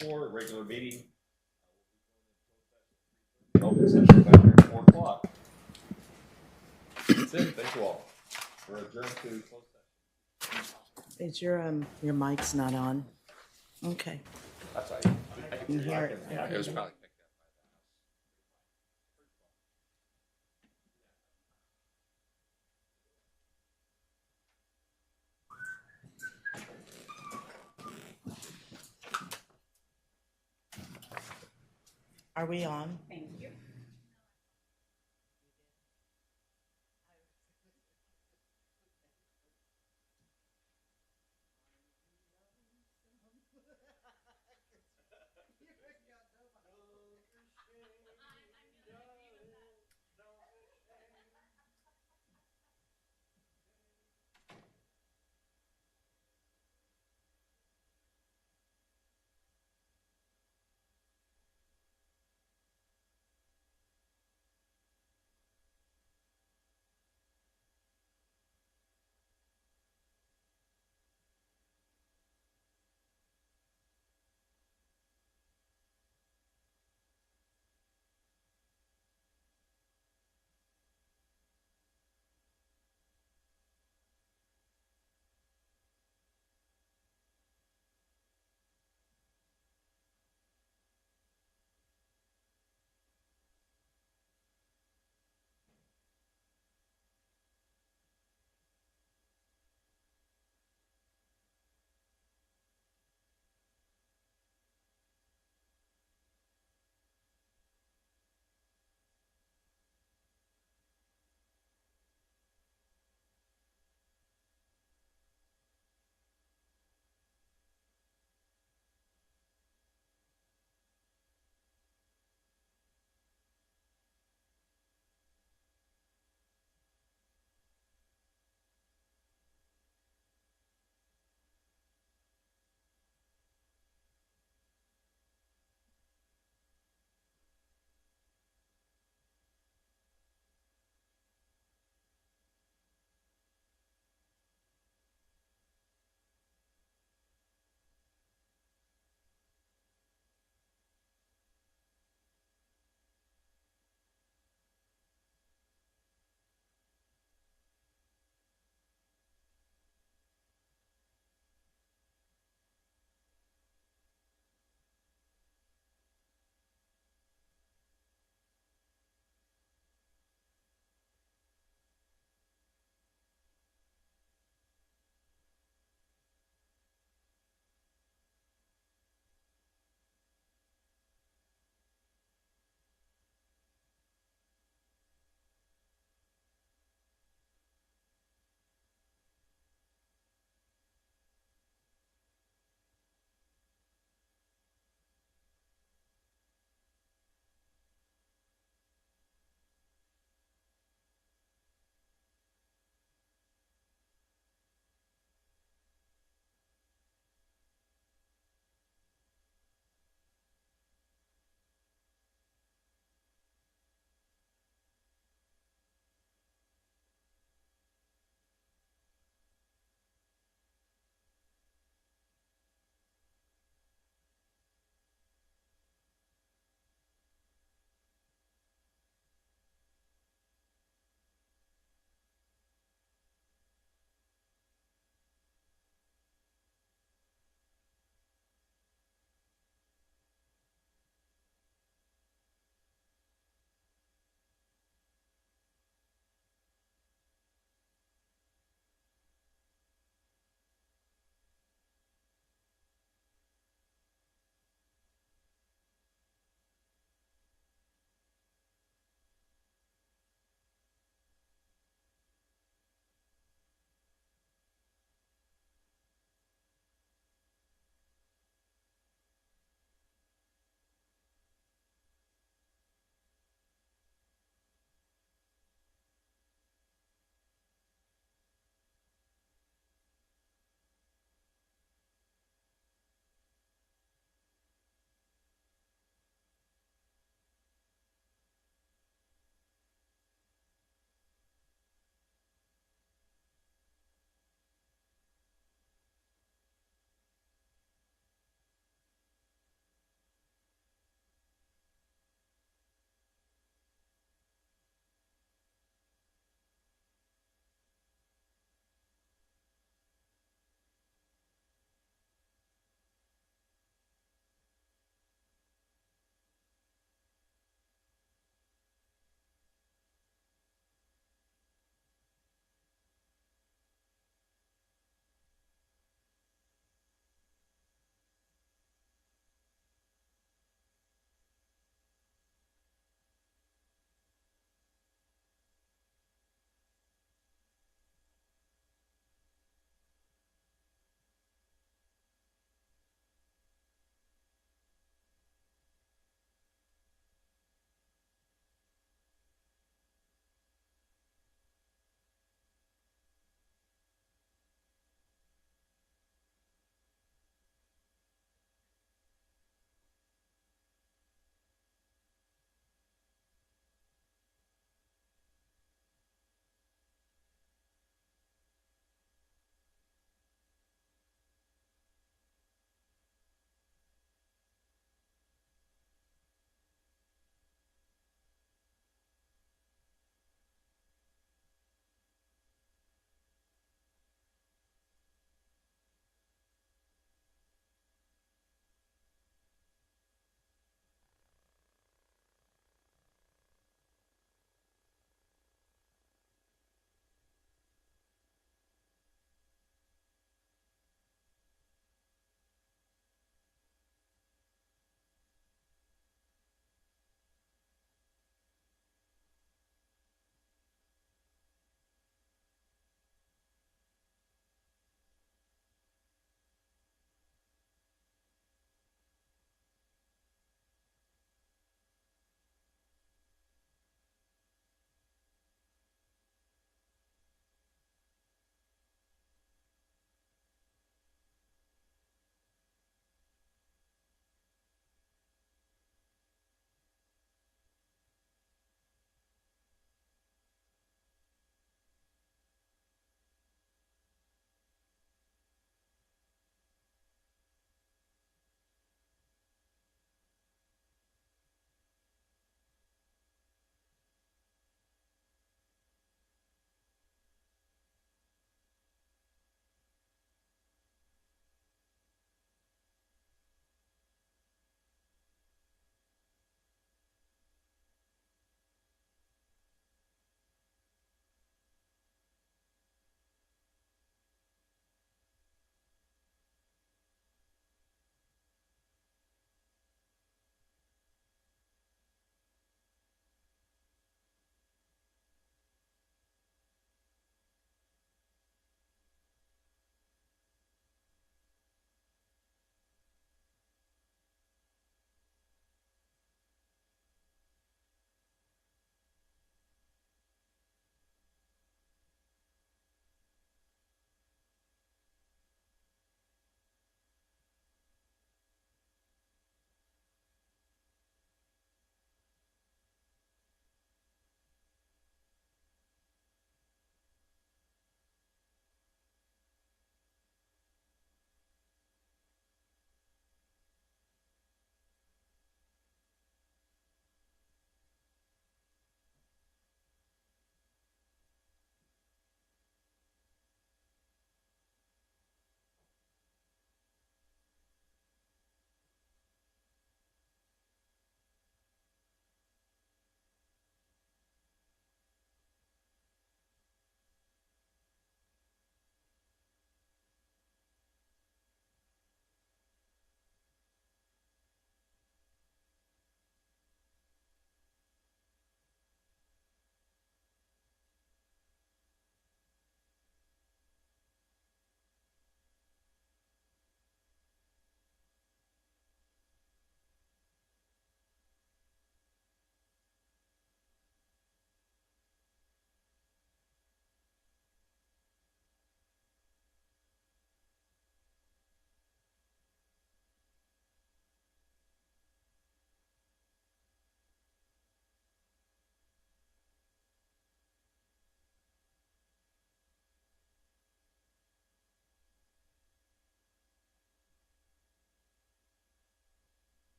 4, regular meeting. Open session back here at 4 o'clock. That's it. Thank you all. We're adjourned to closed session. Is your mic's not on? Okay. That's right. I can hear it. Yeah, it was probably picked up by the house. Are we on? Thank you.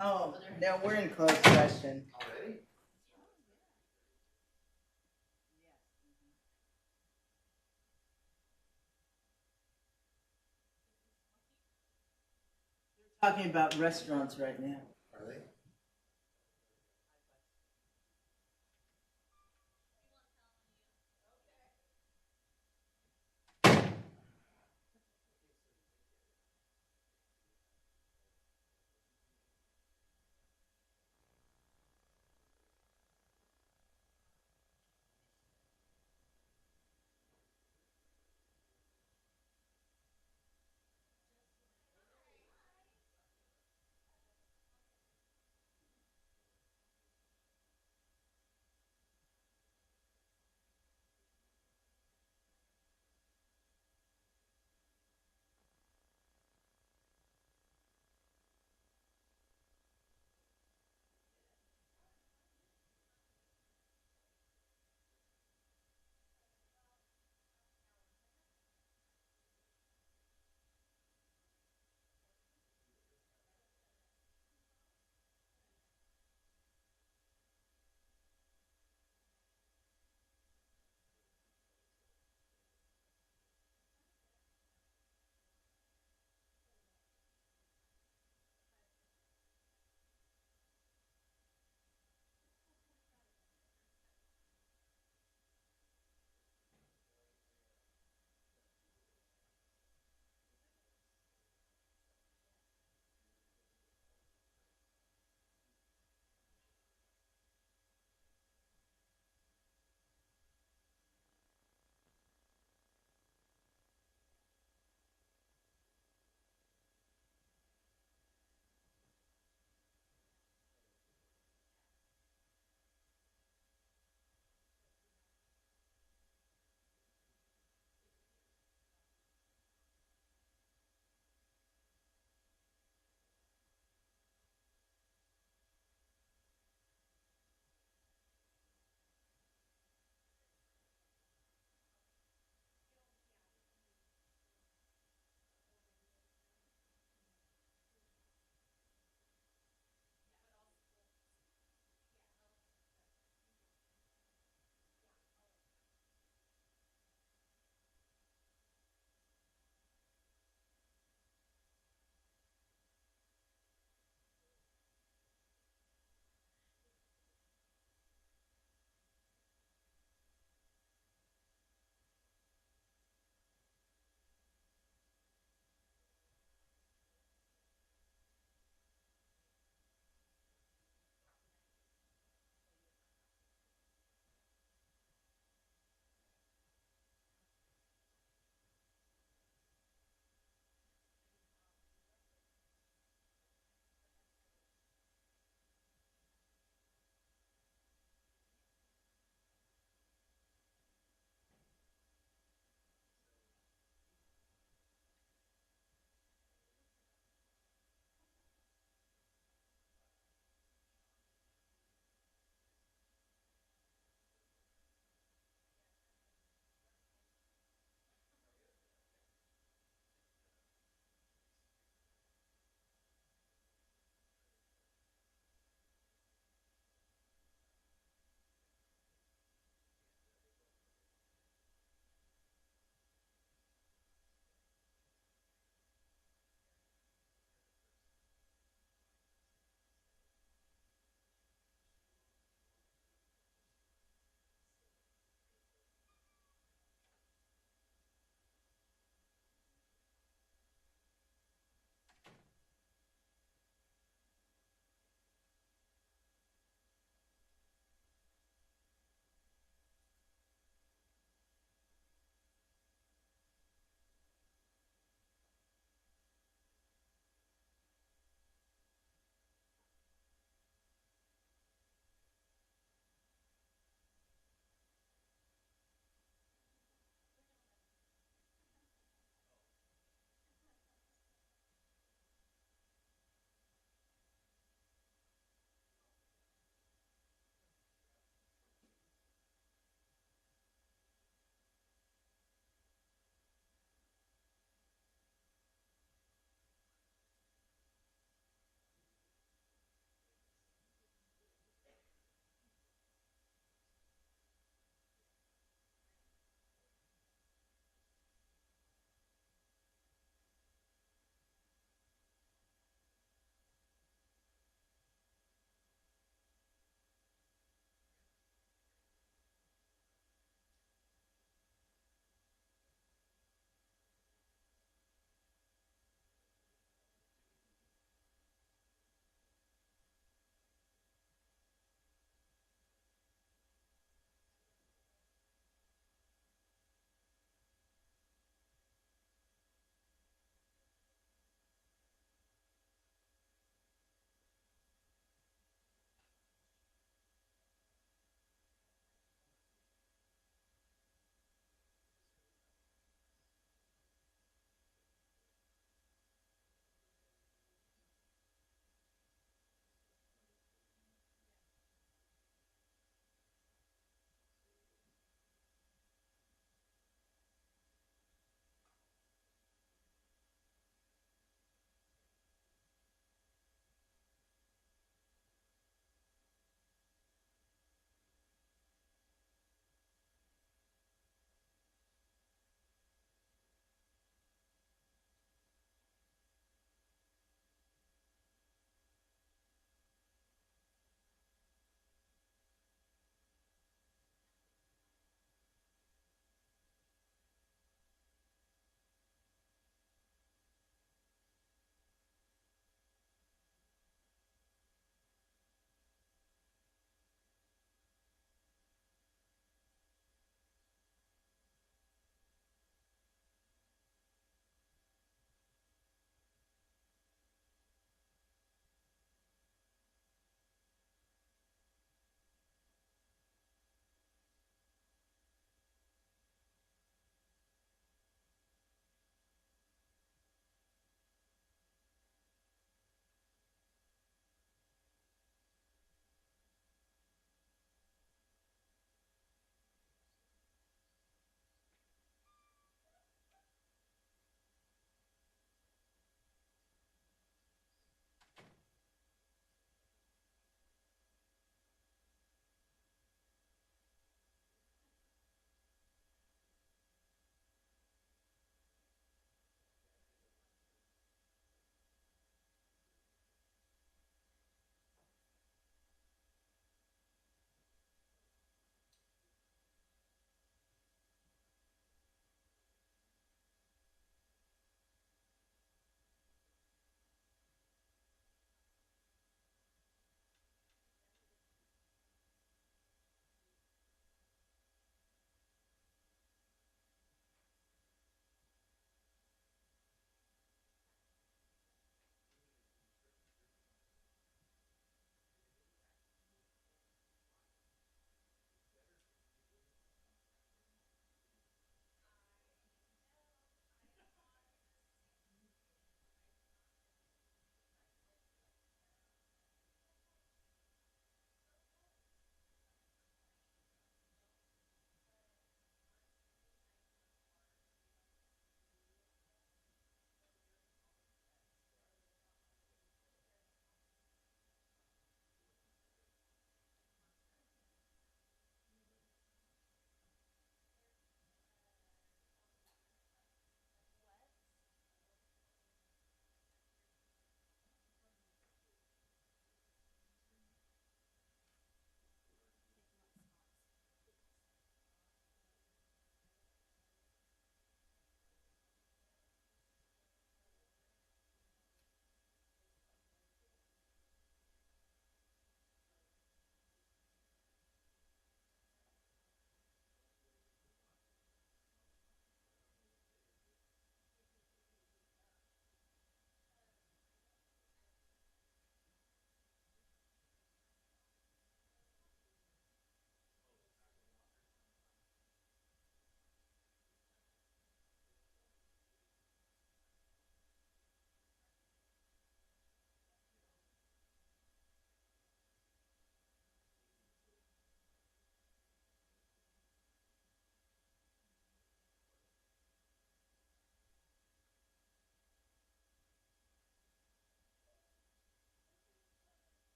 Oh, no, we're in closed session. Already? Talking about restaurants right now. Are they?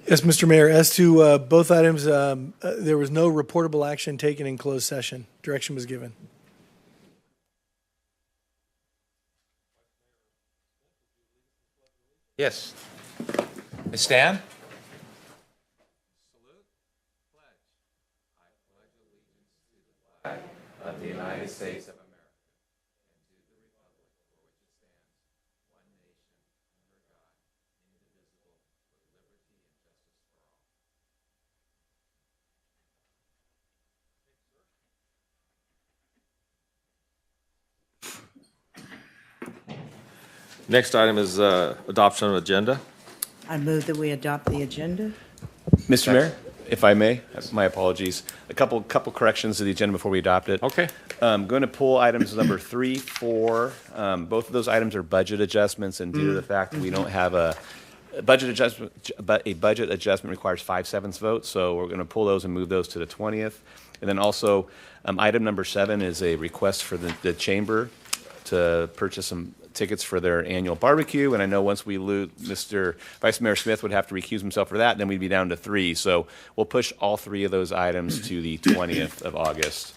Yes, Mr. Mayor, as to both items, there was no reportable action taken in closed session. Direction was given. Yes. Ms. Stan? Of the United States of America and to the republic for which it stands, one nation, under God, indivisible, with liberty and justice for all. Next item is adoption of agenda. I move that we adopt the agenda. Mr. Mayor, if I may, my apologies. A couple corrections to the agenda before we adopt it. Okay. I'm going to pull items number 3, 4. Both of those items are budget adjustments, and due to the fact that we don't have a budget adjustment, but a budget adjustment requires 5/7 vote, so we're going to pull those and move those to the 20th. And then also, item number 7 is a request for the chamber to purchase some tickets for their annual barbecue, and I know once we lose, Mr. Vice Mayor Smith would have to recuse himself for that, then we'd be down to 3. So we'll push all 3 of those items to the 20th of August.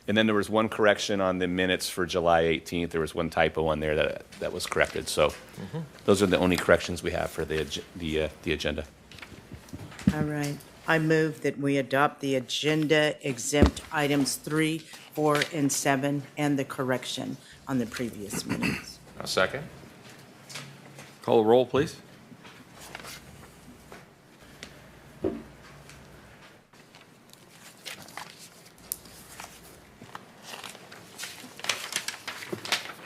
And then there was one correction on the minutes for July 18th. There was one typo on there that was corrected. So those are the only corrections we have for the agenda. All right. I move that we adopt the agenda exempt items 3, 4, and 7, and the correction on the previous minutes. A second? Call the roll, please.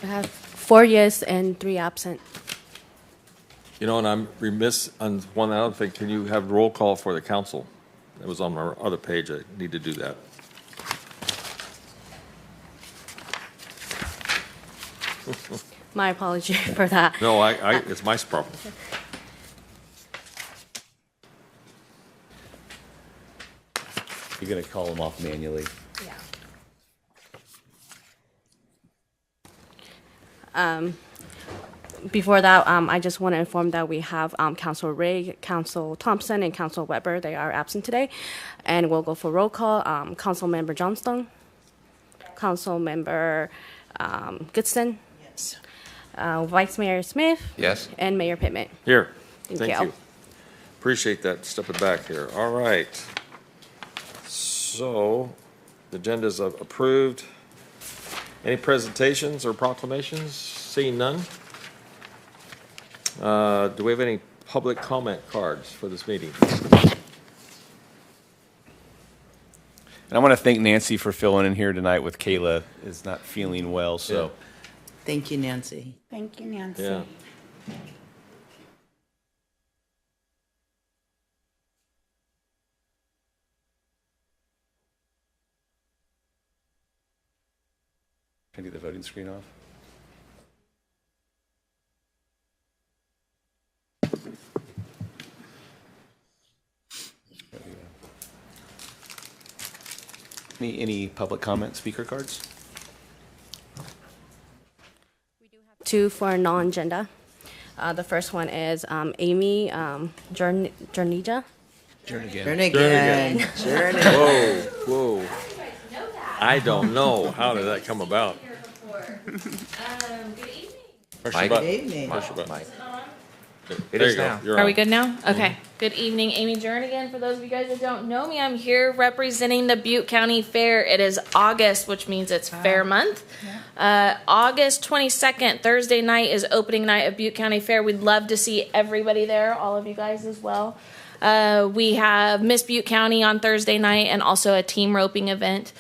I have 4 yes and 3 absent. You know, and I'm remiss on one other thing. Can you have roll call for the council? It was on our other page. I need to do that. My apology for that. No, it's my problem. You're going to call them off manually. Before that, I just want to inform that we have Council Ray, Council Thompson, and Council Weber. They are absent today. And we'll go for roll call. Council Member Johnston, Council Member Goodson, Yes. Vice Mayor Smith, Yes. and Mayor Pittman. Here. Thank you. Appreciate that. Stepping back here. All right. So the agenda's approved. Any presentations or proclamations? Seeing none. Do we have any public comment cards for this meeting? And I want to thank Nancy for filling in here tonight with Kayla is not feeling well, so. Thank you, Nancy. Thank you, Nancy. Yeah. Can I get the voting screen off? Any public comment speaker cards? We do have 2 for non-agenda. The first one is Amy Jernija. Jernigan. Jernigan. Whoa, whoa. I don't know. How did that come about? Good evening. Push Mike? your button. Good evening. Push your button. Mike. There It you is go. now. You're Are on. we good now? Okay. Good evening, Amy Jernigan. For those of you guys that don't know me, I'm here representing the Butte County Fair. It is August, which means it's Fair Month. August 22nd, Thursday night, is opening night of Butte County Fair. We'd love to see everybody there, all of you guys as well. We have Miss Butte County on Thursday night and also a team roping event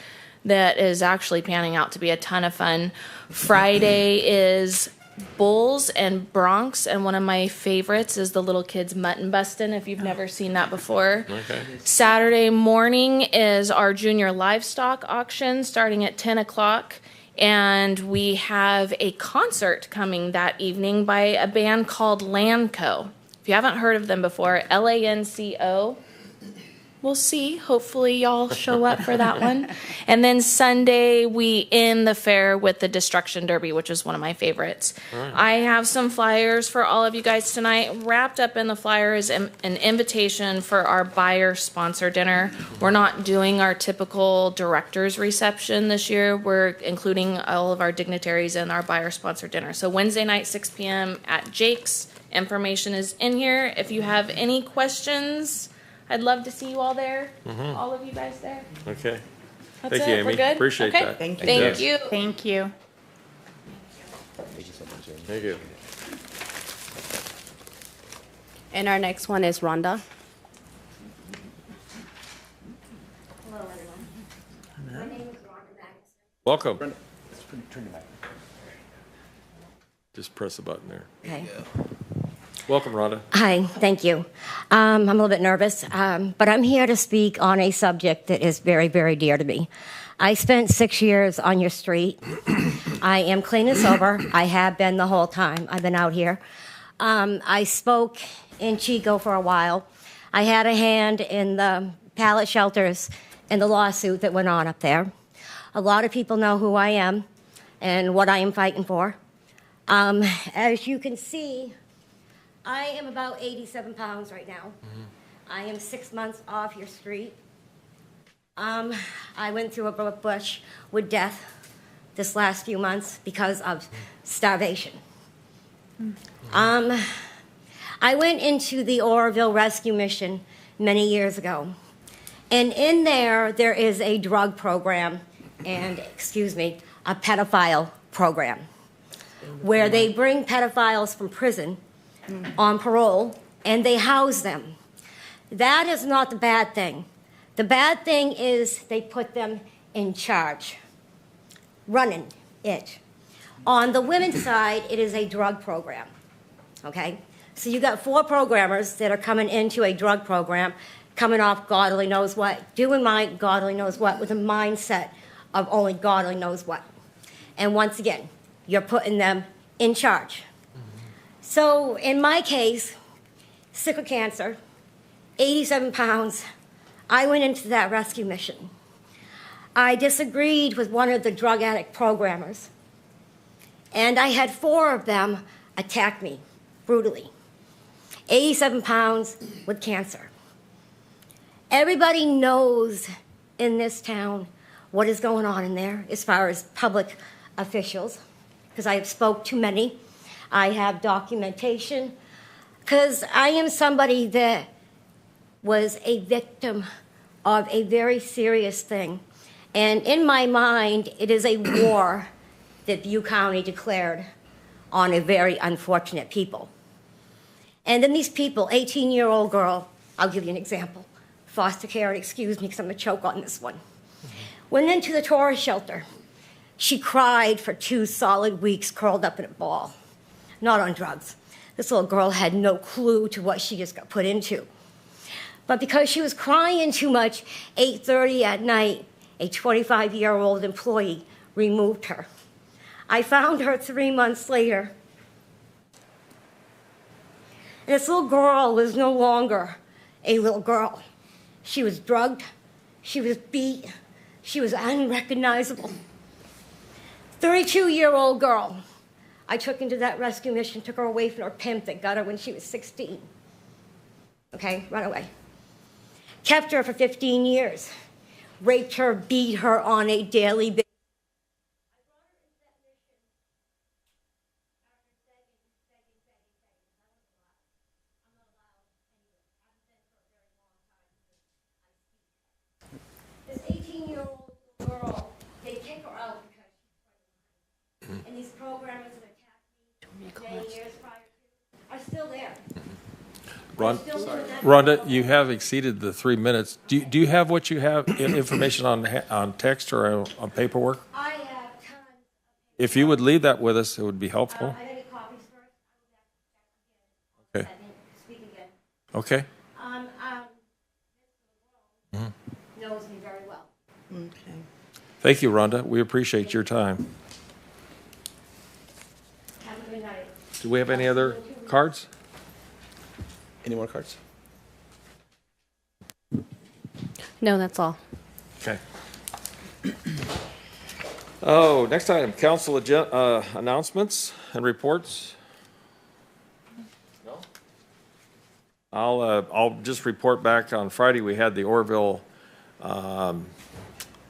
that is actually panning out to be a ton of fun. Friday is bulls and broncs, and one of my favorites is the little kids mutton busting, if you've never seen that before. Okay. Saturday morning is our junior livestock auction starting at 10 o'clock. And we have a concert coming that evening by a band called Lanco. If you haven't heard of them before, LANCO. We'll see. Hopefully y'all show up for that one. And then Sunday, we end the fair with the Destruction Derby, which is one of my favorites. I have some flyers for all of you guys tonight. Wrapped up in the flyer is an invitation for our buyer sponsor dinner. We're not doing our typical director's reception this year. We're including all of our dignitaries in our buyer sponsor dinner. So Wednesday night, 6 p.m. at Jake's. Information is in here. If you have any questions, I'd love to see you all there. All of you guys there. Okay. That's Thank you, it. Amy. We're good? Appreciate Okay. that. Thank you. Thank you. Thank you. Thank you. And our next one is Rhonda. Welcome. Just press the button there. Okay. Welcome, Rhonda. Hi, thank you. I'm a little bit nervous, but I'm here to speak on a subject that is very, very dear to me. I spent 6 years on your street. I am clean and sober. I have been the whole time I've been out here. I spoke in Chico for a while. I had a hand in the pallet shelters and the lawsuit that went on up there. A lot of people know who I am and what I am fighting for. As you can see, I am about 87 pounds right now. I am 6 months off your street. I went through a bush with death this last few months because of starvation. I went into the Oroville Rescue Mission many years ago. And in there is a drug program and, a pedophile program where they bring pedophiles from prison on parole, and they house them. That is not the bad thing. The bad thing is they put them in charge, running it. On the women's side, it is a drug program, okay? So you got 4 programmers that are coming into a drug program, coming off God only knows what, doing my God only knows what, with a mindset of only God only knows what. And once again, you're putting them in charge. So in my case, sick with cancer, 87 pounds, I went into that rescue mission. I disagreed with one of the drug addict programmers, and I had 4 of them attack me brutally. 87 pounds with cancer. Everybody knows in this town what is going on in there as far as public officials, because I have spoke to many. I have documentation, because I am somebody that was a victim of a very serious thing. And in my mind, it is a war that Butte County declared on a very unfortunate people. And then these people, 18-year-old girl, I'll give you an example, foster care, and excuse me because I'm going to choke on this one, went into the tourist shelter. She cried for 2 solid weeks, curled up in a ball. Not on drugs. This little girl had no clue to what she just got put into. But because she was crying too much, 8:30 at night, a 25-year-old employee removed her. I found her 3 months later. And this little girl was no longer a little girl. She was drugged, she was beat, she was unrecognizable. 32-year-old girl. I took into that rescue mission, took her away from her pimp that got her when she was 16. Okay, run away. Kept her for 15 years. Raped her, beat her on a daily basis. This 18-year-old girl, they kick her out because she's pregnant. And these programmers that attacked me many years prior to are still there. Rhonda, you have exceeded the 3 minutes. Do you have what you have, information on text or on paperwork? I have tons. If you would leave that with us, it would be helpful. I have any Okay. Speak again. Okay. Knows me very well. Okay. Thank you, Rhonda. We appreciate your time. Have a good night. Do we have any other cards? Any more cards? No, that's all. Okay. Oh, next item, council announcements and reports. No? I'll just report back on Friday. We had the Orville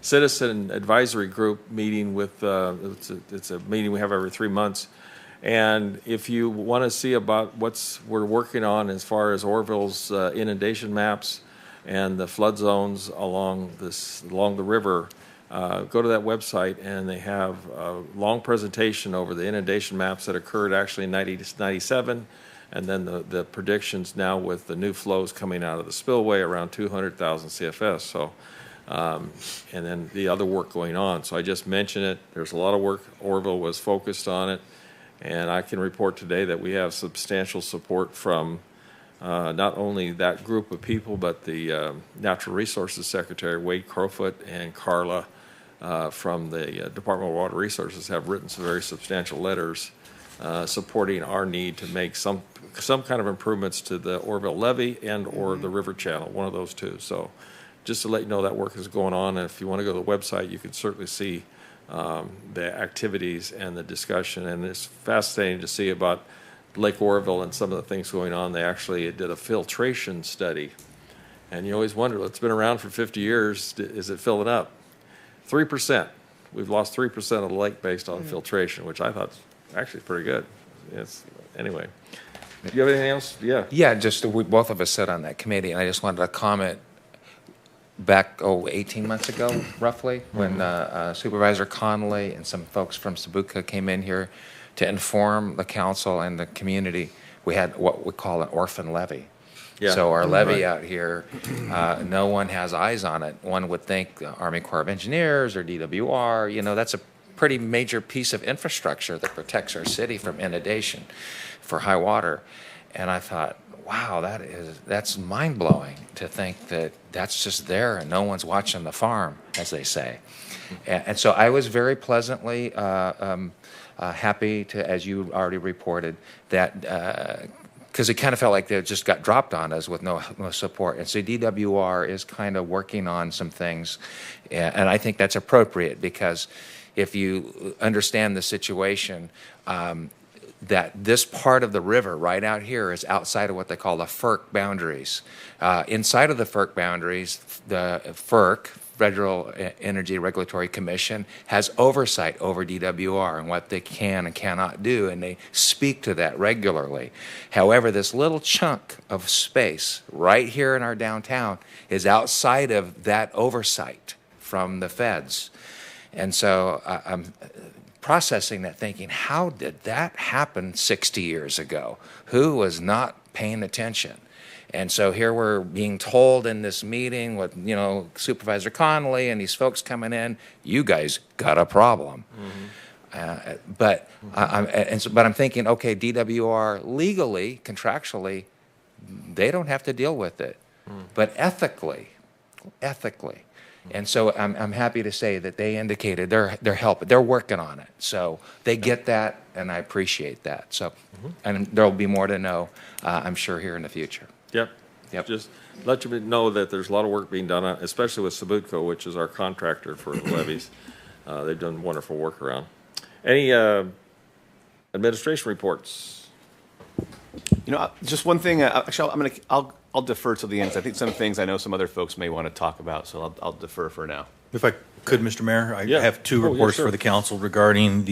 Citizen Advisory Group meeting with, it's a meeting we have every 3 months. And if you want to see about we're working on as far as Orville's inundation maps and the flood zones along the river, go to that website, and they have a long presentation over the inundation maps that occurred actually in 1997, and then the predictions now with the new flows coming out of the spillway around 200,000 CFS. So, and then the other work going on. So I just mentioned it. There's a lot of work. Orville was focused on it. And I can report today that we have substantial support from not only that group of people, but the Natural Resources Secretary, Wade Crowfoot, and Carla from the Department of Water Resources have written some very substantial letters supporting our need to make some kind of improvements to the Orville levee and or the river channel, one of those two. So just to let you know that work is going on, and if you want to go to the website, you can certainly see the activities and the discussion. And it's fascinating to see about Lake Orville and some of the things going on. They actually did a filtration study, and you always wonder, it's been around for 50 years, is it filling up? 3%. We've lost 3% of the lake based on filtration, which I thought was actually pretty good. Anyway, do you have anything else? Yeah. Yeah, just we both of us sat on that committee, and I just wanted to comment back, 18 months ago, roughly, when Supervisor Connolly and some folks from Sabuca came in here to inform the council and the community. We had what we call an orphan levee. Yeah. So our levee out here, no one has eyes on it. One would think the Army Corps of Engineers or DWR, that's a pretty major piece of infrastructure that protects our city from inundation for high water. And I thought, wow, that's mind-blowing to think that that's just there and no one's watching the farm, as they say. And so I was very pleasantly happy to, as you already reported, that because it kind of felt like they just got dropped on us with no support. And so DWR is kind of working on some things, and I think that's appropriate because if you understand the situation, that this part of the river right out here is outside of what they call the FERC boundaries. Inside of the FERC boundaries, the FERC, Federal Energy Regulatory Commission, has oversight over DWR and what they can and cannot do, and they speak to that regularly. However, this little chunk of space right here in our downtown is outside of that oversight from the feds. And so I'm processing that, thinking, how did that happen 60 years ago? Who was not paying attention? And so here we're being told in this meeting with, Supervisor Connolly and these folks coming in, you guys got a problem. But I'm thinking, okay, DWR legally, contractually, they don't have to deal with it, but ethically. And so I'm happy to say that they indicated they're helping, they're working on it. So they get that, and I appreciate that. So, and there'll be more to know, I'm sure, here in the future. Yep. Just let you know that there's a lot of work being done, especially with Sabutco, which is our contractor for the levees. They've done wonderful work around. Any administration reports? Just one thing. Actually, I'll defer till the end. 'Cause I think some things I know some other folks may want to talk about, so I'll defer for now. If I could, Mr. Mayor, I Yeah. have two Oh, yeah, reports sure. for the council regarding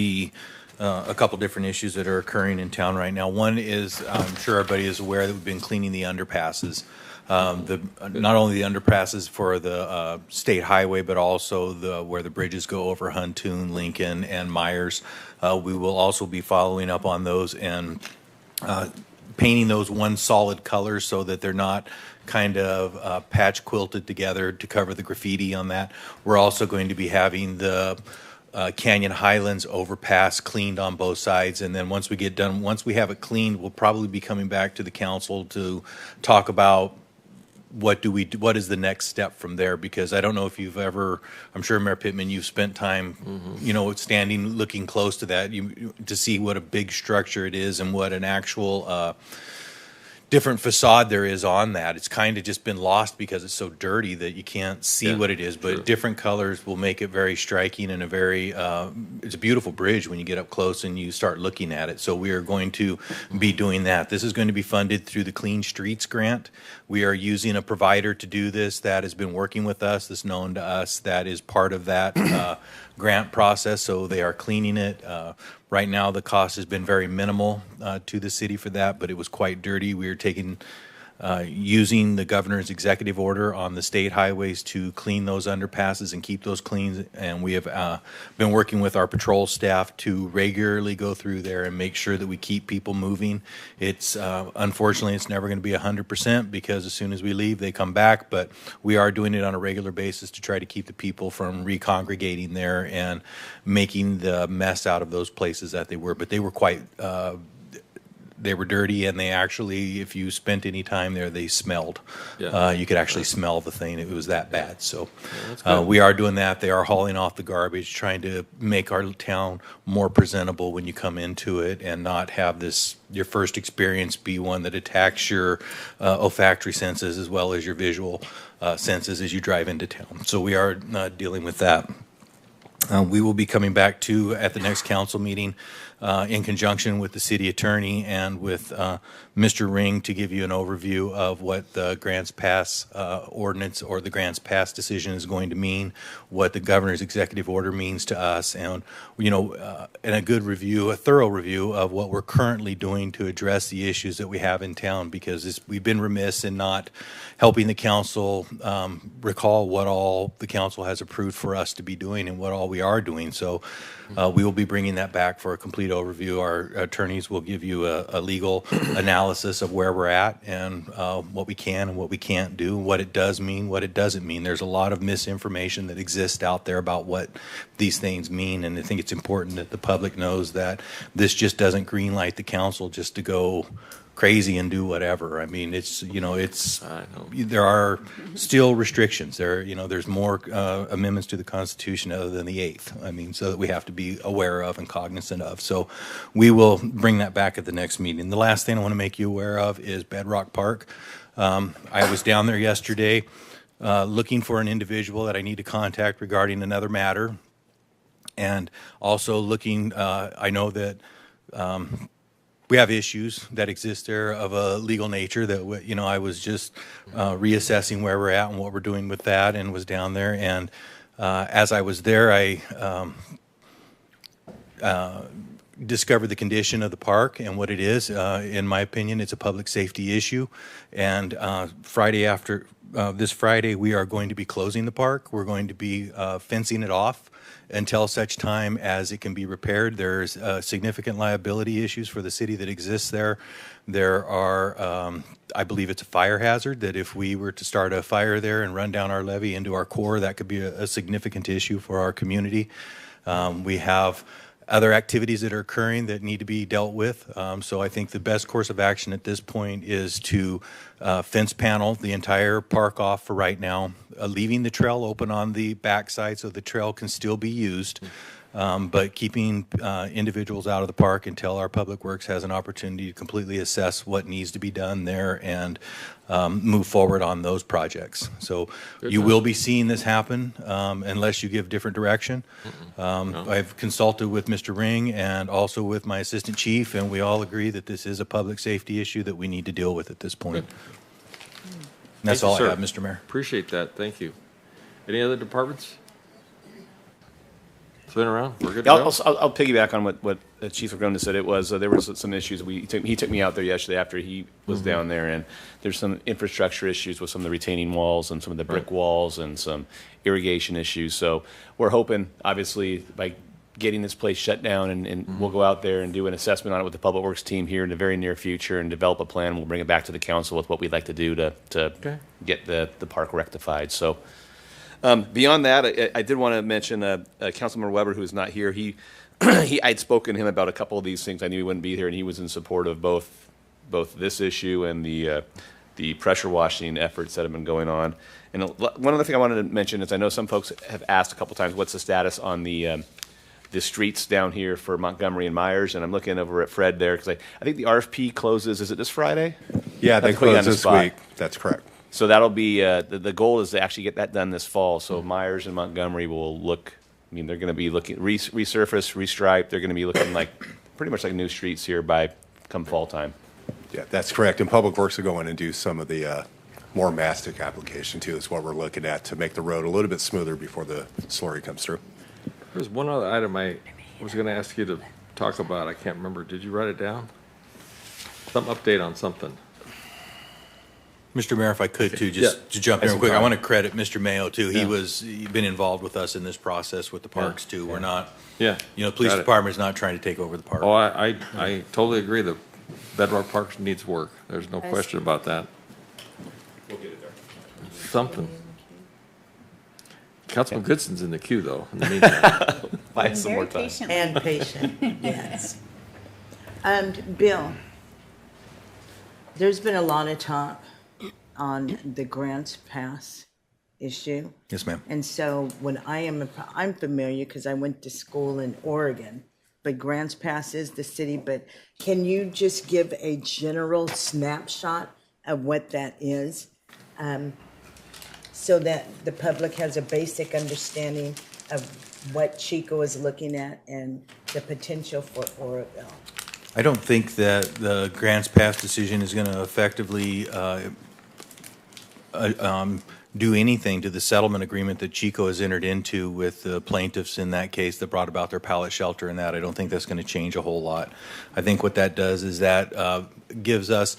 a couple different issues that are occurring in town right now. One is, I'm sure everybody is aware that we've been cleaning the underpasses. Not only the underpasses for the state highway, but also where the bridges go over Huntoon, Lincoln, and Myers. We will also be following up on those and painting those one solid color so that they're not kind of patch quilted together to cover the graffiti on that. We're also going to be having the Canyon Highlands overpass cleaned on both sides. And then once we get done, once we have it cleaned, we'll probably be coming back to the council to talk about what is the next step from there? Because I don't know if you've ever, I'm sure Mayor Pittman, you've spent time, standing, looking close to that, to see what a big structure it is and what an actual different facade there is on that. It's kind of just been lost because it's so dirty that you can't see what it is, but different colors will make it very striking and it's a beautiful bridge when you get up close and you start looking at it. So we are going to be doing that. This is going to be funded through the Clean Streets Grant. We are using a provider to do this that has been working with us, that's known to us, that is part of that grant process, so they are cleaning it. Right now, the cost has been very minimal to the city for that, but it was quite dirty. We are using the governor's executive order on the state highways to clean those underpasses and keep those clean. And we have been working with our patrol staff to regularly go through there and make sure that we keep people moving. It's unfortunately, it's never going to be 100% because as soon as we leave, they come back. But we are doing it on a regular basis to try to keep the people from recongregating there and making the mess out of those places that they were. But they were quite they were dirty, and they actually, if you spent any time there, they smelled. You could actually smell the thing. It was that bad. So we are doing that. They are hauling off the garbage, trying to make our town more presentable when you come into it and not have your first experience be one that attacks your olfactory senses as well as your visual senses as you drive into town. So we are dealing with that. We will be coming back at the next council meeting in conjunction with the city attorney and with Mr. Ring to give you an overview of what the Grants Pass ordinance or the Grants Pass decision is going to mean, what the governor's executive order means to us, and and a thorough review of what we're currently doing to address the issues that we have in town, because we've been remiss in not helping the council recall what all the council has approved for us to be doing and what all we are doing. So we will be bringing that back for a complete overview. Our attorneys will give you a legal analysis of where we're at and what we can and what we can't do, what it does mean, what it doesn't mean. There's a lot of misinformation that exists out there about what these things mean, and I think it's important that the public knows that this just doesn't greenlight the council just to go crazy and do whatever. I mean, there are still restrictions. There's more amendments to the Constitution other than the 8th. I mean, so that we have to be aware of and cognizant of. So we will bring that back at the next meeting. The last thing I want to make you aware of is Bedrock Park. I was down there yesterday looking for an individual that I need to contact regarding another matter. And also looking, I know that we have issues that exist there of a legal nature that, I was just reassessing where we're at and what we're doing with that, and was down there. And as I was there, I discovered the condition of the park and what it is. In my opinion, it's a public safety issue. And this Friday, we are going to be closing the park. We're going to be fencing it off until such time as it can be repaired. There's significant liability issues for the city that exists there. There are, I believe it's a fire hazard, that if we were to start a fire there and run down our levee into our core, that could be a significant issue for our community. We have other activities that are occurring that need to be dealt with. So I think the best course of action at this point is to fence panel the entire park off for right now, leaving the trail open on the backside so the trail can still be used, but keeping individuals out of the park until our Public Works has an opportunity to completely assess what needs to be done there and move forward on those projects. So you will be seeing this happen unless you give different direction. I've consulted with Mr. Ring and also with my assistant chief, and we all agree that this is a public safety issue that we need to deal with at this point. And that's all I have, Mr. Mayor. Appreciate that. Thank you. Any other departments? Spin around. We're good to go. I'll piggyback on what Chief Agrona said. It was there was some issues. He took me out there yesterday after he was down there, and there's some infrastructure issues with some of the retaining walls and some of the brick walls and some irrigation issues. So we're hoping, obviously, by getting this place shut down, and we'll go out there and do an assessment on it with the Public Works team here in the very near future and develop a plan. We'll bring it back to the council with what we'd like to do to get the park rectified. So Beyond that, I did want to mention Councilmember Weber, who is not here. I'd spoken to him about a couple of these things. I knew he wouldn't be here, and he was in support of both this issue and the pressure washing efforts that have been going on. And one other thing I wanted to mention is I know some folks have asked a couple times what's the status on the streets down here for Montgomery and Myers, and I'm looking over at Fred there because I think the RFP closes. Is it this Friday? Yeah, they Not to put you on close the this spot. week. That's correct. So that'll be the goal is to actually get that done this fall. So Myers and Montgomery will look. I mean, they're going to be looking resurfaced, restriped. They're going to be looking like pretty much like new streets here by come fall time. Yeah, that's correct. And Public Works will go in and do some of the more mastic application too. Is what we're looking at to make the road a little bit smoother before the slurry comes through. There's one other item I was going to ask you to talk about. I can't remember. Did you write it down? Some update on something. Mr. Mayor, if I could too, just Yeah. to jump in That's real quick, I fine. want to credit Mr. Mayo too. Yeah. He's been involved with us in this process with the parks too. We're not, Yeah. the police Got it. department is not trying to take over the park. Oh, I totally agree. The Bedrock Park needs work. There's no question about that. We'll get it there. Something. Councilman Goodson's in the queue, though, in the meantime. Buy some more time. And patient, yes. Bill, there's been a lot of talk on the Grants Pass issue. Yes, ma'am. And so when I'm familiar because I went to school in Oregon, but Grants Pass is the city, but can you just give a general snapshot of what that is? So that the public has a basic understanding of what Chico is looking at and the potential for Oroville. I don't think that the Grants Pass decision is going to effectively do anything to the settlement agreement that Chico has entered into with the plaintiffs in that case that brought about their pallet shelter and that. I don't think that's going to change a whole lot. I think what that does is that gives us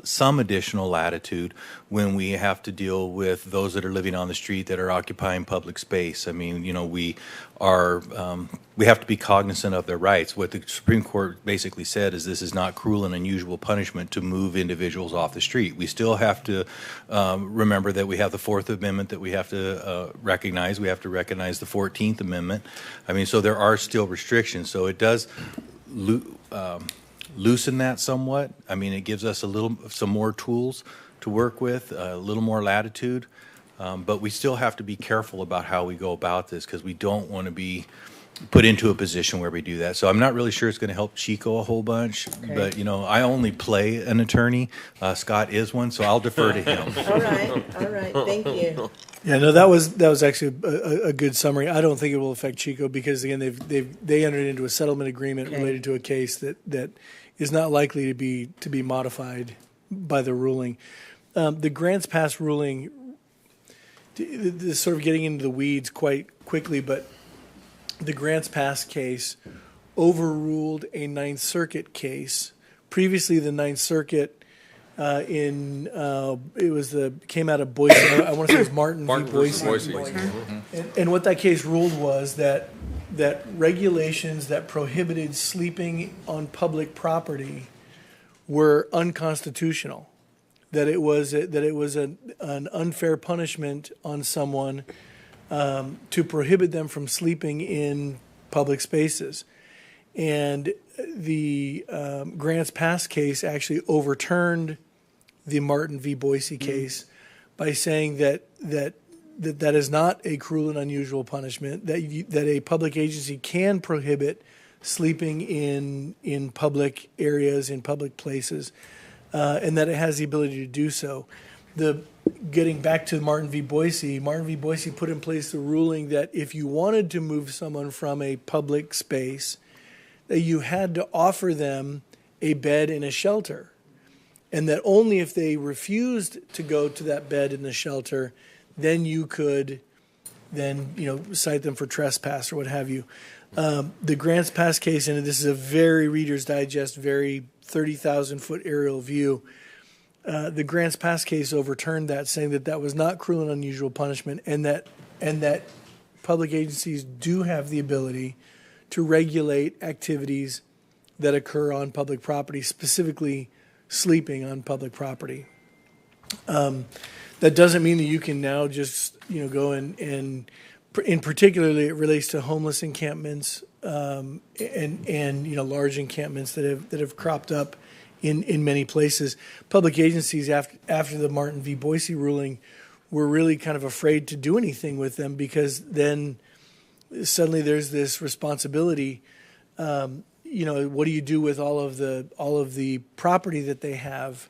some additional latitude when we have to deal with those that are living on the street that are occupying public space. I mean, we have to be cognizant of their rights. What the Supreme Court basically said is this is not cruel and unusual punishment to move individuals off the street. We still have to remember that we have the Fourth Amendment that we have to recognize. We have to recognize the 14th Amendment. I mean, so there are still restrictions. So it does loosen that somewhat. I mean, it gives us some more tools to work with, a little more latitude. But we still have to be careful about how we go about this because we don't want to be put into a position where we do that. So I'm not really sure it's going to help Chico a whole bunch. Okay. But, I only play an attorney. Scott is one, so I'll defer to him. All right, thank you. Yeah, no, that was actually a good summary. I don't think it will affect Chico because again, they entered into a settlement agreement related to a case that is not likely to be modified by the ruling. The Grants Pass ruling, this sort of getting into the weeds quite quickly, but the Grants Pass case overruled a Ninth Circuit case. Previously, the Ninth Circuit came out of Boise. I want to say it was Martin v. Boise. And what that case ruled was that regulations that prohibited sleeping on public property were unconstitutional. That it was an unfair punishment on someone to prohibit them from sleeping in public spaces. And the Grants Pass case actually overturned the Martin v. Boise case by saying that is not a cruel and unusual punishment, that a public agency can prohibit sleeping in public areas, in public places, and that it has the ability to do so. Getting back to Martin v. Boise put in place the ruling that if you wanted to move someone from a public space, that you had to offer them a bed and a shelter. And that only if they refused to go to that bed in the shelter, then you could cite them for trespass or what have you. The Grants Pass case, and this is a very Reader's Digest, very 30,000-foot aerial view, the Grants Pass case overturned that, saying that was not cruel and unusual punishment, and that public agencies do have the ability to regulate activities that occur on public property, specifically sleeping on public property. That doesn't mean that you can now just, go and in particularly it relates to homeless encampments, and large encampments that have cropped up in many places. Public agencies after the Martin v. Boise ruling were really kind of afraid to do anything with them, because then suddenly there's this responsibility. What do you do with all of the property that they have,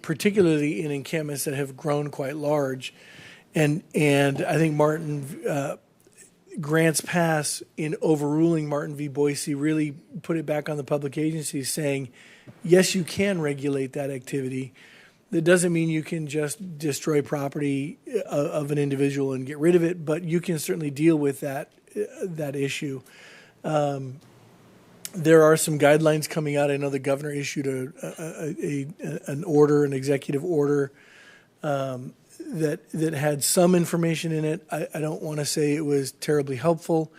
particularly in encampments that have grown quite large? And I think Grants Pass, in overruling Martin v. Boise, really put it back on the public agencies, saying, yes, you can regulate that activity. That doesn't mean you can just destroy property of an individual and get rid of it, but you can certainly deal with that issue. There are some guidelines coming out. I know the governor issued an executive order that had some information in it. I don't want to say it was terribly helpful,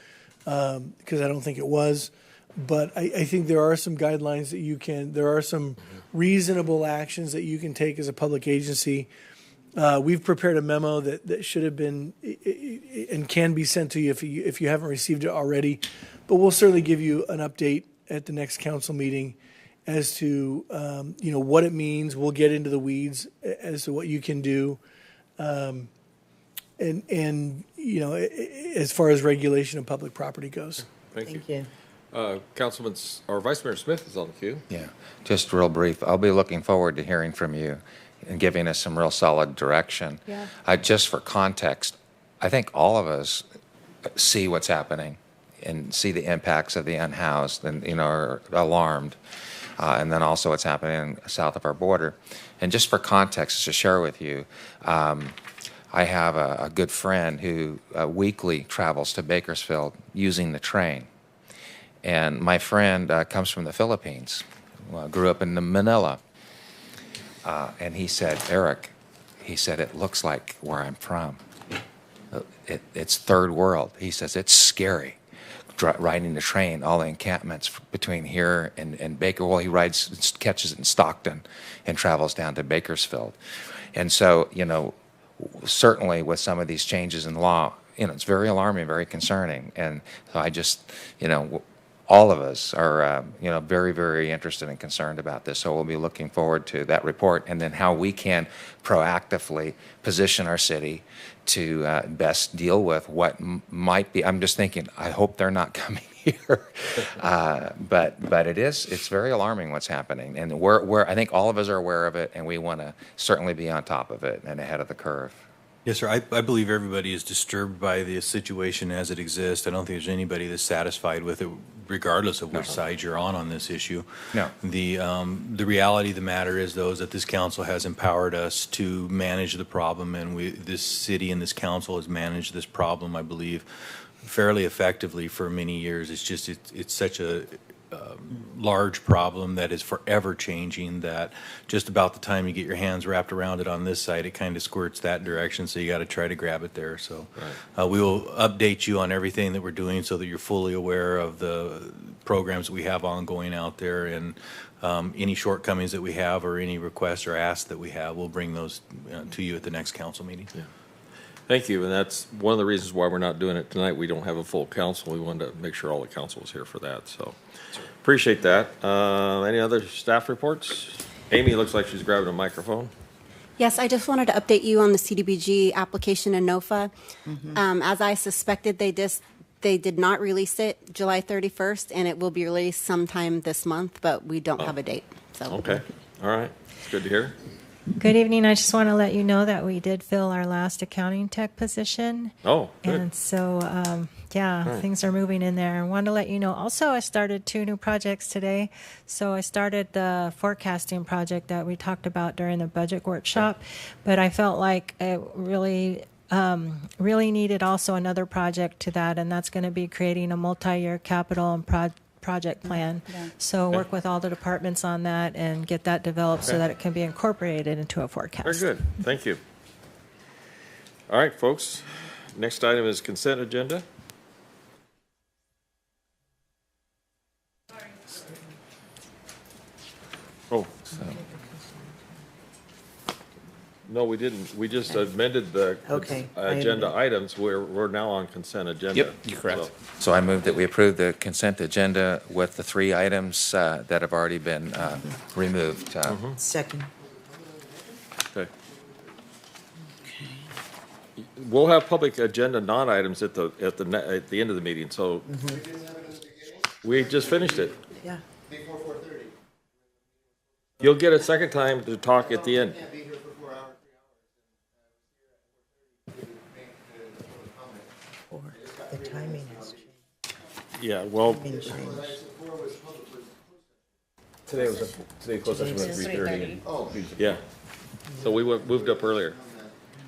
because I don't think it was. But I think there are some guidelines that there are some reasonable actions that you can take as a public agency. We've prepared a memo that should have been and can be sent to you if you haven't received it already. But we'll certainly give you an update at the next council meeting as to what it means. We'll get into the weeds as to what you can do, and as far as regulation of public property goes. Thank you. Councilman or Vice Mayor Smith is on the queue. Yeah, just real brief. I'll be looking forward to hearing from you and giving us some real solid direction. Yeah. Just for context, I think all of us see what's happening and see the impacts of the unhoused and, are alarmed. And then also what's happening south of our border. And just for context, to share with you, I have a good friend who weekly travels to Bakersfield using the train. And my friend comes from the Philippines, grew up in Manila. And he said, Eric, it looks like where I'm from. It's third world. He says, it's scary riding the train, all the encampments between here and Baker. Well, he catches it in Stockton and travels down to Bakersfield. And so, certainly with some of these changes in law, it's very alarming, very concerning. And so I just, all of us are, very, very interested and concerned about this. So we'll be looking forward to that report and then how we can proactively position our city to best deal with what might be. I'm just thinking, I hope they're not coming here. But it's very alarming what's happening. And I think all of us are aware of it, and we want to certainly be on top of it and ahead of the curve. Yes, sir. I believe everybody is disturbed by the situation as it exists. I don't think there's anybody that's satisfied with it, regardless of which side you're on this issue. No. The reality of the matter is, though, is that this council has empowered us to manage the problem, and this city and this council has managed this problem, I believe, fairly effectively for many years. It's just it's such a large problem that is forever changing, that just about the time you get your hands wrapped around it on this side, it kind of squirts that direction, so you got to try to grab it there. So we will update you on everything that we're doing so that you're fully aware of the programs that we have ongoing out there, and any shortcomings that we have or any requests or asks that we have, we'll bring those to you at the next council meeting. Yeah. Thank you, and that's one of the reasons why we're not doing it tonight. We don't have a full council. We wanted to make sure all the council was here for that, so appreciate that. Any other staff reports? Amy looks like she's grabbing a microphone. Yes, I just wanted to update you on the CDBG application in NOFA. As I suspected, they did not release it July 31st, and it will be released sometime this month, but we don't have a date. So Okay, all right, it's good to hear. Good evening. I just want to let you know that we did fill our last accounting tech position. Oh, good. And so, Right. things are moving in there. I want to let you know, also, I started 2 new projects today. So I started the forecasting project that we talked about during the budget workshop, but I felt like it really needed also another project to that, and that's going to be creating a multi-year capital and project plan. So work with all the departments on that and get that developed so that it can be incorporated into a forecast. Very good, thank you. All right, folks, next item is consent agenda. Oh, No, we didn't. We just amended the Okay. agenda items. We're now on consent agenda. Yep, you're correct. So- So I move that we approve the consent agenda with the 3 items that have already been removed. Second. Okay. We'll have public agenda non-items at the end of the meeting, so we just finished it. Yeah. You'll get a second time to talk at the end. Or the timing has changed. Yeah, well, Been changed. Today closed session was at 3:30. yeah. So we moved up earlier.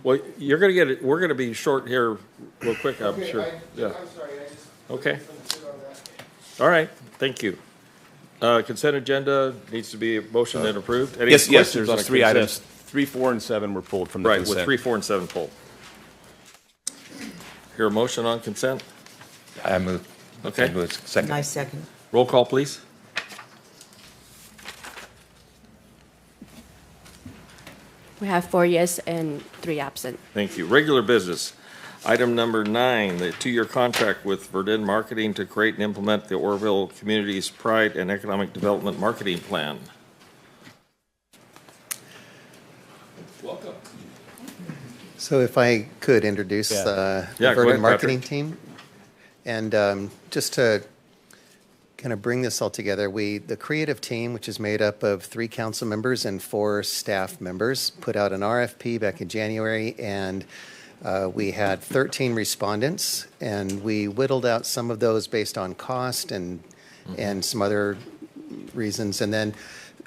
Well, you're gonna get it, we're gonna be short here real quick, I'm sure. Yeah. Okay. All right, thank you. Consent agenda needs to be motioned and approved. Any Yes, questions there's on those a 3 consent? items. 3, 4, and 7 were pulled from the Right, consent. with 3, 4, and 7 pulled. Hear a motion on consent? I move. Okay. I move second. My second. Roll call, please. We have 4 yes and 3 absent. Thank you. Regular business. Item number 9, the 2-year contract with Verdun Marketing to create and implement the Oroville Community's Pride and Economic Development Marketing Plan. Welcome. So if I could introduce Yeah. the Yeah, go Verdun ahead, marketing Patrick. team. And just to kind of bring this all together, the creative team, which is made up of 3 council members and 4 staff members, put out an RFP back in January, and we had 13 respondents, and we whittled out some of those based on cost and some other reasons. And then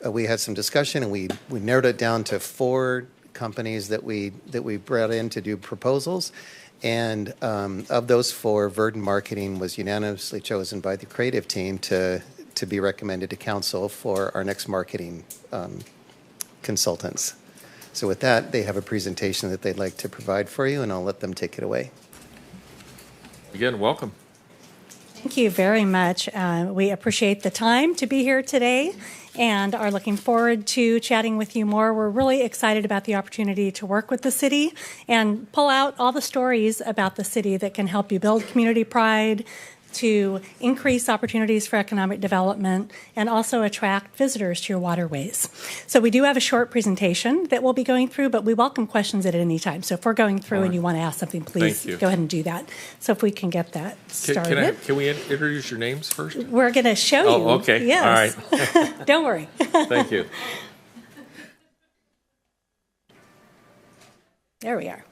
we had some discussion, and we narrowed it down to 4 companies that we brought in to do proposals. And of those 4, Verdun Marketing was unanimously chosen by the creative team to be recommended to council for our next marketing consultants. So with that, they have a presentation that they'd like to provide for you, and I'll let them take it away. Again, welcome. Thank you very much. We appreciate the time to be here today and are looking forward to chatting with you more. We're really excited about the opportunity to work with the city and pull out all the stories about the city that can help you build community pride, to increase opportunities for economic development, and also attract visitors to your waterways. So we do have a short presentation that we'll be going through, but we welcome questions at any time. So if we're going through and you want to ask something, please Thank you. go ahead and do that. So if we can get that started. Can we introduce your names first? We're going to show you. Oh, okay. Yes. All right. Don't worry. Thank you. There we are.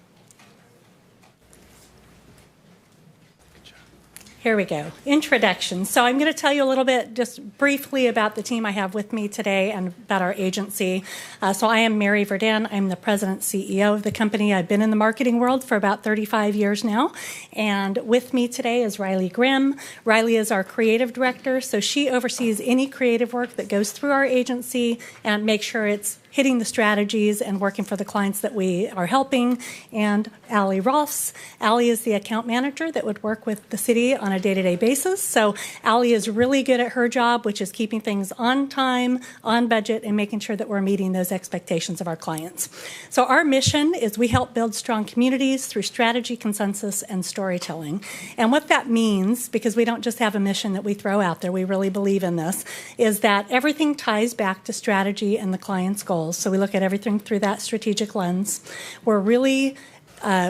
Here we go. Introduction. So I'm going to tell you a little bit just briefly about the team I have with me today and about our agency. So I am Mary Verdun. I'm the president CEO of the company. I've been in the marketing world for about 35 years now. And with me today is Riley Grimm. Riley is our creative director. So she oversees any creative work that goes through our agency and makes sure it's hitting the strategies and working for the clients that we are helping. And Allie Rolfs. Allie is the account manager that would work with the city on a day-to-day basis. So Allie is really good at her job, which is keeping things on time, on budget, and making sure that we're meeting those expectations of our clients. So our mission is we help build strong communities through strategy, consensus, and storytelling. And what that means, because we don't just have a mission that we throw out there, we really believe in this, is that everything ties back to strategy and the client's goals. So we look at everything through that strategic lens. We're really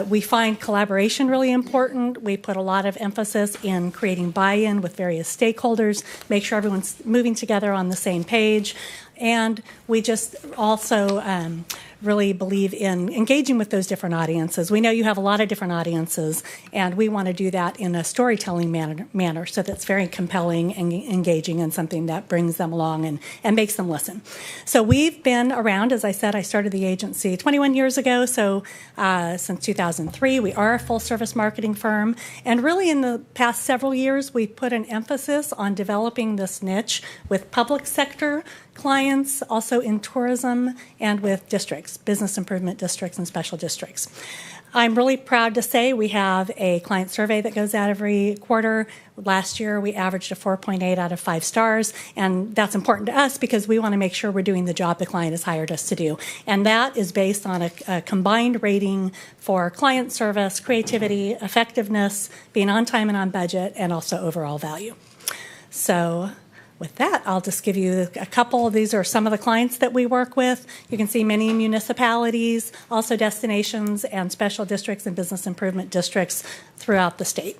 we find collaboration really important. We put a lot of emphasis in creating buy-in with various stakeholders, make sure everyone's moving together on the same page. And we just also really believe in engaging with those different audiences. We know you have a lot of different audiences, and we want to do that in a storytelling manner so that's very compelling and engaging and something that brings them along and makes them listen. So we've been around, as I said, I started the agency 21 years ago, so since 2003. We are a full-service marketing firm, and really in the past several years, we've put an emphasis on developing this niche with public sector clients, also in tourism, and with districts, business improvement districts and special districts. I'm really proud to say we have a client survey that goes out every quarter. Last year, we averaged a 4.8 out of 5 stars, and that's important to us because we want to make sure we're doing the job the client has hired us to do. And that is based on a combined rating for client service, creativity, effectiveness, being on time and on budget, and also overall value. So with that, I'll just give you a couple. These are some of the clients that we work with. You can see many municipalities, also destinations and special districts and business improvement districts throughout the state.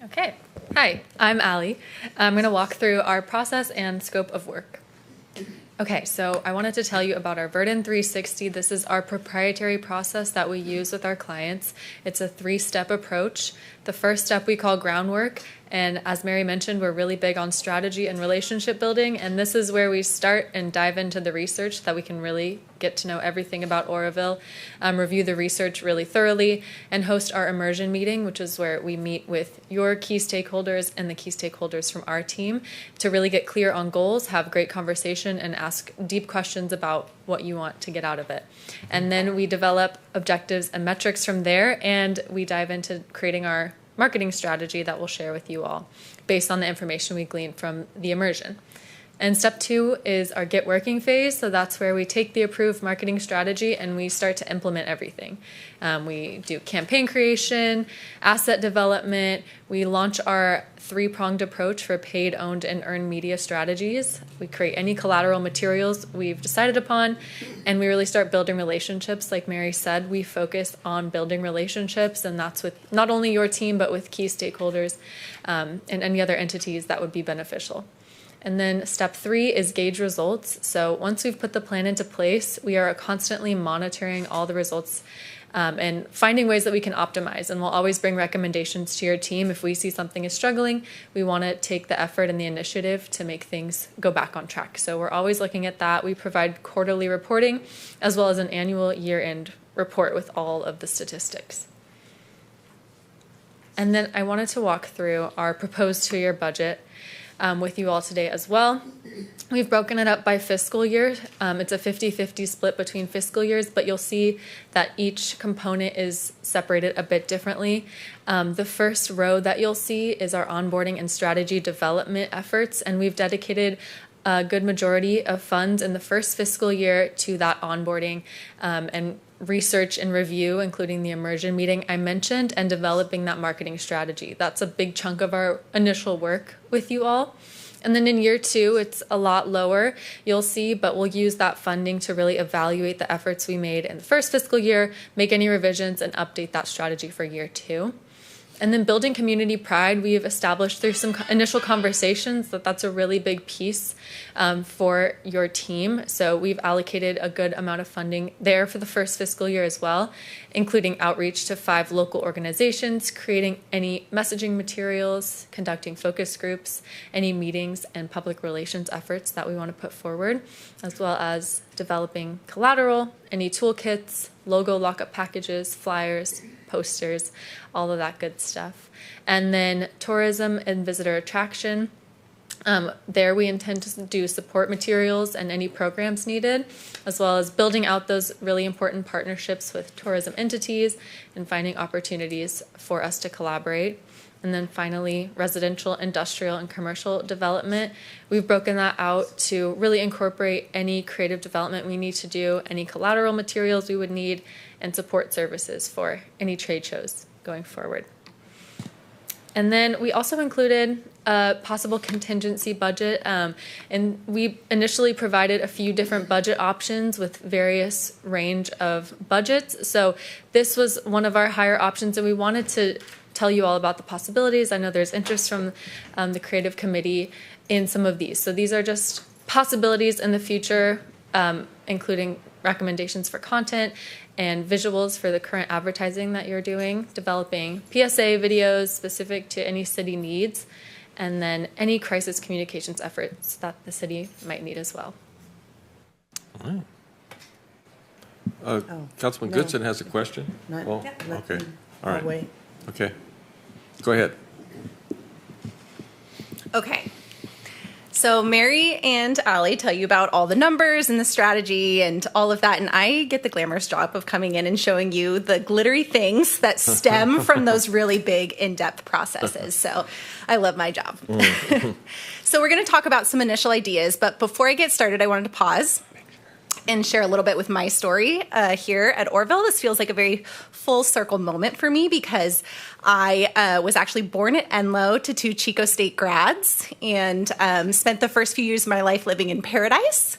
Okay. Hi, I'm Allie. I'm going to walk through our process and scope of work. Okay, so I wanted to tell you about our Verdant 360. This is our proprietary process that we use with our clients. It's a 3-step approach. The first step we call groundwork, and as Mary mentioned, we're really big on strategy and relationship building, and this is where we start and dive into the research so that we can really get to know everything about Oroville, review the research really thoroughly, and host our immersion meeting, which is where we meet with your key stakeholders and the key stakeholders from our team to really get clear on goals, have great conversation, and ask deep questions about what you want to get out of it. And then we develop objectives and metrics from there, and we dive into creating our marketing strategy that we'll share with you all based on the information we gleaned from the immersion. And step 2 is our get working phase. So that's where we take the approved marketing strategy and we start to implement everything. We do campaign creation, asset development. We launch our 3-pronged approach for paid, owned, and earned media strategies. We create any collateral materials we've decided upon, and we really start building relationships. Like Mary said, we focus on building relationships, and that's with not only your team, but with key stakeholders and any other entities that would be beneficial. And then step 3 is gauge results. So once we've put the plan into place, we are constantly monitoring all the results and finding ways that we can optimize. And we'll always bring recommendations to your team. If we see something is struggling, we want to take the effort and the initiative to make things go back on track. So we're always looking at that. We provide quarterly reporting as well as an annual year-end report with all of the statistics. And then I wanted to walk through our proposed 2-year budget with you all today as well. We've broken it up by fiscal year. It's a 50-50 split between fiscal years, but you'll see that each component is separated a bit differently. The first row that you'll see is our onboarding and strategy development efforts, and we've dedicated a good majority of funds in the first fiscal year to that onboarding and research and review, including the immersion meeting I mentioned, and developing that marketing strategy. That's a big chunk of our initial work with you all. And then in year 2, it's a lot lower, you'll see, but we'll use that funding to really evaluate the efforts we made in the first fiscal year, make any revisions, and update that strategy for year 2. And then building community pride, we've established through some initial conversations that that's a really big piece for your team. So we've allocated a good amount of funding there for the first fiscal year as well, including outreach to 5 local organizations, creating any messaging materials, conducting focus groups, any meetings and public relations efforts that we want to put forward, as well as developing collateral, any toolkits, logo lockup packages, flyers, posters, all of that good stuff. And then tourism and visitor attraction. There we intend to do support materials and any programs needed, as well as building out those really important partnerships with tourism entities and finding opportunities for us to collaborate. And then finally, residential, industrial, and commercial development. We've broken that out to really incorporate any creative development we need to do, any collateral materials we would need, and support services for any trade shows going forward. And then we also included a possible contingency budget, and we initially provided a few different budget options with various range of budgets. So this was one of our higher options, and we wanted to tell you all about the possibilities. I know there's interest from the creative committee in some of these. So these are just possibilities in the future, including recommendations for content and visuals for the current advertising that you're doing, developing PSA videos specific to any city needs, and then any crisis communications efforts that the city might need as well. All right. Councilman Goodson has a question. Not- Well, Yeah. okay. All I'll right. wait. Okay. Go ahead. Okay. So Mary and Allie tell you about all the numbers and the strategy and all of that, and I get the glamorous job of coming in and showing you the glittery things that stem from those really big, in-depth processes. So I love my job. So we're going to talk about some initial ideas, but before I get started, I wanted to pause and share a little bit with my story here at Orville. This feels like a very full circle moment for me because I was actually born at Enloe to 2 Chico State grads and spent the first few years of my life living in Paradise.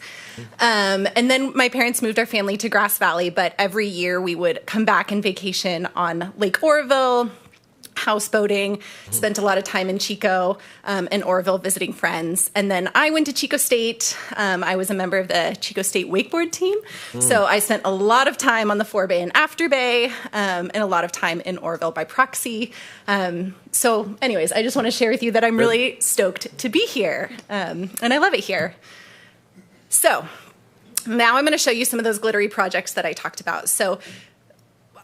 And then my parents moved our family to Grass Valley, but every year we would come back and vacation on Lake Oroville, houseboating, spent a lot of time in Chico and Oroville visiting friends. And then I went to Chico State. I was a member of the Chico State wakeboard team. So I spent a lot of time on the forebay and afterbay and a lot of time in Oroville by proxy. So anyways, I just want to share with you that I'm really stoked to be here and I love it here. So now I'm going to show you some of those glittery projects that I talked about. So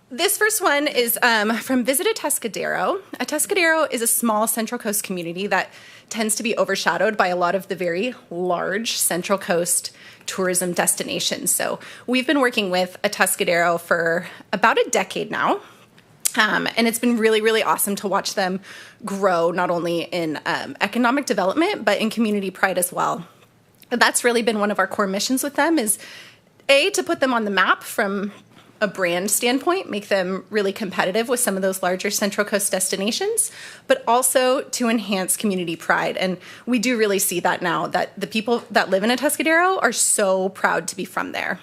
this first one is from Visit Atascadero. Atascadero is a small Central Coast community that tends to be overshadowed by a lot of the very large Central Coast tourism destinations. So we've been working with Atascadero for about a decade now. And it's been really, really awesome to watch them grow, not only in economic development, but in community pride as well. That's really been one of our core missions with them is, A, to put them on the map from a brand standpoint, make them really competitive with some of those larger Central Coast destinations, but also to enhance community pride. And we do really see that now, that the people that live in Atascadero are so proud to be from there.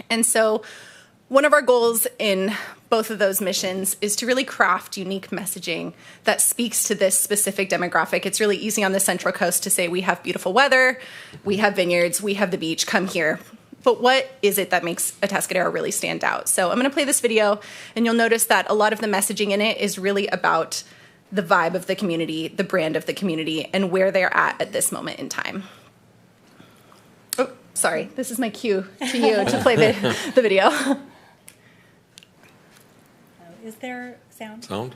And so one of our goals in both of those missions is to really craft unique messaging that speaks to this specific demographic. It's really easy on the Central Coast to say we have beautiful weather, we have vineyards, we have the beach, come here. But what is it that makes Atascadero really stand out? So I'm going to play this video, and you'll notice that a lot of the messaging in it is really about the vibe of the community, the brand of the community, and where they're at this moment in time. Oh, sorry. This is my cue to you to play the video. Is there sound? Sound?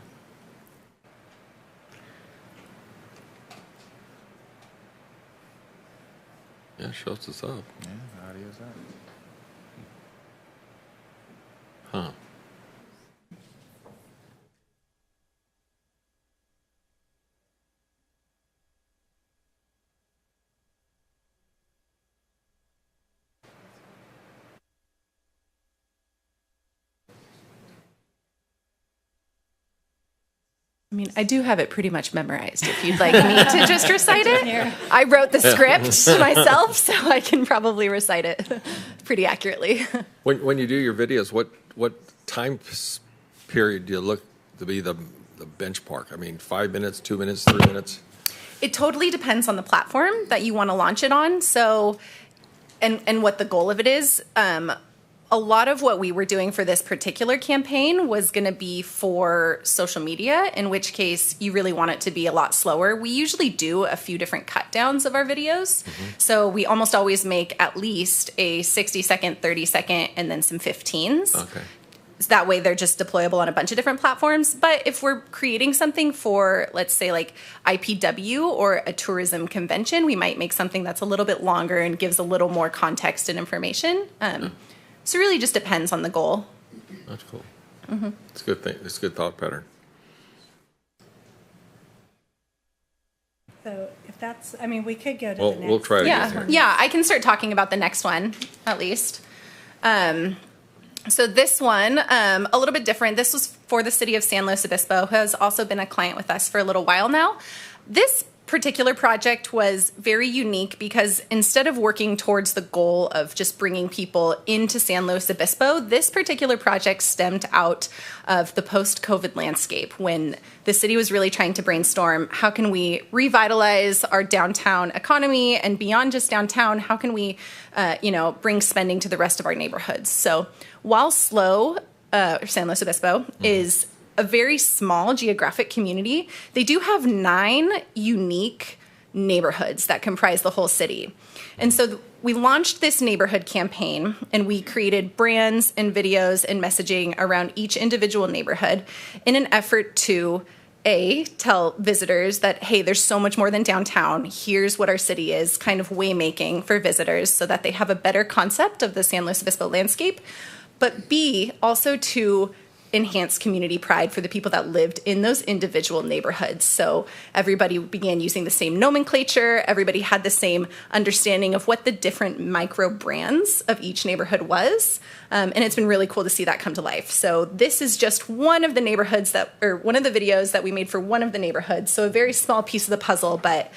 Yeah, shows us up. Yeah, audio's up. Huh. I mean, I do have it pretty much memorized if you'd like me to just recite it. I wrote the script myself, so I can probably recite it pretty accurately. When you do your videos, what time period do you look to be the benchmark? I mean, 5 minutes, 2 minutes, 3 minutes? It totally depends on the platform that you want to launch it on. So, and what the goal of it is. A lot of what we were doing for this particular campaign was going to be for social media, in which case you really want it to be a lot slower. We usually do a few different cut downs of our videos. So we almost always make at least a 60-second, 30-second, and then some 15s. Okay. So that way they're just deployable on a bunch of different platforms. But if we're creating something for, let's say, like IPW or a tourism convention, we might make something that's a little bit longer and gives a little more context and information. So it really just depends on the goal. That's cool. It's a good thing. It's a good thought pattern. So if that's, I mean, we could go to Well, the next. we'll try to get Yeah, there. yeah, I can start talking about the next one, at least. So this one, a little bit different. This was for the city of San Luis Obispo, who has also been a client with us for a little while now. This particular project was very unique because instead of working towards the goal of just bringing people into San Luis Obispo, this particular project stemmed out of the post-COVID landscape when the city was really trying to brainstorm, how can we revitalize our downtown economy, and beyond just downtown, how can we, bring spending to the rest of our neighborhoods? So while SLO, San Luis Obispo, is a very small geographic community, they do have 9 unique neighborhoods that comprise the whole city. And so we launched this neighborhood campaign, and we created brands and videos and messaging around each individual neighborhood in an effort to tell visitors that, hey, there's so much more than downtown. Here's what our city is, kind of waymaking for visitors so that they have a better concept of the San Luis Obispo landscape. But B, also to enhance community pride for the people that lived in those individual neighborhoods. So everybody began using the same nomenclature. Everybody had the same understanding of what the different micro brands of each neighborhood was. And it's been really cool to see that come to life. So this is just one of the neighborhoods or one of the videos that we made for one of the neighborhoods. So a very small piece of the puzzle, but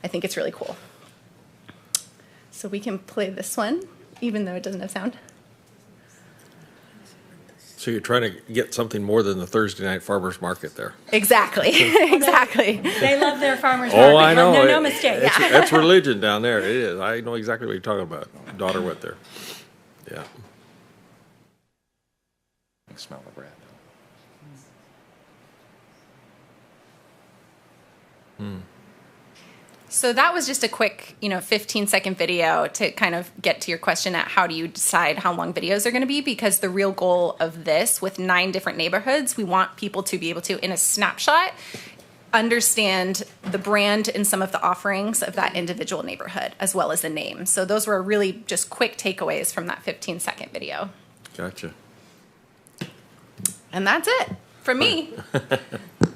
I think it's really cool. So we can play this one, even though it doesn't have sound. So you're trying to get something more than the Thursday night farmers market there. Exactly. Exactly. They love their farmers market. Oh, I know. No mistake. That's religion down there. It is. I know exactly what you're talking about. Daughter went there. Yeah. Smell the bread. So that was just a quick, 15-second video to kind of get to your question at how do you decide how long videos are going to be, because the real goal of this with 9 different neighborhoods, we want people to be able to, in a snapshot, understand the brand and some of the offerings of that individual neighborhood, as well as the name. So those were really just quick takeaways from that 15-second video. Gotcha. And that's it from me.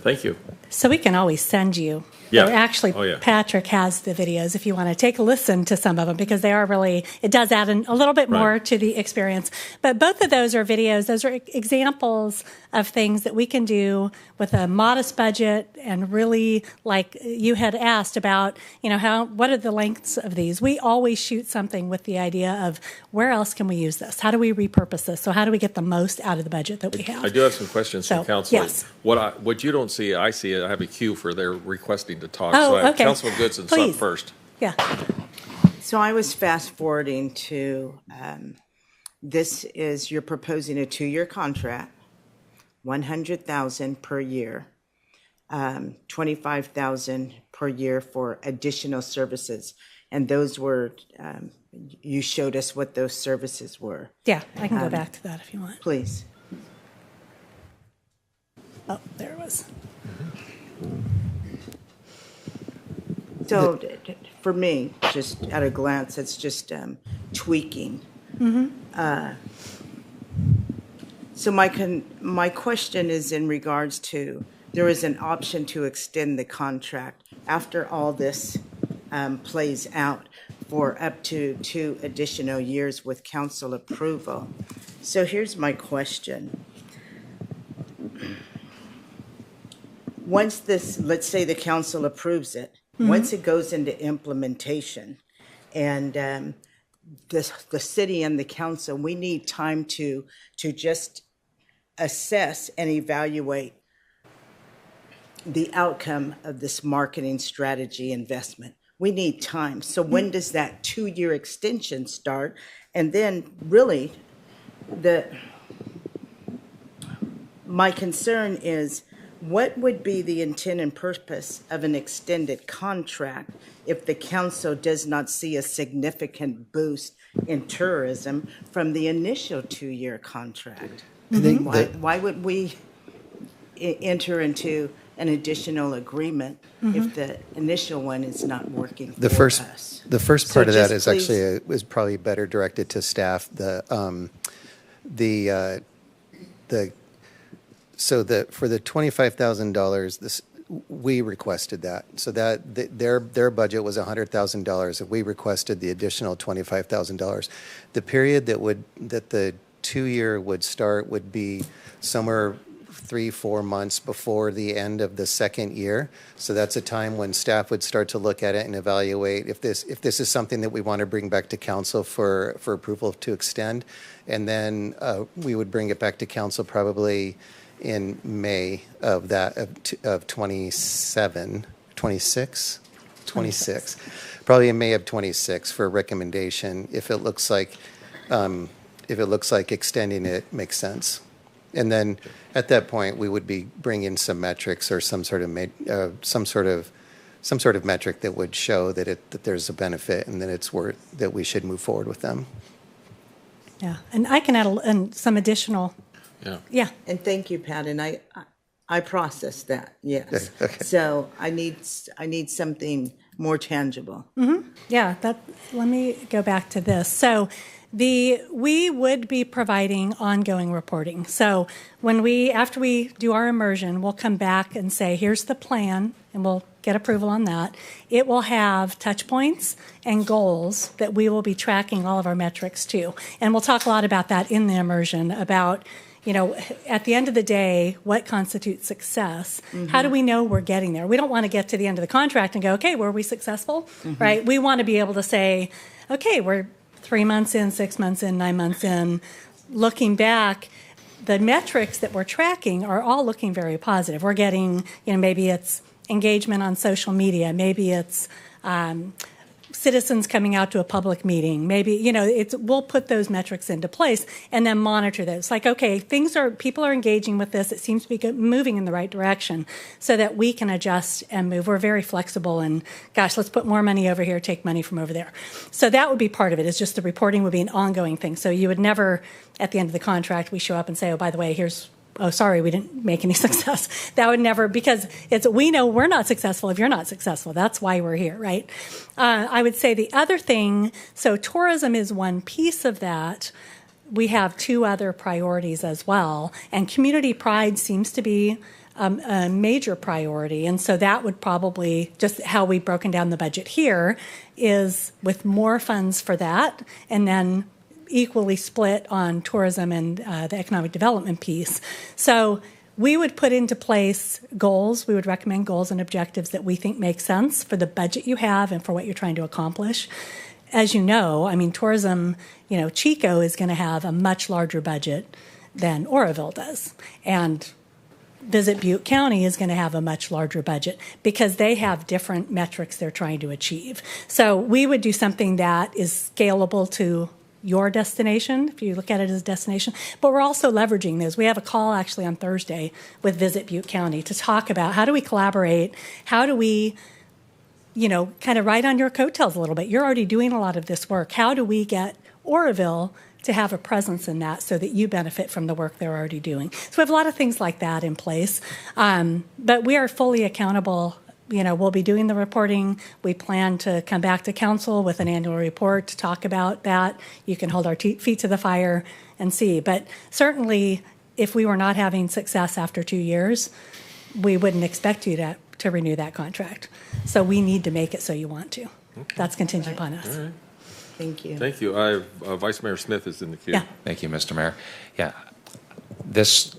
Thank you. So we can always send you. Yeah. Or actually, Oh, yeah. Patrick has the videos if you want to take a listen to some of them, because they are really, it does add a little bit more Right. to the experience. But both of those are videos. Those are examples of things that we can do with a modest budget, and really, like you had asked about, what are the lengths of these? We always shoot something with the idea of where else can we use this? How do we repurpose this? So how do we get the most out of the budget that we have? I do have some questions So, from council. yes. What you don't see, I see it. I have a queue for their requesting to talk. Oh, So I have okay. Councilman Goodson up Please. first. Yeah. So I was fast forwarding to, this is, you're proposing a 2-year contract, $100,000 per year, $25,000 per year for additional services. And those were, you showed us what those services were. Yeah, I can go back to that if you want. Please. Oh, there it was. So for me, just at a glance, it's just tweaking. So my question is in regards to, there is an option to extend the contract after all this plays out for up to 2 additional years with council approval. So here's my question. Once this, let's say the council approves it, once it goes into implementation, and the city and the council, we need time to just assess and evaluate the outcome of this marketing strategy investment. We need time. So when does that 2-year extension start? And then really, my concern is, what would be the intent and purpose of an extended contract if the council does not see a significant boost in tourism from the initial 2-year contract? Why would we enter into an additional agreement if the initial one is not working for us? The first So part of that just is actually is probably better directed to staff. So for the $25,000, we requested that. So that their budget was $100,000. We requested the additional $25,000. The period that the 2-year would start would be somewhere 3-4 months before the end of the second year. So that's a time when staff would start to look at it and evaluate if this is something that we want to bring back to council for approval to extend. And then we would bring it back to council probably in May of 26, probably in May of 26 for a recommendation if it looks like extending it makes sense. And then at that point, we would be bringing some metrics or some sort of metric that would show that there's a benefit and that we should move forward with them. Yeah, and I can add some additional. Yeah. Yeah. And thank you, Pat. And I processed that, yes. Okay. So I need something more tangible. Yeah, let me go back to this. So we would be providing ongoing reporting. So after we do our immersion, we'll come back and say, here's the plan, and we'll get approval on that. It will have touch points and goals that we will be tracking all of our metrics to. And we'll talk a lot about that in the immersion, about at the end of the day, what constitutes success? How do we know we're getting there? We don't want to get to the end of the contract and go, okay, were we successful? Right? We want to be able to say, okay, we're 3 months in, 6 months in, 9 months in. Looking back, the metrics that we're tracking are all looking very positive. We're getting, maybe it's engagement on social media, maybe it's citizens coming out to a public meeting, maybe, we'll put those metrics into place and then monitor those. Like, okay, people are engaging with this. It seems to be moving in the right direction so that we can adjust and move. We're very flexible and, gosh, let's put more money over here, take money from over there. So that would be part of it. It's just the reporting would be an ongoing thing. So you would never, at the end of the contract, we show up and say, oh, by the way, oh, sorry, we didn't make any success. That would never, because we know we're not successful if you're not successful. That's why we're here, right? I would say the other thing, so tourism is one piece of that. We have 2 other priorities as well, and community pride seems to be a major priority. And so that would probably, just how we've broken down the budget here, is with more funds for that, and then equally split on tourism and the economic development piece. So we would put into place goals. We would recommend goals and objectives that we think make sense for the budget you have and for what you're trying to accomplish. As you know, tourism, Chico is going to have a much larger budget than Oroville does. And Visit Butte County is going to have a much larger budget because they have different metrics they're trying to achieve. So we would do something that is scalable to your destination, if you look at it as a destination, but we're also leveraging those. We have a call actually on Thursday with Visit Butte County to talk about how do we collaborate, how do we, kind of ride on your coattails a little bit. You're already doing a lot of this work. How do we get Oroville to have a presence in that so that you benefit from the work they're already doing? So we have a lot of things like that in place, but we are fully accountable. We'll be doing the reporting. We plan to come back to council with an annual report to talk about that. You can hold our feet to the fire and see. But certainly, if we were not having success after 2 years, we wouldn't expect you to renew that contract. So we need to make it so you want to. Okay. That's contingent upon us. All right. Thank you. Thank you. Vice Mayor Smith is in the queue. Yeah. Thank you, Mr. Mayor. Yeah, this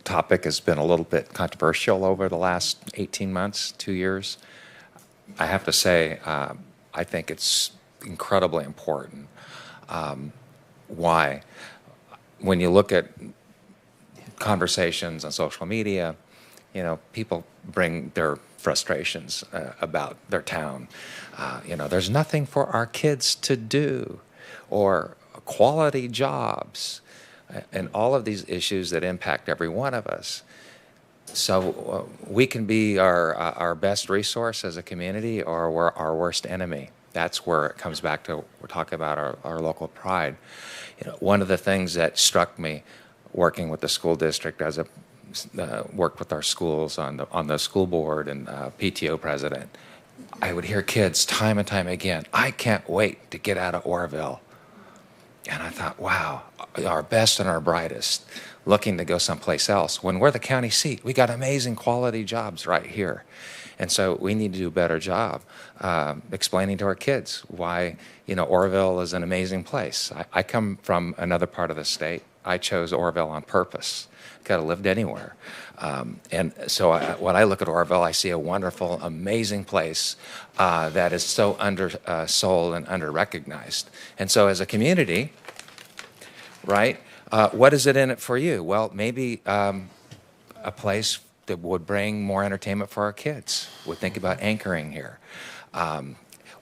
topic has been a little bit controversial over the last 18 months, 2 years. I have to say, I think it's incredibly important. Why? When you look at conversations on social media, people bring their frustrations about their town. There's nothing for our kids to do, or quality jobs, and all of these issues that impact every one of us. So we can be our best resource as a community, or we're our worst enemy. That's where it comes back to, we're talking about our local pride. One of the things that struck me working with the school district as worked with our schools on the school board and PTO president, I would hear kids time and time again, I can't wait to get out of Oroville. And I thought, wow, our best and our brightest looking to go someplace else. When we're the county seat, we got amazing quality jobs right here. And so we need to do a better job explaining to our kids why, Oroville is an amazing place. I come from another part of the state. I chose Oroville on purpose. Could have lived anywhere. And so when I look at Oroville, I see a wonderful, amazing place that is so undersold and under-recognized. And so as a community, right, what is it in it for you? Well, maybe a place that would bring more entertainment for our kids. Would think about anchoring here.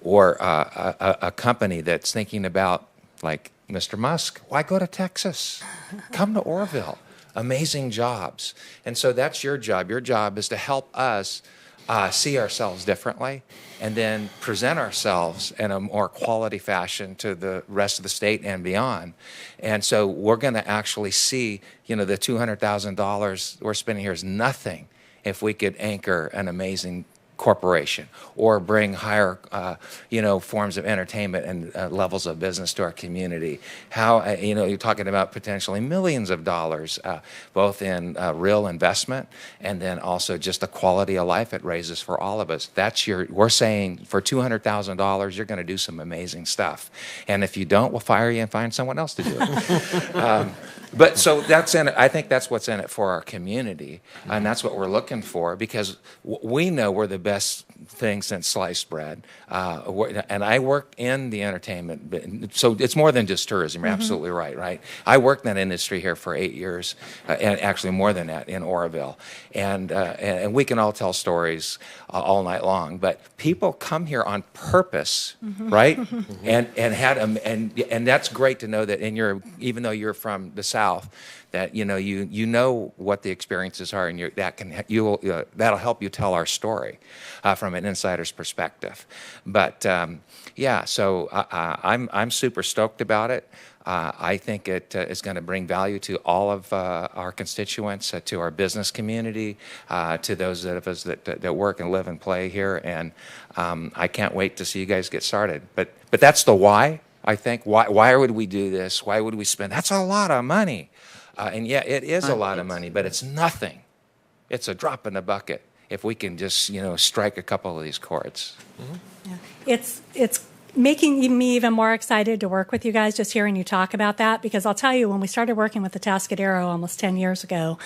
Or a company that's thinking about, like Mr. Musk, why go to Texas? Come to Oroville. Amazing jobs. And so that's your job. Your job is to help us see ourselves differently and then present ourselves in a more quality fashion to the rest of the state and beyond. And so we're going to actually see, the $200,000 we're spending here is nothing if we could anchor an amazing corporation or bring higher, forms of entertainment and levels of business to our community. How, you're talking about potentially millions of dollars, both in real investment and then also just the quality of life it raises for all of us. We're saying for $200,000, you're going to do some amazing stuff. And if you don't, we'll fire you and find someone else to do it. But so that's in it. I think that's what's in it for our community, and that's what we're looking for, because we know we're the best thing since sliced bread. And I work in the entertainment, so it's more than just tourism. You're absolutely right? I worked in that industry here for 8 years, and actually more than that in Oroville. And we can all tell stories all night long, but people come here on purpose, right? And that's great to know that even though you're from the South, that you know what the experiences are, and that'll help you tell our story from an insider's perspective. But so I'm super stoked about it. I think it is going to bring value to all of our constituents, to our business community, to those of us that work and live and play here, and I can't wait to see you guys get started. But that's the why. I think why would we do this? Why would we spend? That's a lot of money, and it is a lot of money, but it's nothing. It's a drop in the bucket if we can just strike a couple of these chords. Yeah. It's making me even more excited to work with you guys just hearing you talk about that, because I'll tell you, when we started working with the Atascadero almost 10 years ago,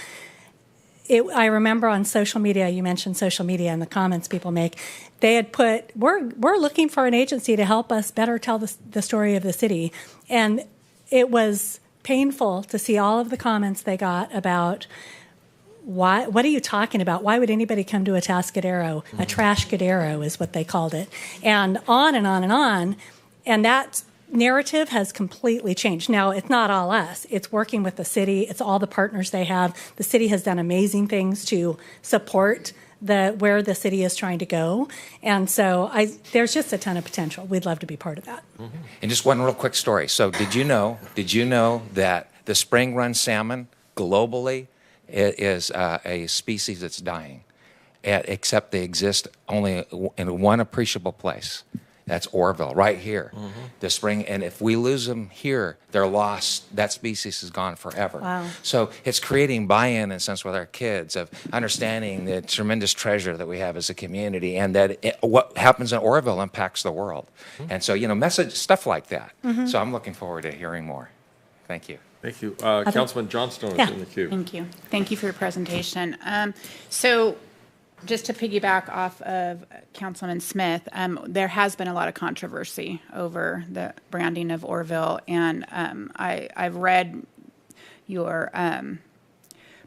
I remember on social media, you mentioned social media and the comments people make, they had put, we're looking for an agency to help us better tell the story of the city. And it was painful to see all of the comments they got about, what are you talking about? Why would anybody come to a Atascadero? A Trashcadero is what they called it. And on and on and on. And that narrative has completely changed. Now, it's not all us. It's working with the city. It's all the partners they have. The city has done amazing things to support where the city is trying to go. And so there's just a ton of potential. We'd love to be part of that. And just one real quick story. So did you know that the spring run salmon globally is a species that's dying, except they exist only in one appreciable place. That's Oroville, right here. The spring, and if we lose them here, they're lost. That species is gone forever. Wow. So it's creating buy-in, in a sense, with our kids of understanding the tremendous treasure that we have as a community, and that what happens in Oroville impacts the world. And so, message stuff like that. So I'm looking forward to hearing more. Thank you. Thank you. Councilman Johnstone is in the queue. Thank you. Thank you for your presentation. So just to piggyback off of Councilman Smith, there has been a lot of controversy over the branding of Oroville, and I've read your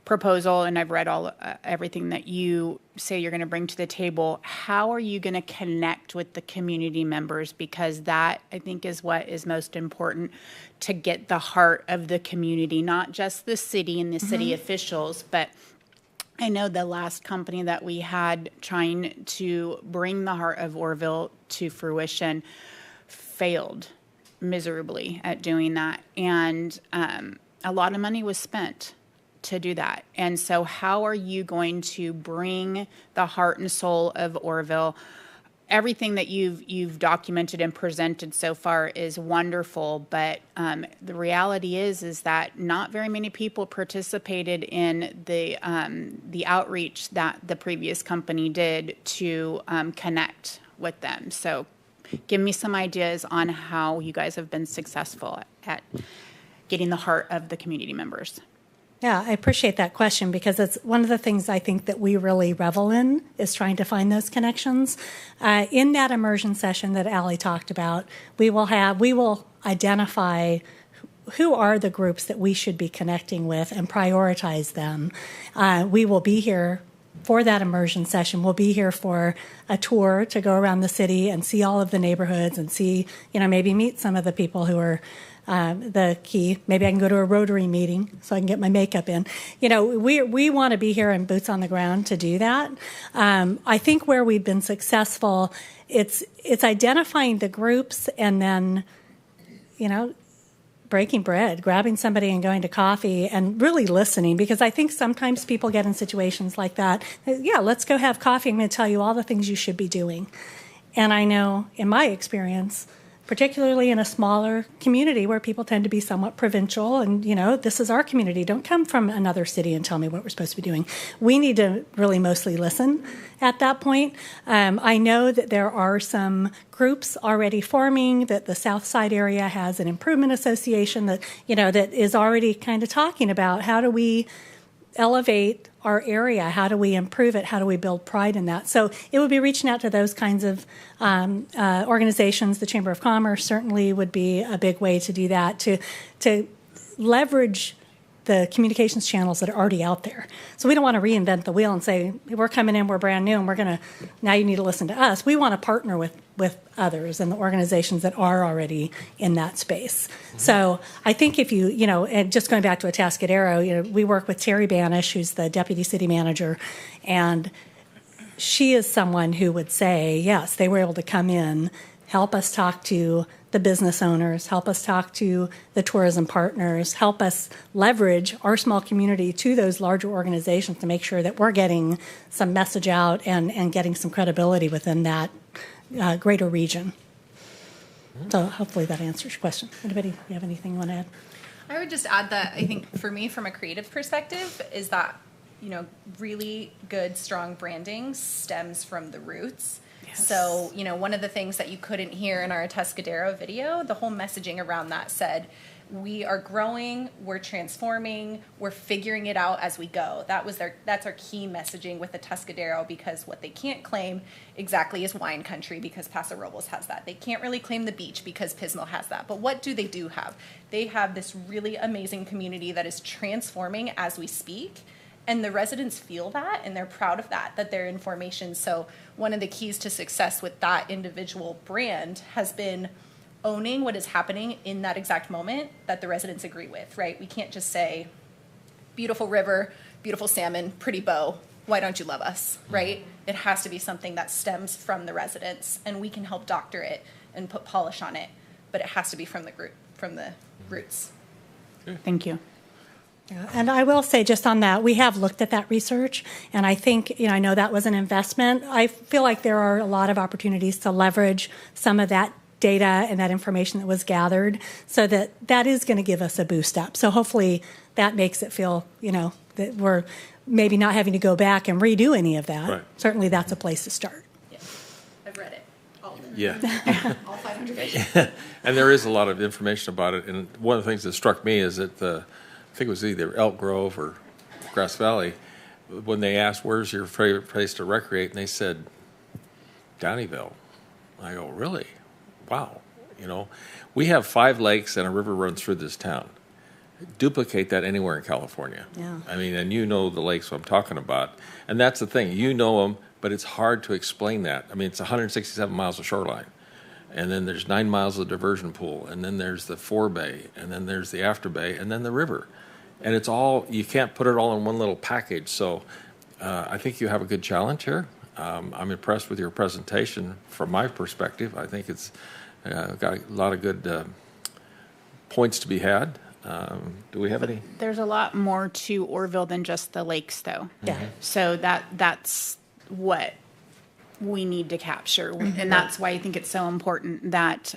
proposal, and I've read everything that you say you're going to bring to the table. How are you going to connect with the community members? Because that, I think, is what is most important, to get the heart of the community, not just the city and the city officials, but I know the last company that we had trying to bring the heart of Oroville to fruition failed miserably at doing that. And a lot of money was spent to do that. And so how are you going to bring the heart and soul of Oroville? Everything that you've documented and presented so far is wonderful, but the reality is that not very many people participated in the outreach that the previous company did to connect with them. So give me some ideas on how you guys have been successful at getting the heart of the community members. Yeah, I appreciate that question, because it's one of the things I think that we really revel in, is trying to find those connections. In that immersion session that Allie talked about, we will identify who are the groups that we should be connecting with and prioritize them. We will be here for that immersion session. We'll be here for a tour to go around the city and see all of the neighborhoods and see, maybe meet some of the people who are the key. Maybe I can go to a Rotary meeting so I can get my makeup in. We want to be here and boots on the ground to do that. I think where we've been breaking bread, grabbing somebody and going to coffee and really listening, because I think sometimes people get in situations like that. Yeah, let's go have coffee. I'm going to tell you all the things you should be doing. And I know in my experience, particularly in a smaller community where people tend to be somewhat provincial and, this is our community. Don't come from another city and tell me what we're supposed to be doing. We need to really mostly listen at that point. I know that there are some groups already forming, that the South Side area has an improvement association that, that is already kind of talking about how do we elevate our area? How do we improve it? How do we build pride in that? So it would be reaching out to those kinds of organizations. The Chamber of Commerce certainly would be a big way to do that, to leverage the communications channels that are already out there. So we don't want to reinvent the wheel and say, we're coming in, we're brand new, and now you need to listen to us. We want to partner with others and the organizations that are already in that space. So I think if you, and just going back to Atascadero, we work with Terry Banish, who's the deputy city manager, and she is someone who would say, yes, they were able to come in, help us talk to the business owners, help us talk to the tourism partners, help us leverage our small community to those larger organizations to make sure that we're getting some message out and getting some credibility within that greater region. So hopefully that answers your question. Anybody have anything you want to add? I would just add that I think for me, from a creative perspective, is that, really good, strong branding stems from the roots. Yes. So, one of the things that you couldn't hear in our Atascadero video, the whole messaging around that said, we are growing, we're transforming, we're figuring it out as we go. That's our key messaging with Atascadero, because what they can't claim exactly is wine country, because Paso Robles has that. They can't really claim the beach because Pismo has that. But what do have? They have this really amazing community that is transforming as we speak. And the residents feel that, and they're proud of that they're in formation. So one of the keys to success with that individual brand has been owning what is happening in that exact moment that the residents agree with, right? We can't just say, beautiful river, beautiful salmon, pretty bow, why don't you love us, right? It has to be something that stems from the residents, and we can help doctor it and put polish on it, but it has to be from the roots. Thank you. Yeah, and I will say just on that, we have looked at that research, and I think, I know that was an investment. I feel like there are a lot of opportunities to leverage some of that data and that information that was gathered, so that is going to give us a boost up. So hopefully that makes it feel, that we're maybe not having to go back and redo any of that. Right. Certainly that's a place to start. Yeah, I've read it. All of it. Yeah. All 500 pages. And there is a lot of information about it. And one of the things that struck me is that I think it was either Elk Grove or Grass Valley, when they asked, where's your favorite place to recreate? And they said, Downeyville. I go, really? Wow. We have 5 lakes and a river runs through this town. Duplicate that anywhere in California. Yeah. I mean, and the lakes I'm talking about. And that's the thing. You know them, but it's hard to explain that. I mean, it's 167 miles of shoreline. And then there's 9 miles of diversion pool. And then there's the forebay. And then there's the after bay. And then the river. And it's all, you can't put it all in one little package. So I think you have a good challenge here. I'm impressed with your presentation from my perspective. I think it's got a lot of good points to be had. Do we have any? There's a lot more to Orville than just the lakes, though. Yeah. So that's what we need to capture. Mm-hmm. And that's why I think it's so important that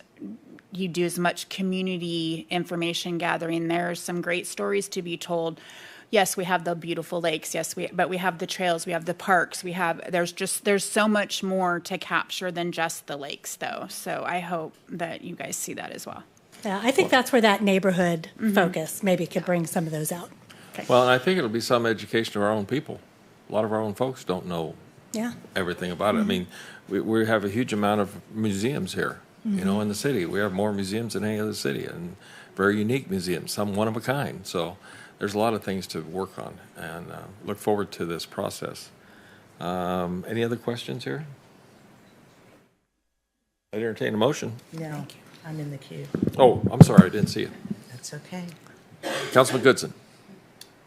you do as much community information gathering. There's some great stories to be told. Yes, we have the beautiful lakes. Yes, but we have the trails. We have the parks. There's so much more to capture than just the lakes, though. So I hope that you guys see that as well. Yeah, I think that's where that neighborhood focus maybe could bring some of those out. Okay. Well, and I think it'll be some education of our own people. A lot of our own folks don't know everything about it. I mean, we have a huge amount of museums here, in the city. We have more museums than any other city, and very unique museums, some one of a kind. So there's a lot of things to work on, and look forward to this process. Any other questions here? I'd entertain a motion. No, I'm in the queue. Oh, I'm sorry, I didn't see you. That's okay. Councilman Goodson.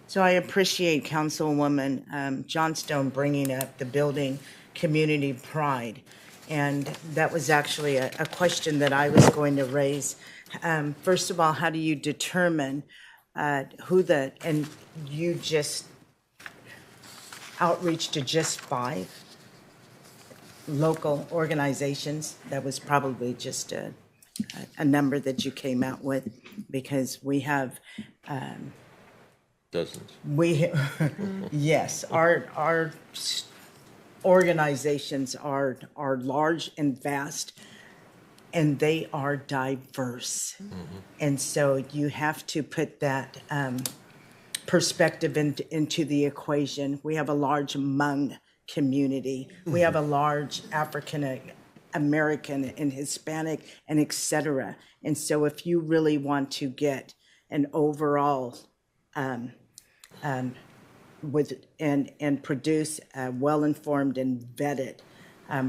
So I appreciate Councilwoman Johnstone bringing up the building community pride. And that was actually a question that I was going to raise. First of all, how do you determine and you just outreach to just 5 local organizations? That was probably just a number that you came out with, because we have Dozens. yes, our organizations are large and vast, and they are diverse. And so you have to put that perspective into the equation. We have a large Hmong community. We have a large African American and Hispanic and et cetera. And so if you really want to get an overall produce a well-informed and vetted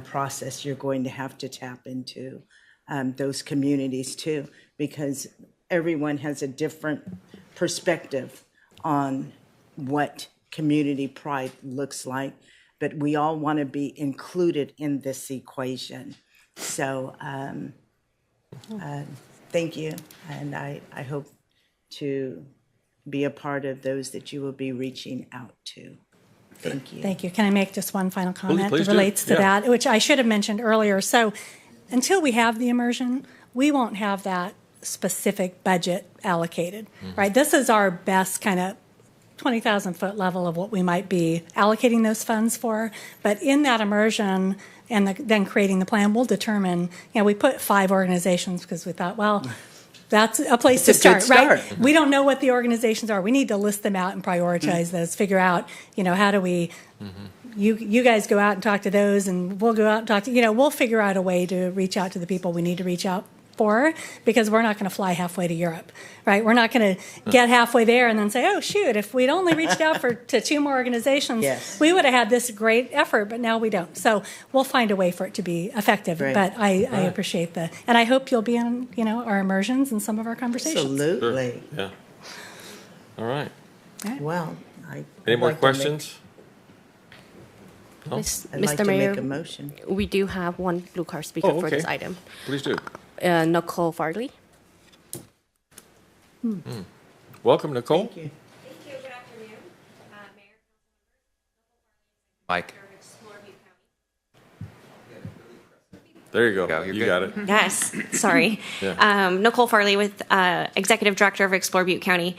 process, you're going to have to tap into those communities too, because everyone has a different perspective on what community pride looks like, but we all want to be included in this equation. So thank you, and I hope to be a part of those that you will be reaching out to. Thank you. Thank you. Can I make just one final comment Please that do. relates to that, which I should have mentioned earlier? So until we have the immersion, we won't have that specific budget allocated, right? This is our best kind of 20,000 foot level of what we might be allocating those funds for. But in that immersion and then creating the plan, we'll determine, we put 5 organizations because we thought, well, that's a place to start, right? We don't know what the organizations are. We need to list them out and prioritize those, figure out, how do we, you guys go out and talk to those, and we'll go out and talk to, we'll figure out a way to reach out to the people we need to reach out for, because we're not going to fly halfway to Europe, right? We're not going to get halfway there and then say, oh, shoot, if we'd only reached out to 2 more organizations, we would have had this great effort, but now we don't. So we'll find a way for it to be effective. Right. But I appreciate and I hope you'll be in, our immersions and some of our conversations. Absolutely. Sure. Yeah. All right. Well, Any more questions? No? I'd like Mr. to Mayor, make a motion. we do have one blue card speaker for this item. Please do. Nicole Farley. Welcome, Nicole. Thank you. Mike. There you go. You got it. Yes, sorry. Yeah. Nicole Farley with Executive Director of Explore Butte County.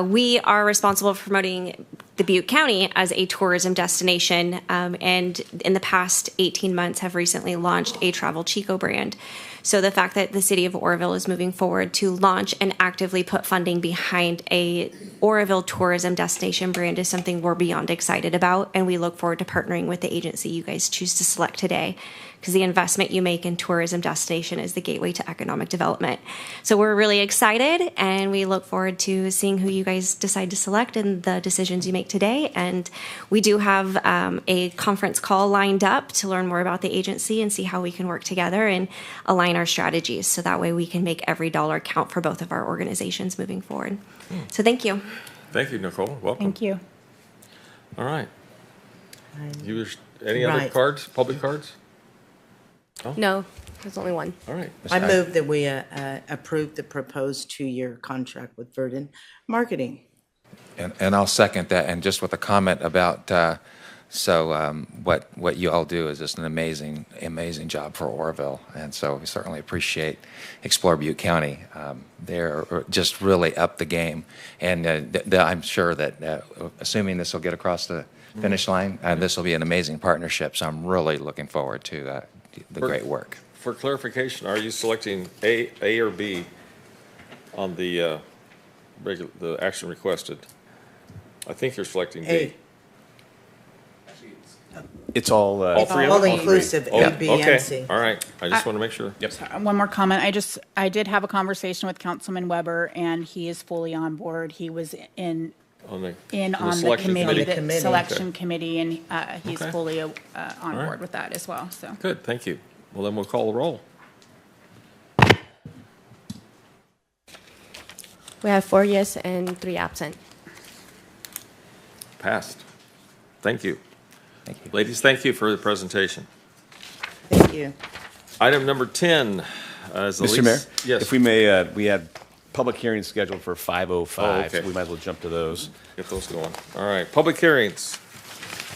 We are responsible for promoting the Butte County as a tourism destination, and in the past 18 months have recently launched a Travel Chico brand. So the fact that the city of Oroville is moving forward to launch and actively put funding behind a Oroville tourism destination brand is something we're beyond excited about, and we look forward to partnering with the agency you guys choose to select today, because the investment you make in tourism destination is the gateway to economic development. So we're really excited, and we look forward to seeing who you guys decide to select and the decisions you make today. And we do have a conference call lined up to learn more about the agency and see how we can work together and align our strategies, so that way we can make every dollar count for both of our organizations moving forward. So thank you. Thank you, Nicole. Welcome. Thank you. All right. Any other cards, public cards? No, there's only one. All right. I move that we approve the proposed 2-year contract with Verdant Marketing. And I'll second that, and just with a comment about, what you all do is just an amazing job for Oroville, and so we certainly appreciate Explore Butte County. They're just really up the game, and I'm sure that assuming this will get across the finish line, this will be an amazing partnership, so I'm really looking forward to the great work. For clarification, are you selecting A or B on the action requested? I think you're selecting B. A. It's all three of All them? inclusive, Oh, A, B, and okay. C. All right. I just want to make sure. Yep. One more comment. I did have a conversation with Councilman Weber, and he is fully on board. He was in On the the committee. selection committee, and he's Okay. fully on right. board with that as well. So Good. Thank you. Well, then we'll call the roll. We have 4 yes and 3 absent. Passed. Thank you. Thank you. Ladies, thank you for the presentation. Thank Thank you. Item number 10 is the Mr. lease. Mayor? Yes. If we may, we had public hearings scheduled for 5:05, Oh, okay. so we might as well jump to those. Get those going. All right, public hearings.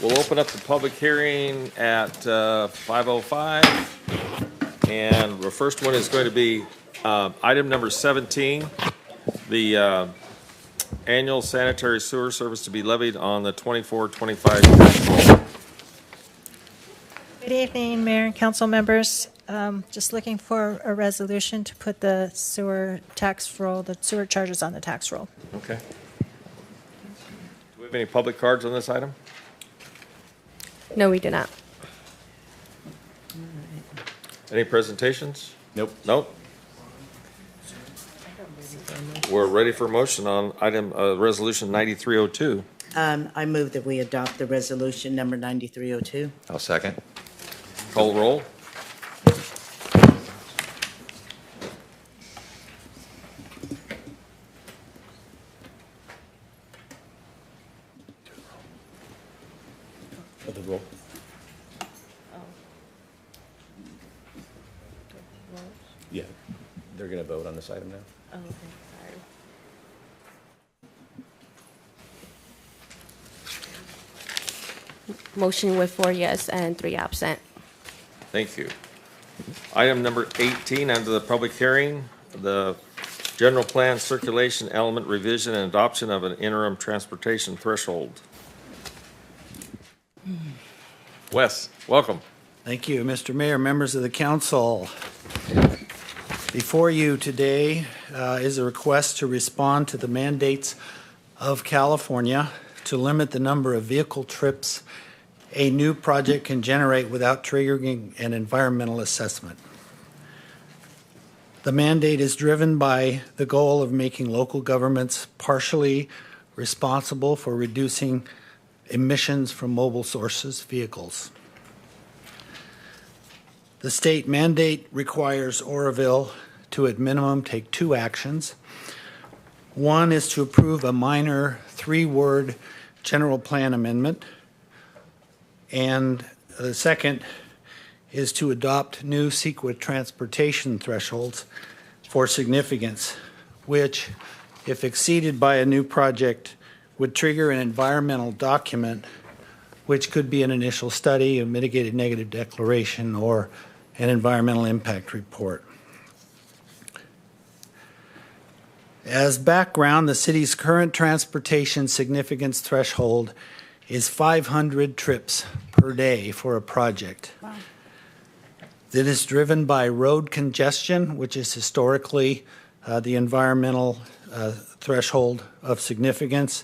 We'll open up the public hearing at 5:05. And the first one is going to be item number 17, the annual sanitary sewer service to be levied on the 24-25 tax roll. Good evening, Mayor and council members. Just looking for a resolution to put the sewer tax roll, the sewer charges on the tax roll. Okay. Do we have any public cards on this item? No, we do not. Any presentations? Nope. Nope. We're ready for motion on item, resolution 9302. I move that we adopt the resolution number 9302. I'll second. Call roll. The roll. Yeah, they're going to vote on this item now. Oh, okay, sorry. Motion with 4 yes and 3 absent. Thank you. Item number 18 under the public hearing, the general plan circulation element revision and adoption of an interim transportation threshold. Wes, welcome. Thank you, Mr. Mayor, members of the council. Before you today is a request to respond to the mandates of California to limit the number of vehicle trips a new project can generate without triggering an environmental assessment. The mandate is driven by the goal of making local governments partially responsible for reducing emissions from mobile sources vehicles. The state mandate requires Oroville to at minimum take 2 actions. One is to approve a minor 3-word general plan amendment, and the second is to adopt new CEQA transportation thresholds for significance, which, if exceeded by a new project, would trigger an environmental document, which could be an initial study, a mitigated negative declaration, or an environmental impact report. As background, the city's current transportation significance threshold is 500 trips per day for a project. Wow. That is driven by road congestion, which is historically the environmental threshold of significance.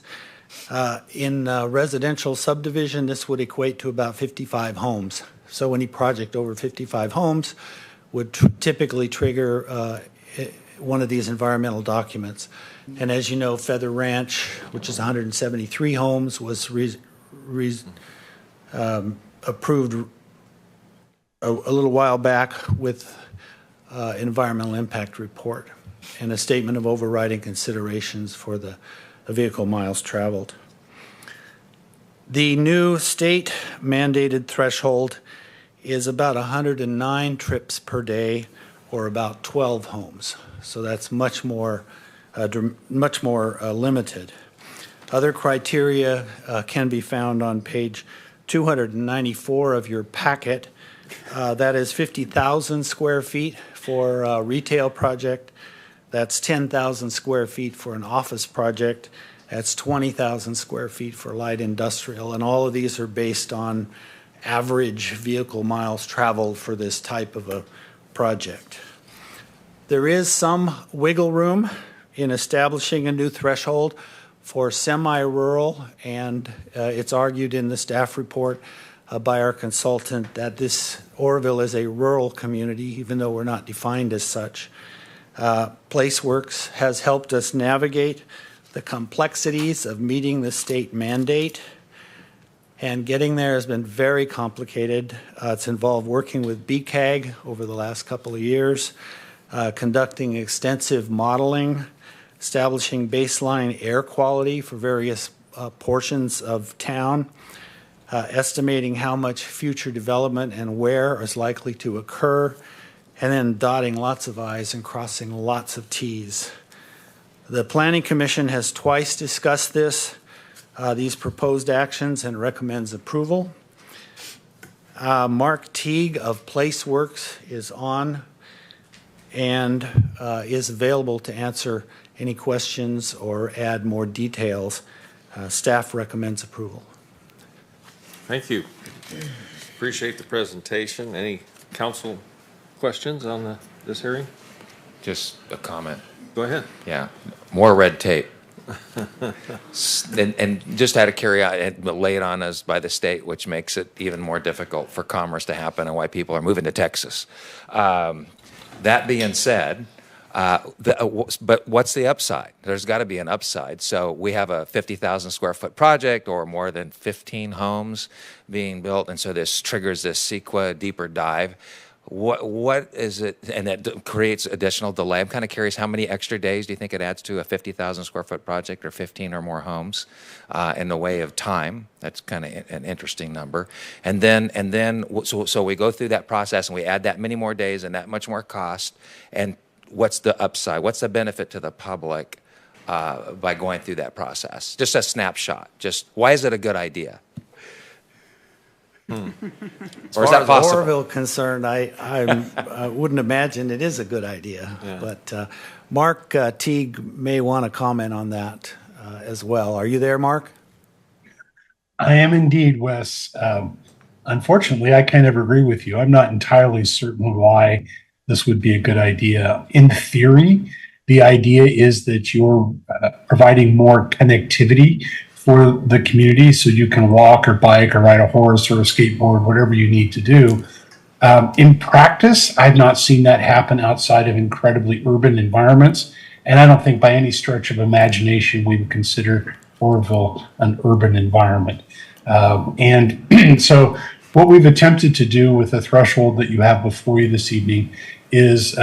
In residential subdivision, this would equate to about 55 homes. So any project over 55 homes would typically trigger one of these environmental documents. And as you know, Feather Ranch, which is 173 homes, was approved a little while back with environmental impact report and a statement of overriding considerations for the vehicle miles traveled. The new state mandated threshold is about 109 trips per day, or about 12 homes. So that's much more limited. Other criteria can be found on page 294 of your packet. That is 50,000 square feet for a retail project. That's 10,000 square feet for an office project. That's 20,000 square feet for light industrial. And all of these are based on average vehicle miles traveled for this type of a project. There is some wiggle room in establishing a new threshold for semi-rural, and it's argued in the staff report by our consultant that this Oroville is a rural community, even though we're not defined as such. PlaceWorks has helped us navigate the complexities of meeting the state mandate, and getting there has been very complicated. It's involved working with BCAG over the last couple of years, conducting extensive modeling, establishing baseline air quality for various portions of town, estimating how much future development and where is likely to occur, and then dotting lots of I's and crossing lots of T's. The Planning Commission has twice discussed these proposed actions and recommends approval. Mark Teague of PlaceWorks is on and is available to answer any questions or add more details. Staff recommends approval. Thank you. Appreciate the presentation. Any council questions on this hearing? Just a comment. Go ahead. Yeah, more red tape. And just out of curiosity, laid on us by the state, which makes it even more difficult for commerce to happen and why people are moving to Texas. That being said, but what's the upside? There's got to be an upside. So we have a 50,000 square foot project or more than 15 homes being built, and so this triggers this CEQA deeper dive. What is it, and that creates additional delay? I'm kind of curious, how many extra days do you think it adds to a 50,000 square foot project or 15 or more homes in the way of time? That's kind of an interesting number. And then, so we go through that process and we add that many more days and that much more cost. And what's the upside? What's the benefit to the public by going through that process? Just a snapshot. Just why is it a good idea? Or is that possible? As far as Oroville concerned, I wouldn't imagine it is a good idea. Yeah. But Mark Teague may want to comment on that as well. Are you there, Mark? I am indeed, Wes. Unfortunately, I kind of agree with you. I'm not entirely certain why this would be a good idea. In theory, the idea is that you're providing more connectivity for the community, so you can walk or bike or ride a horse or a skateboard, whatever you need to do. In practice, I've not seen that happen outside of incredibly urban environments, and I don't think by any stretch of imagination we would consider Oroville an urban environment. And so what we've attempted to do with the threshold that you have before you this evening is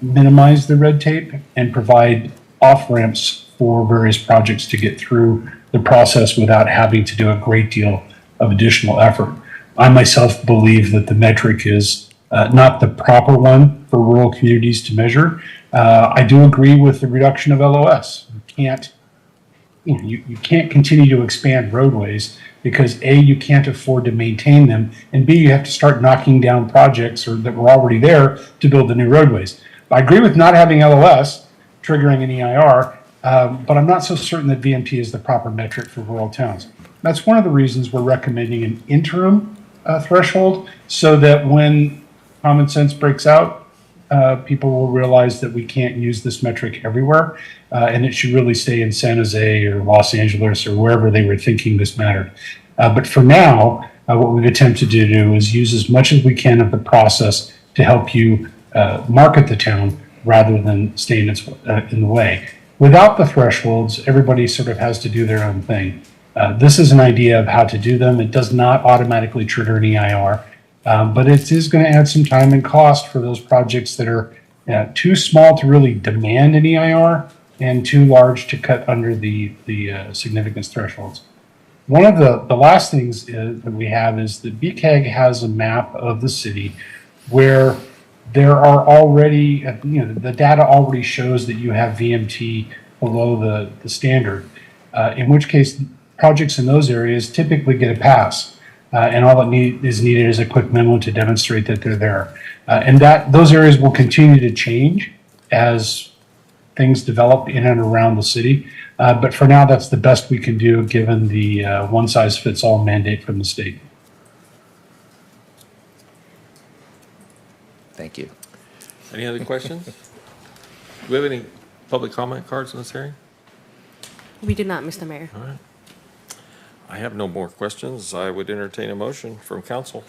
minimize the red tape and provide off-ramps for various projects to get through the process without having to do a great deal of additional effort. I myself believe that the metric is not the proper one for rural communities to measure. I do agree with the reduction of LOS. You can't continue to expand roadways because A, you can't afford to maintain them, and B, you have to start knocking down projects that were already there to build the new roadways. I agree with not having LOS triggering an EIR, but I'm not so certain that VMT is the proper metric for rural towns. That's one of the reasons we're recommending an interim threshold, so that when common sense breaks out, people will realize that we can't use this metric everywhere, and it should really stay in San Jose or Los Angeles or wherever they were thinking this mattered. But for now, what we've attempted to do is use as much as we can of the process to help you market the town rather than stay in the way. Without the thresholds, everybody sort of has to do their own thing. This is an idea of how to do them. It does not automatically trigger an EIR, but it is going to add some time and cost for those projects that are too small to really demand an EIR and too large to cut under the significance thresholds. One of the last things that we have is that BCAG has a map of the city where there are already, the data already shows that you have VMT below the standard, in which case projects in those areas typically get a pass, and all that is needed is a quick memo to demonstrate that they're there. And those areas will continue to change as things develop in and around the city, but for now that's the best we can do given the one-size-fits-all mandate from the state. Thank you. Any other questions? Do we have any public comment cards in this hearing? We do not, Mr. Mayor. All right. I have no more questions. I would entertain a motion from council.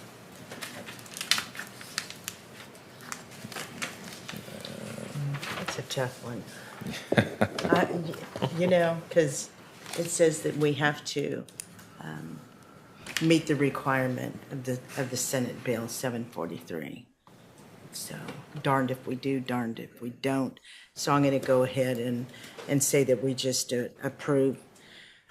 That's a tough one. Because it says that we have to meet the requirement of the Senate Bill 743. So darned if we do, darned if we don't. So I'm going to go ahead and say that we just approve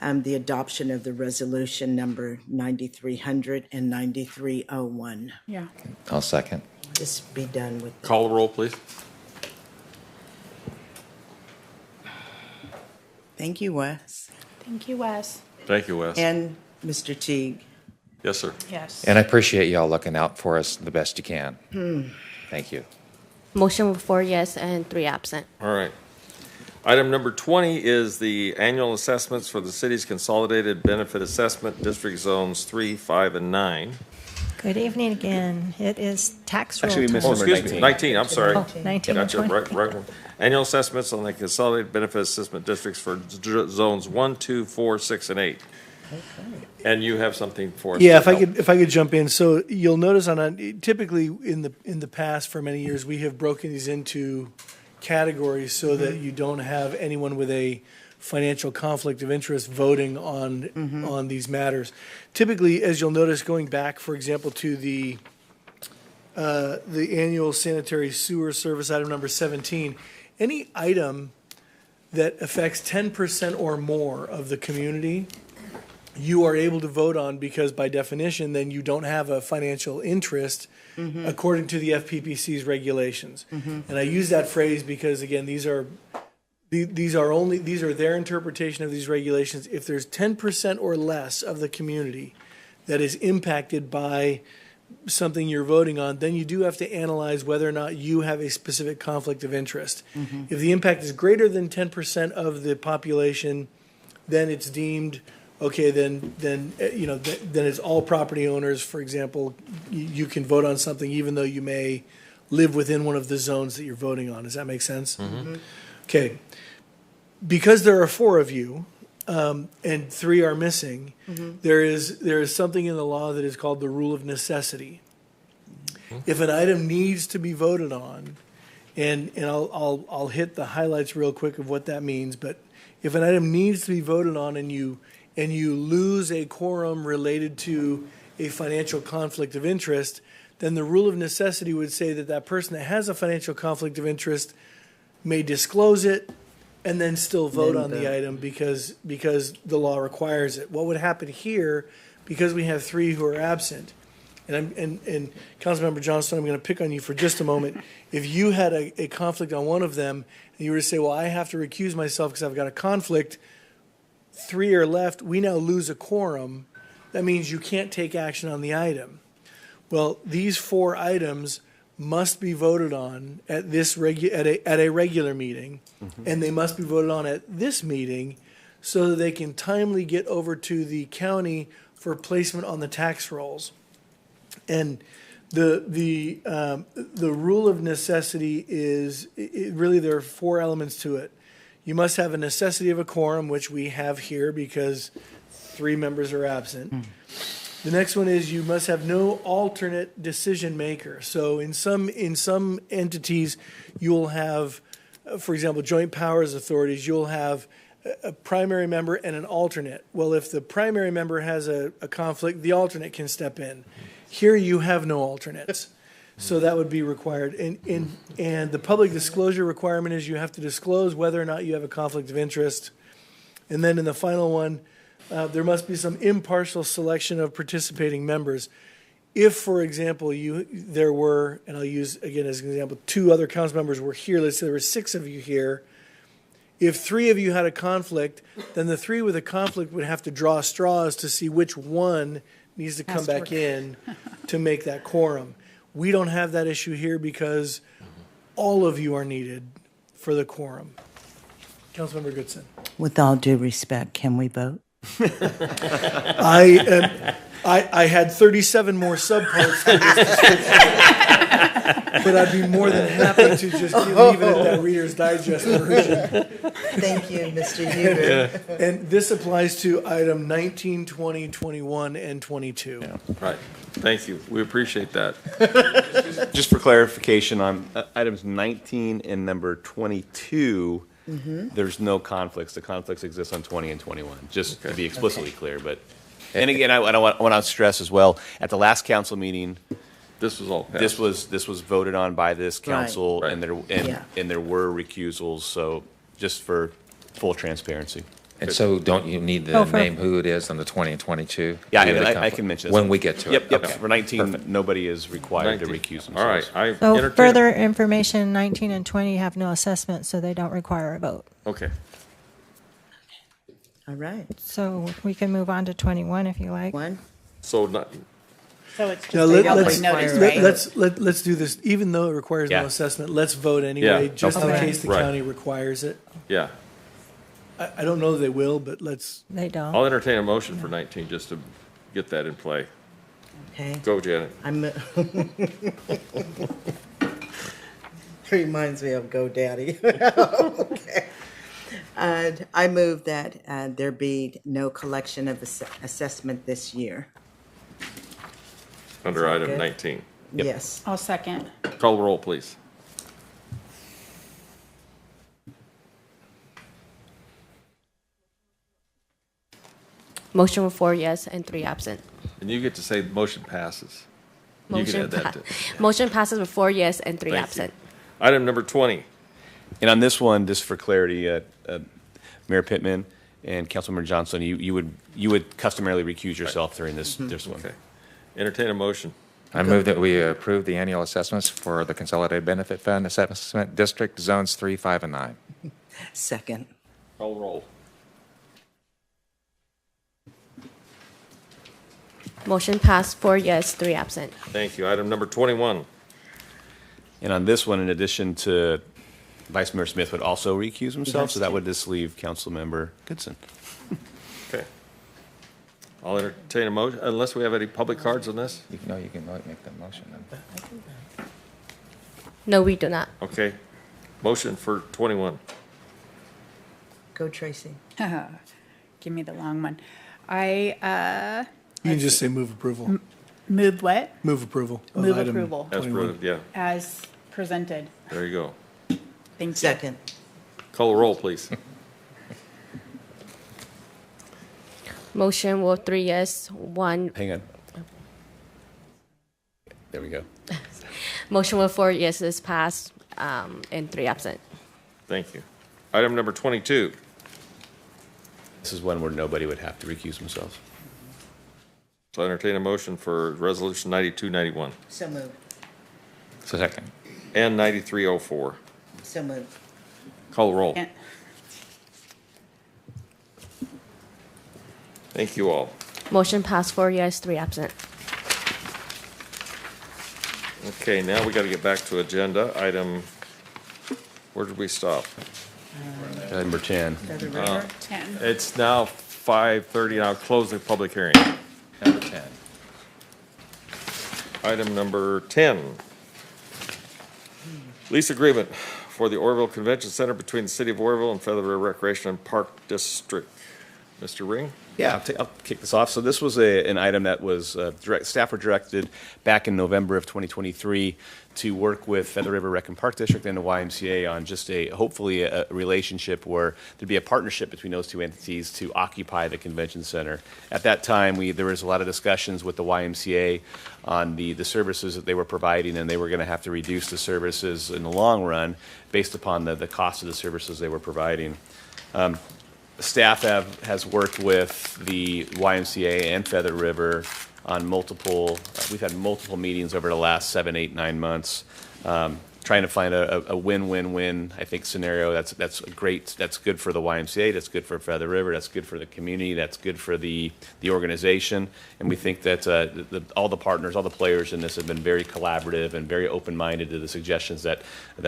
the adoption of the resolution number 9300 and 9301. Yeah. I'll second. This be done with. Call the roll, please. Thank you, Wes. Thank you, Wes. Thank you, Wes. And Mr. Teague. Yes, sir. Yes. And I appreciate y'all looking out for us the best you can. Thank you. Motion with 4 yes and 3 absent. All right. Item number 20 is the annual assessments for the city's consolidated benefit assessment district zones 3, 5, and 9. Good evening again. It is tax roll Actually, we time. missed Oh, number excuse me, 19, I'm sorry. Oh, 19 and Gotcha, 20. right one. Annual assessments on the consolidated benefit assessment districts for zones 1, 2, 4, 6, and 8. And you have something for us. Yeah, to if I could jump in. So you'll notice typically in the past for many years we have broken these into categories so that you don't have anyone with a financial conflict of interest voting on these matters. Typically, as you'll notice, going back, for example, to the annual sanitary sewer service item number 17, any item that affects 10% or more of the community, you are able to vote on because by definition, then you don't have a financial interest according to the FPPC's regulations. And I use that phrase because again, these are their interpretation of these regulations. If there's 10% or less of the community that is impacted by something you're voting on, then you do have to analyze whether or not you have a specific conflict of interest. If the impact is greater than 10% of the population, then it's deemed okay. Then it's all property owners. For example, you can vote on something even though you may live within one of the zones that you're voting on. Does that make sense? Okay. Because there are 4 of you, and 3 are missing, there is something in the law that is called the rule of necessity. If an item needs to be voted on, and I'll hit the highlights real quick of what that means, but if an item needs to be voted on and you lose a quorum related to a financial conflict of interest, then the rule of necessity would say that that person that has a financial conflict of interest may disclose it and then still vote on the item because the law requires it. What would happen here, because we have 3 who are absent, and Councilmember Johnston, I'm going to pick on you for just a moment. If you had a conflict on one of them, and you were to say, well, I have to recuse myself because I've got a conflict, 3 are left, we now lose a quorum. That means you can't take action on the item. Well, these 4 items must be voted on at a regular meeting, and they must be voted on at this meeting so that they can timely get over to the county for placement on the tax rolls. And the rule of necessity is really there are 4 elements to it. You must have a necessity of a quorum, which we have here because 3 members are absent. The next one is you must have no alternate decision maker. So in some entities, you'll have, for example, joint powers authorities, you'll have a primary member and an alternate. Well, if the primary member has a conflict, the alternate can step in. Here you have no alternates. So that would be required. And the public disclosure requirement is you have to disclose whether or not you have a conflict of interest. And then in the final one, there must be some impartial selection of participating members. If, for example, there were, and I'll use again as an example, 2 other council members were here, let's say there were 6 of you here, if 3 of you had a conflict, then the 3 with a conflict would have to draw straws to see which one needs to come back in to make that quorum. We don't have that issue here because all of you are needed for the quorum. Councilmember Goodson. With all due respect, can we vote? I had 37 more subparts to this description, but I'd be more than happy to just leave it at that Reader's Digest version. Thank you, Mr. Huber. And this applies to item 19, 20, 21, and 22. Yeah. Right. Thank you. We appreciate that. Just for clarification on items 19 and number 22, there's no conflicts. The conflicts exist on 20 and 21, just to be explicitly clear. But, and again, I want to stress as well, at the last council meeting, this was all passed. This was voted on by this council, Right. and there were recusals. So just for full transparency. And so don't you need to Oh, for- name who it is on the 20 and 22? Yeah, Due to and the I conflict? can mention this. When we get to Yep, it. yep. Okay. For 19, nobody is required 19. to recuse themselves. All right, I So entertain. further information, 19 and 20 have no assessment, so they don't require a vote. Okay. All right. So we can move on to 21 if you like. One. So not, So it's just Now, a let's, public notice, let, right? let's do this, even though it requires Yeah. no assessment, let's vote anyway, Yeah. just in Okay. case the Right. county requires it. yeah. I don't know that they will, but let's, They don't. I'll entertain a motion for 19 just to get that in play. Okay. Go, Janet. Reminds me of GoDaddy. Okay. I move that there be no collection of assessment this year. Under item good? 19. Yes. I'll second. Call the roll, please. Motion with 4 yes and 3 absent. And you get to say motion passes. You can add that pa- to. Motion passes with 4 yes and 3 Thank you. absent. Item number 20. And on this one, just for clarity, Mayor Pittman and Councilmember Johnson, you would customarily recuse yourself during this one. Okay. Entertain a motion. I move that we approve the annual assessments for the Consolidated Benefit Fund Assessment District Zones 3, 5, and 9. Second. Call the roll. Motion passed 4 yes, 3 absent. Thank you. Item number 21. And on this one, in addition to Vice Mayor Smith would also recuse himself, so that would just leave Councilmember Goodson. Okay. I'll entertain a motion, unless we have any public cards on this? You can make the motion then. No, we do not. Okay. Motion for 21. Go, Tracy. Give me the long one. I you can just say move approval. move what? Move approval. of Move item approval. As 21. presented, yeah. As presented. There you go. Thank you. Second. Call the roll, please. Motion with 3 yes, 1. Hang on. There we go. Motion with 4 yeses passed and 3 absent. Thank you. Item number 22. This is one where nobody would have to recuse themselves. So I entertain a motion for Resolution 9291 So moved. So second. and 9304. So moved. Call the roll. And- Thank you all. Motion passed 4 yes, 3 absent. Okay, now we got to get back to agenda. Item, where did we stop? Number 10. Feather River. 10. It's now 5:30, and I'll close the public hearing. Number 10. Item number 10. Lease agreement for the Orville Convention Center between the City of Orville and Feather River Recreation and Park District. Mr. Ring? Yeah, I'll kick this off. So this was an item that was staff were directed back in November of 2023 to work with Feather River Rec and Park District and the YMCA on just hopefully a relationship where there'd be a partnership between those two entities to occupy the convention center. At that time, there was a lot of discussions with the YMCA on the services that they were providing, and they were going to have to reduce the services in the long run based upon the cost of the services they were providing. Staff has worked with the YMCA and Feather River on we've had multiple meetings over the last 7, 8, 9 months, trying to find a win-win-win, I think, scenario. That's great. That's good for the YMCA. That's good for Feather River. That's good for the community. That's good for the organization. And we think that all the partners, all the players in this have been very collaborative and very open-minded to the suggestions that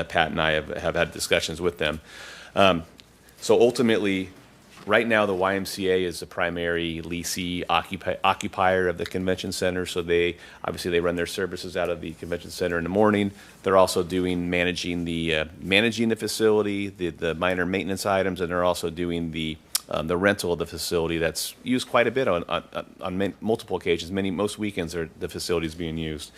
Pat and I have had discussions with them. So ultimately, right now, the YMCA is the primary leasee occupier of the convention center. So they run their services out of the convention center in the morning. They're also managing the facility, the minor maintenance items, and they're also doing the rental of the facility that's used quite a bit on multiple occasions. Most weekends the facility is being used.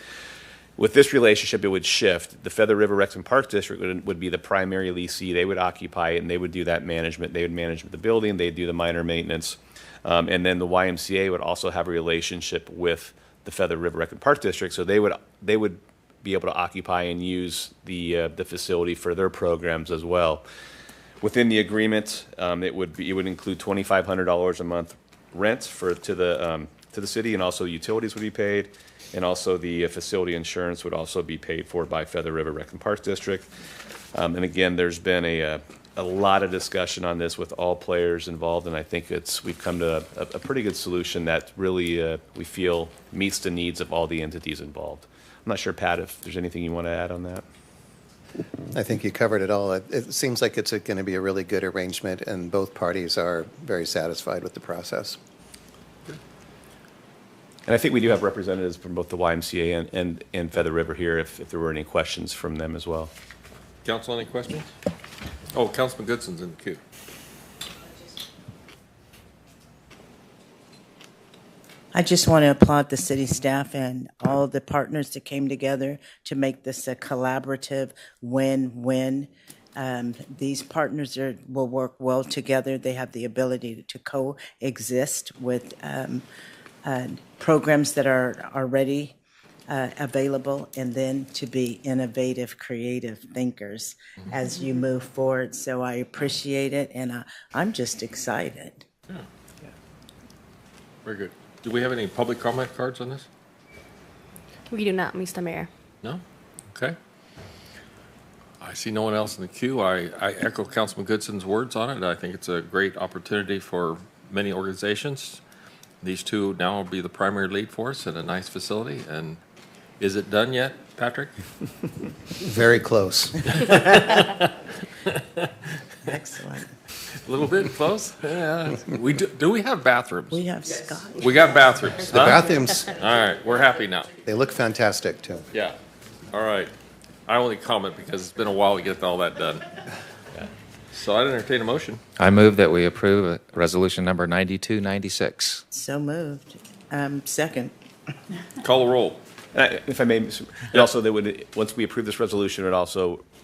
With this relationship, it would shift. The Feather River Rec and Park District would be the primary leasee. They would occupy it, and they would do that management. They would manage the building. They'd do the minor maintenance. And then the YMCA would also have a relationship with the Feather River Rec and Park District, so they would be able to occupy and use the facility for their programs as well. Within the agreement, it would include $2,500 a month rent to the city, and also utilities would be paid, and also the facility insurance would also be paid for by Feather River Rec and Parks District. And again, there's been a lot of discussion on this with all players involved, and I think we've come to a pretty good solution that really we feel meets the needs of all the entities involved. I'm not sure, Pat, if there's anything you want to add on that. I think you covered it all. It seems like it's going to be a really good arrangement, and both parties are very satisfied with the process. And I think we do have representatives from both the YMCA and Feather River here if there were any questions from them as well. Council, any questions? Oh, Councilman Goodson's in the queue. I just want to applaud the city staff and all the partners that came together to make this a collaborative win-win. These partners will work well together. They have the ability to coexist with programs that are already available, and then to be innovative, creative thinkers as you move forward. So I appreciate it, and I'm just excited. Yeah. Very good. Do we have any public comment cards on this? We do not, Mr. Mayor. No? Okay. I see no one else in the queue. I echo Councilman Goodson's words on it. I think it's a great opportunity for many organizations. These two now will be the primary lead for us in a nice facility. And is it done yet, Patrick? Very close. Excellent. A little bit close? Yeah. Do we have bathrooms? We have Scott. We got bathrooms. The bathrooms. All right. We're happy now. They look fantastic, too. Yeah. All right. I only comment because it's been a while to get all that done. Yeah. So I'd entertain a motion. I move that we approve resolution number 9296. So moved. Second. Call the roll. If I may, it also, once we approve this resolution,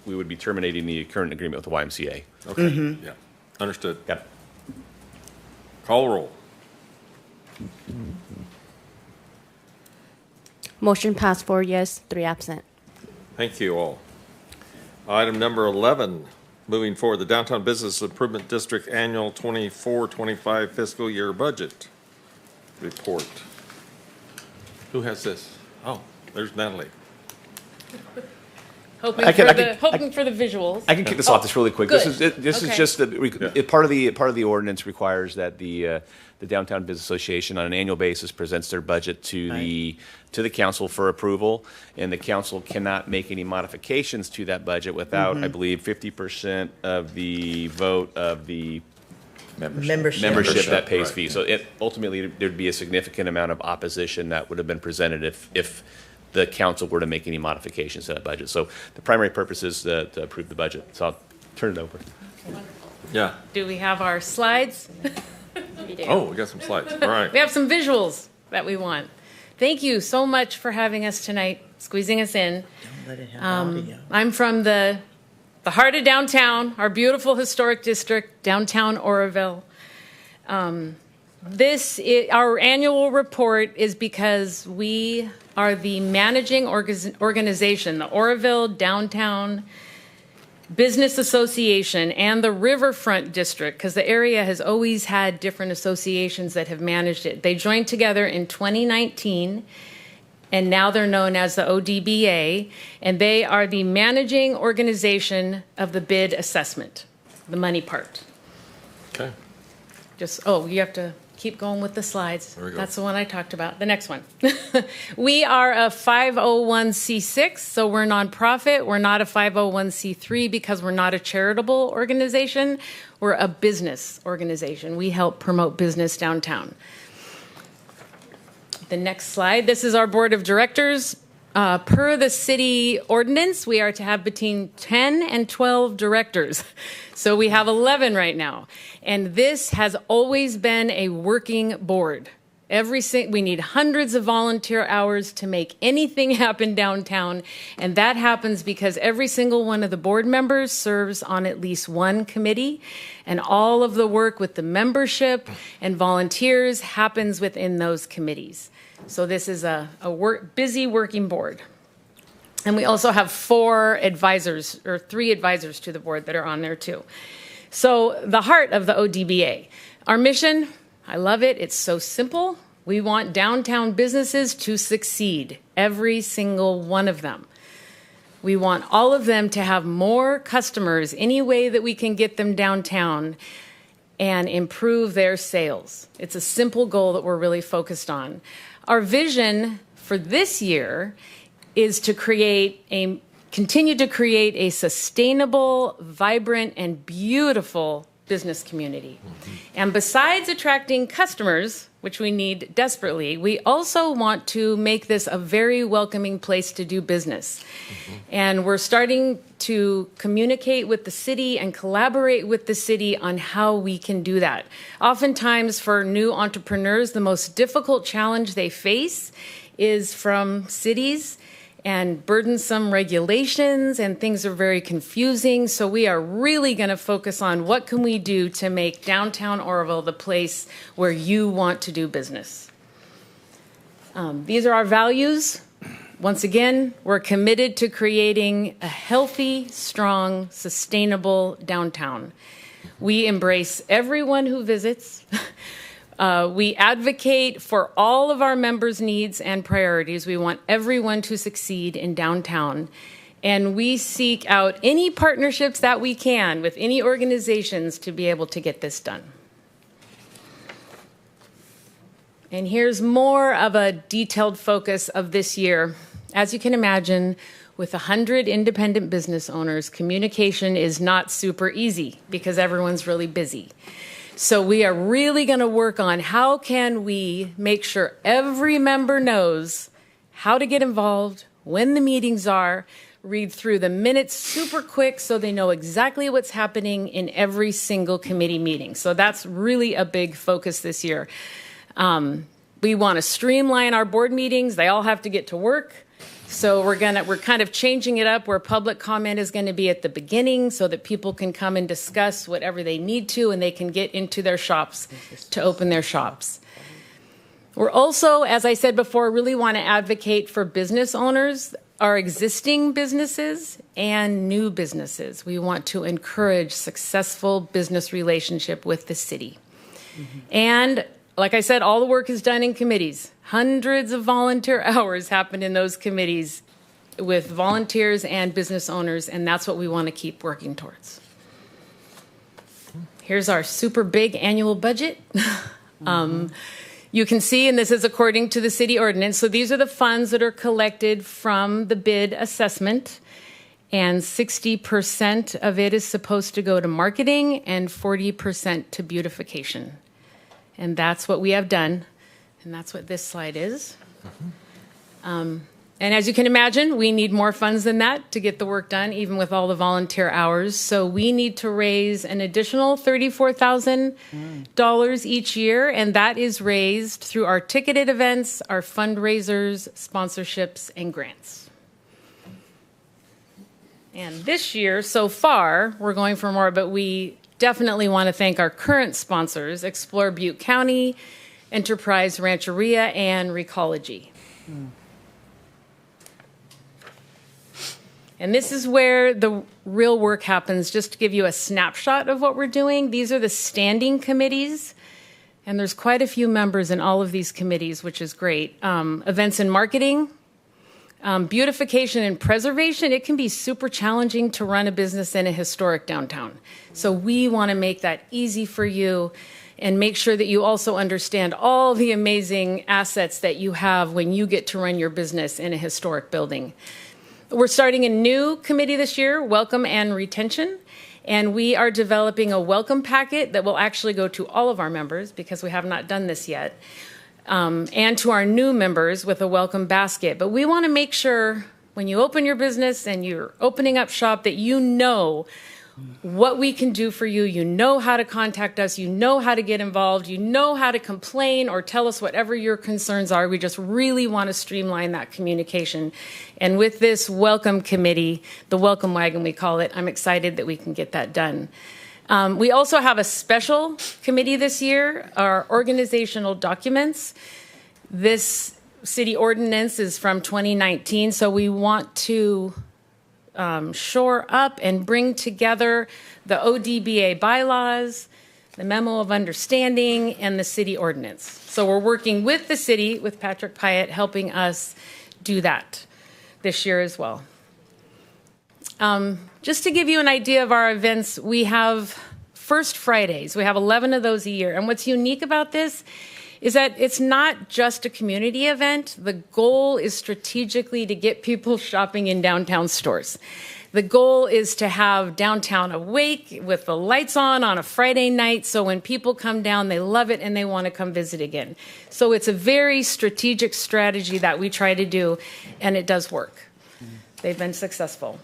we would be terminating the current agreement with the YMCA. Okay. Mm-hmm. Yeah. Understood. Yep. Call the roll. Motion passed 4 yes, 3 absent. Thank you all. Item number 11, moving forward, the Downtown Business Improvement District Annual 24-25 Fiscal Year Budget Report. Who has this? Oh, there's Natalie. Hoping for the visuals. I can kick this off just really quick. Good. This is just part of the ordinance requires that the Downtown Business Association on an annual basis presents their budget to the council for approval, and the council cannot make any modifications to that budget without, I believe, 50% of the vote of the membership that pays right. fees. So ultimately there'd be a significant amount of opposition that would have been presented if the council were to make any modifications to that budget. So the primary purpose is to approve the budget. So I'll turn it over. Yeah. Do we have our slides? We do. Oh, we got some slides. All right. We have some visuals that we want. Thank you so much for having us tonight, squeezing us in. Don't let it have audio. I'm from the heart of downtown, our beautiful historic district, downtown Oroville. Our annual report is because we are the managing organization, the Oroville Downtown Business Association and the Riverfront District, because the area has always had different associations that have managed it. They joined together in 2019, and now they're known as the ODBA, and they are the managing organization of the bid assessment, the money part. Okay. You have to keep going with the slides. There we go. That's the one I talked about. The next one. We are a 501c6, so we're nonprofit. We're not a 501c3 because we're not a charitable organization. We're a business organization. We help promote business downtown. The next slide. This is our board of directors. Per the city ordinance, we are to have between 10 and 12 directors. So we have 11 right now. And this has always been a working board. We need hundreds of volunteer hours to make anything happen downtown. And that happens because every single one of the board members serves on at least one committee. And all of the work with the membership and volunteers happens within those committees. So this is a busy working board. And we also have 3 advisors to the board that are on there too. So the heart of the ODBA, our mission, I love it. It's so simple. We want downtown businesses to succeed, every single one of them. We want all of them to have more customers any way that we can get them downtown and improve their sales. It's a simple goal that we're really focused on. Our vision for this year is to continue to create a sustainable, vibrant, and beautiful business community. And besides attracting customers, which we need desperately, we also want to make this a very welcoming place to do business. And we're starting to communicate with the city and collaborate with the city on how we can do that. Oftentimes for new entrepreneurs, the most difficult challenge they face is from cities and burdensome regulations, and things are very confusing. So we are really going to focus on what can we do to make downtown Oroville the place where you want to do business. These are our values. Once again, we're committed to creating a healthy, strong, sustainable downtown. We embrace everyone who visits. We advocate for all of our members' needs and priorities. We want everyone to succeed in downtown. And we seek out any partnerships that we can with any organizations to be able to get this done. And here's more of a detailed focus of this year. As you can imagine, with 100 independent business owners, communication is not super easy because everyone's really busy. So we are really going to work on how can we make sure every member knows how to get involved, when the meetings are, read through the minutes super quick so they know exactly what's happening in every single committee meeting. So that's really a big focus this year. We want to streamline our board meetings. They all have to get to work. So we're kind of changing it up where public comment is going to be at the beginning so that people can come and discuss whatever they need to and they can get into their shops to open their shops. We're also, as I said before, really want to advocate for business owners, our existing businesses and new businesses. We want to encourage successful business relationship with the city. And like I said, all the work is done in committees. Hundreds of volunteer hours happen in those committees with volunteers and business owners, and that's what we want to keep working towards. Here's our super big annual budget. You can see, and this is according to the city ordinance, so these are the funds that are collected from the bid assessment, and 60% of it is supposed to go to marketing and 40% to beautification. And that's what we have done. And that's what this slide is. And as you can imagine, we need more funds than that to get the work done, even with all the volunteer hours. So we need to raise an additional $34,000 each year. And that is raised through our ticketed events, our fundraisers, sponsorships, and grants. And this year, so far, we're going for more, but we definitely want to thank our current sponsors, Explore Butte County, Enterprise Rancheria, and Recology. And this is where the real work happens. Just to give you a snapshot of what we're doing, these are the standing committees, and there's quite a few members in all of these committees, which is great. Events and marketing, beautification and preservation. It can be super challenging to run a business in a historic downtown. So we want to make that easy for you and make sure that you also understand all the amazing assets that you have when you get to run your business in a historic building. We're starting a new committee this year, Welcome and Retention, and we are developing a welcome packet that will actually go to all of our members because we have not done this yet, and to our new members with a welcome basket. But we want to make sure when you open your business and you're opening up shop that you know what we can do for you. You know how to contact us. You know how to get involved. You know how to complain or tell us whatever your concerns are. We just really want to streamline that communication. And with this welcome committee, the welcome wagon we call it, I'm excited that we can get that done. We also have a special committee this year, our organizational documents. This city ordinance is from 2019, so we want to shore up and bring together the ODBA bylaws, the memo of understanding, and the city ordinance. So we're working with the city, with Patrick Pyatt, helping us do that this year as well. Just to give you an idea of our events, we have First Fridays. We have 11 of those a year. And what's unique about this is that it's not just a community event. The goal is strategically to get people shopping in downtown stores. The goal is to have downtown awake with the lights on a Friday night, so when people come down, they love it and they want to come visit again. So it's a very strategic strategy that we try to do, and it does work. They've been successful.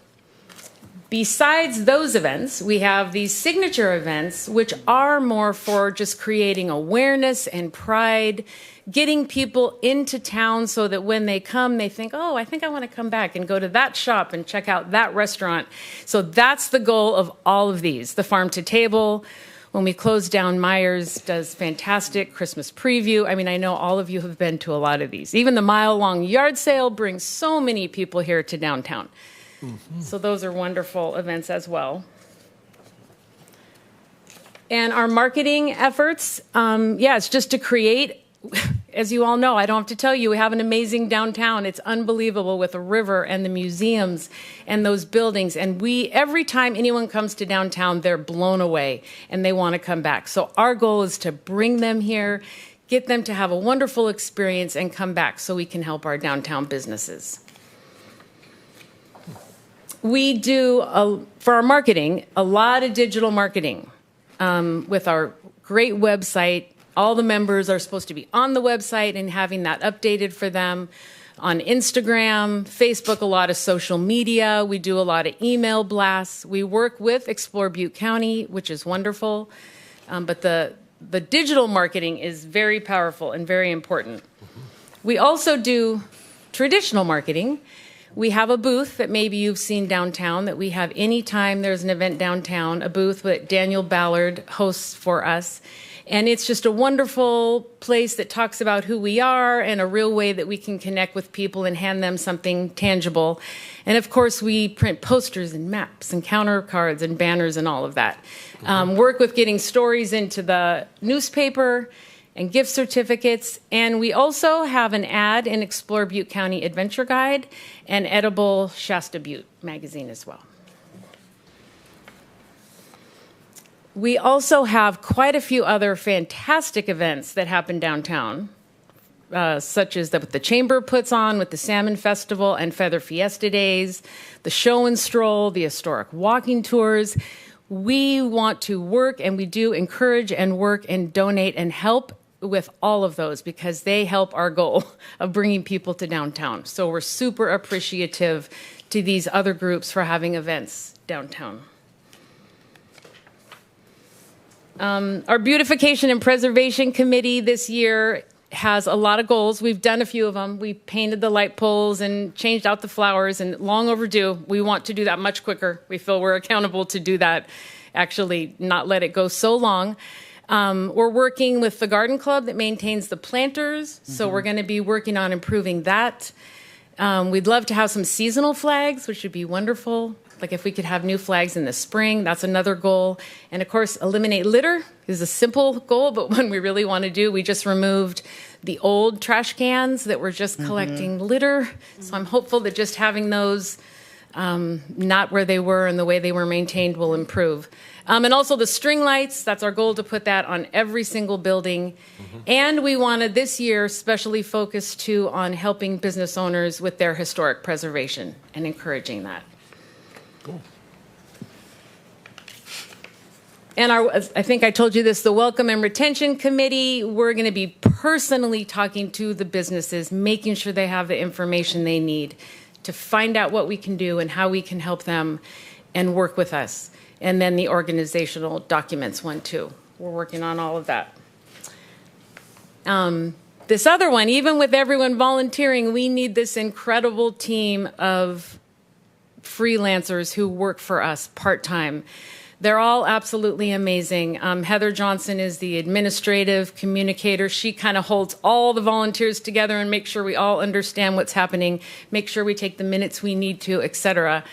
Besides those events, we have these signature events, which are more for just creating awareness and pride, getting people into town so that when they come, they think, oh, I think I want to come back and go to that shop and check out that restaurant. So that's the goal of all of these. The Farm to Table, when we close down, Myers does fantastic Christmas preview. I mean, I know all of you have been to a lot of these. Even the mile-long yard sale brings so many people here to downtown. So those are wonderful events as well. And our marketing efforts, it's just to create, as you all know, I don't have to tell you, we have an amazing downtown. It's unbelievable with the river and the museums and those buildings. And every time anyone comes to downtown, they're blown away and they want to come back. So our goal is to bring them here, get them to have a wonderful experience and come back so we can help our downtown businesses. We do, for our marketing, a lot of digital marketing with our great website. All the members are supposed to be on the website and having that updated for them. On Instagram, Facebook, a lot of social media. We do a lot of email blasts. We work with Explore Butte County, which is wonderful. But the digital marketing is very powerful and very important. We also do traditional marketing. We have a booth that maybe you've seen downtown that we have anytime there's an event downtown, a booth that Daniel Ballard hosts for us. And it's just a wonderful place that talks about who we are and a real way that we can connect with people and hand them something tangible. And of course, we print posters and maps and counter cards and banners and all of that. Work with getting stories into the newspaper and gift certificates. And we also have an ad in Explore Butte County Adventure Guide and Edible Shasta Butte magazine as well. We also have quite a few other fantastic events that happen downtown, such as what the Chamber puts on with the Salmon Festival and Feather Fiesta Days, the Show and Stroll, the historic walking tours. We want to work, and we do encourage and work and donate and help with all of those because they help our goal of bringing people to downtown. So we're super appreciative to these other groups for having events downtown. Our Beautification and Preservation Committee this year has a lot of goals. We've done a few of them. We painted the light poles and changed out the flowers, and long overdue. We want to do that much quicker. We feel we're accountable to do that, actually not let it go so long. We're working with the Garden Club that maintains the planters, so we're going to be working on improving that. We'd love to have some seasonal flags, which would be wonderful. Like if we could have new flags in the spring, that's another goal. And of course, eliminate litter is a simple goal, but one we really want to do. We just removed the old trash cans that were just collecting litter. So I'm hopeful that just having those not where they were and the way they were maintained will improve. And also the string lights, that's our goal to put that on every single building. And we wanted this year especially focus too on helping business owners with their historic preservation and encouraging that. Cool. And I think I told you this, the Welcome and Retention Committee, we're going to be personally talking to the businesses, making sure they have the information they need to find out what we can do and how we can help them and work with us. And then the organizational documents one too. We're working on all of that. This other one, even with everyone volunteering, we need this incredible team of freelancers who work for us part-time. They're all absolutely amazing. Heather Johnson is the administrative communicator. She kind of holds all the volunteers together and makes sure we all understand what's happening, make sure we take the minutes we need to, etc.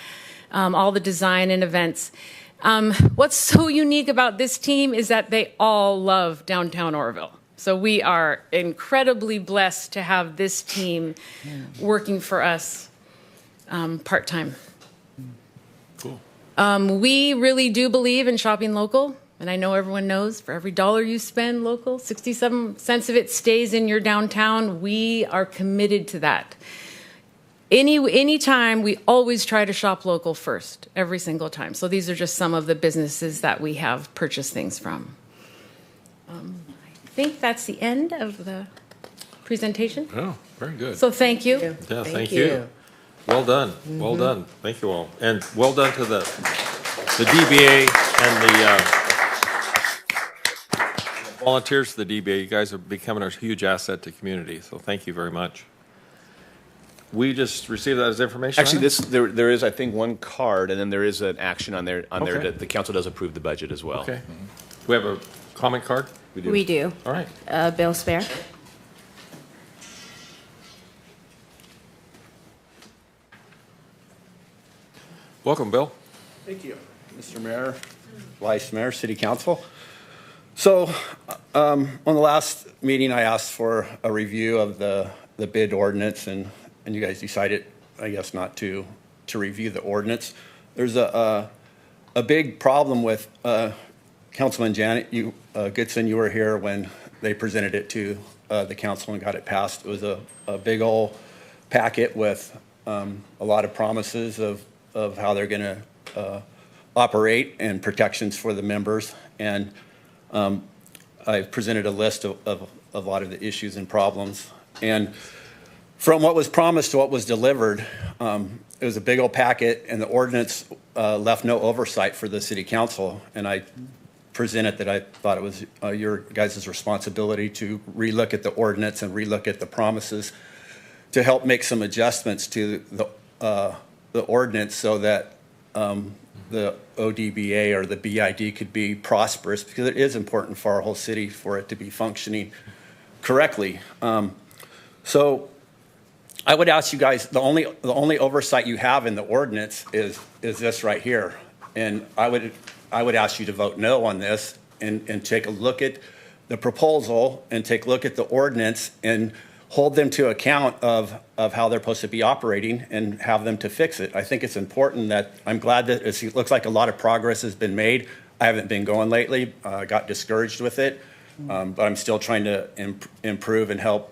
all the design and events. What's so unique about this team is that they all love downtown Oroville. So we are incredibly blessed to have this team working for us part-time. Cool. We really do believe in shopping local. And I know everyone knows for every dollar you spend local, 67 cents of it stays in your downtown. We are committed to that. Any time, we always try to shop local first, every single time. So these are just some of the businesses that we have purchased things from. I think that's the end of the presentation. Oh, very good. So thank you. Yeah, thank you. Well done. Well done. Thank you all. And well done to the DBA and the volunteers to the DBA. You guys are becoming a huge asset to community. So thank you very much. We just received that as information. Actually, there is, I think, one card, and then there is an action on there Okay. that the council does approve the budget as well. Okay. Do we have a comment card? We do. All right. Bill Spare. Welcome, Bill. Thank you, Mr. Mayor, Vice Mayor, City Council. So on the last meeting, I asked for a review of the bid ordinance, and you guys decided, I guess, not to review the ordinance. There's a big problem with Councilman Janet Goodson. You were here when they presented it to the council and got it passed. It was a big old packet with a lot of promises of how they're going to operate and protections for the members. And I presented a list of a lot of the issues and problems. And from what was promised to what was delivered, it was a big old packet, and the ordinance left no oversight for the city council. And I presented that I thought it was your guys' responsibility to relook at the ordinance and relook at the promises to help make some adjustments to the ordinance so that the ODBA or the BID could be prosperous, because it is important for our whole city for it to be functioning correctly. So I would ask you guys, the only oversight you have in the ordinance is this right here. And I would ask you to vote no on this and take a look at the proposal and take a look at the ordinance and hold them to account of how they're supposed to be operating and have them to fix it. I think it's important that I'm glad that it looks like a lot of progress has been made. I haven't been going lately. I got discouraged with it, but I'm still trying to improve and help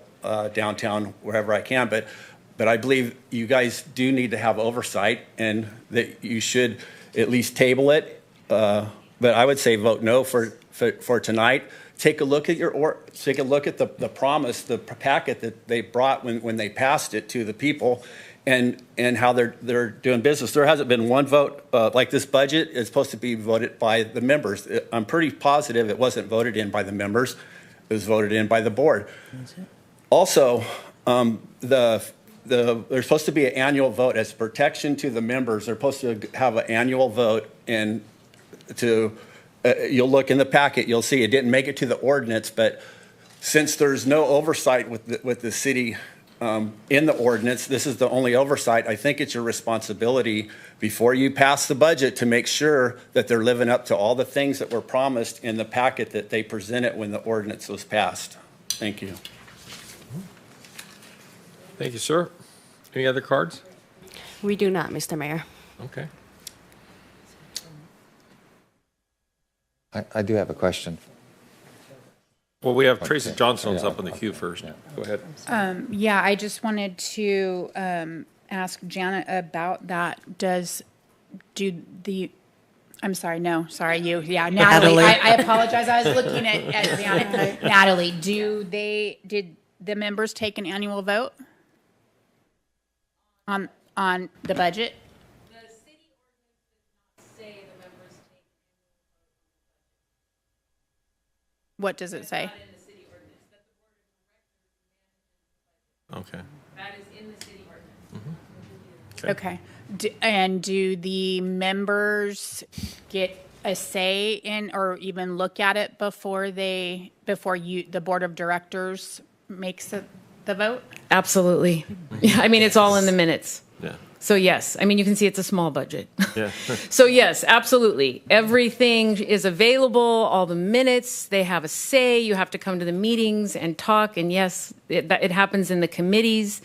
downtown wherever I can. But I believe you guys do need to have oversight, and that you should at least table it. But I would say vote no for tonight. Take a look at the promise, the packet that they brought when they passed it to the people, and how they're doing business. There hasn't been one vote like this budget is supposed to be voted by the members. I'm pretty positive it wasn't voted in by the members. It was voted in by the board. Also, there's supposed to be an annual vote as protection to the members. They're supposed to have an annual vote, and you'll look in the packet, you'll see it didn't make it to the ordinance, but since there's no oversight with the city in the ordinance, this is the only oversight. I think it's your responsibility before you pass the budget to make sure that they're living up to all the things that were promised in the packet that they presented when the ordinance was passed. Thank you. Thank you, sir. Any other cards? We do not, Mr. Mayor. Okay. I do have a question. Well, we have Tracy Johnson's up in the queue first. Go ahead. Yeah, I just wanted to ask Janet about that. I'm sorry, no, sorry, you. Yeah, Natalie. I apologize. I was looking at Janet. Natalie, did the members take an annual vote on the budget? What does it say? Okay. That is in the city ordinance. Okay. And do the members get a say in or even look at it before the board of directors makes the vote? Absolutely. Yeah, I mean, it's all in the minutes. Yeah. So yes, I mean, you can see it's a small budget. Yeah. So yes, absolutely. Everything is available, all the minutes, they have a say. You have to come to the meetings and talk. And yes, it happens in the committees.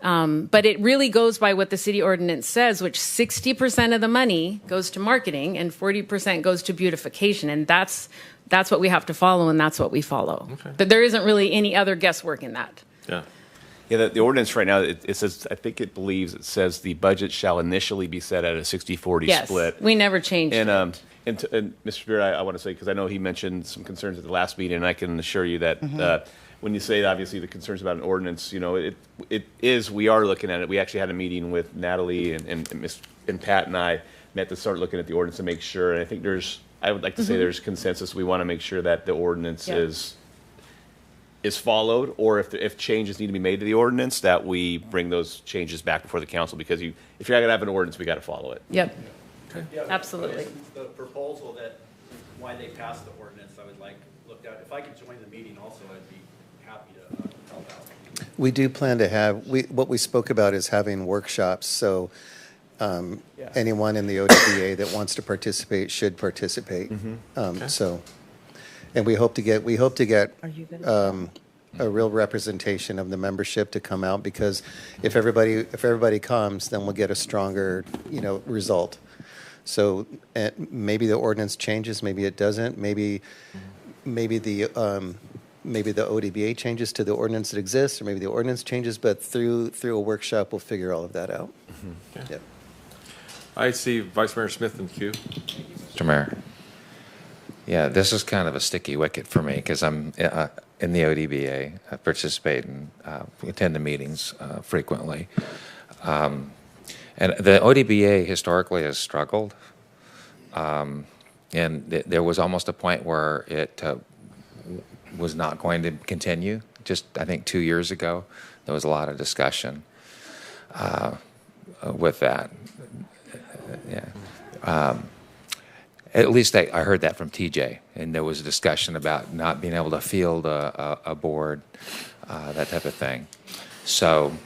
But it really goes by what the city ordinance says, which 60% of the money goes to marketing and 40% goes to beautification. And that's what we have to follow, and that's what we follow. Okay. But there isn't really any other guesswork in that. Yeah. Yeah, the ordinance right now, it says, I think it says the budget shall initially be set at a 60-40 Yes, split. we never changed it. And Mr. Beard, I want to say, because I know he mentioned some concerns at the last meeting, and I can assure you that when you say, obviously, the concerns about an ordinance, you know, we are looking at it. We actually had a meeting with Natalie and Pat and I met to start looking at the ordinance to make sure. And I think I would like to say there's consensus. We want to make sure that the ordinance is followed, or if changes need to be made to the ordinance, that we bring those changes back before the council, because if you're going to have an ordinance, we got to follow it. Yep. Okay. Yeah, Absolutely. The proposal that, why they passed the ordinance, I would like looked at. If I could join the meeting also, I'd be happy to help out. We do plan to have, what we spoke about is having workshops, so anyone in the ODBA that wants to participate should participate. Okay. So, and we hope to get a real representation of the membership to come out, because if everybody comes, then we'll get a stronger, result. So maybe the ordinance changes, maybe it doesn't, maybe the ODBA changes to the ordinance that exists, or maybe the ordinance changes, but through a workshop, we'll figure all of that out. Okay. Yep. I see Vice Mayor Smith in queue. Mr. Mayor. Yeah, this is kind of a sticky wicket for me because I'm in the ODBA. I participate and attend the meetings frequently. And the ODBA historically has struggled. And there was almost a point where it was not going to continue. Just, I think, 2 years ago, there was a lot of discussion with that. Yeah. At least I heard that from TJ, and there was a discussion about not being able to field a board, that type of thing. So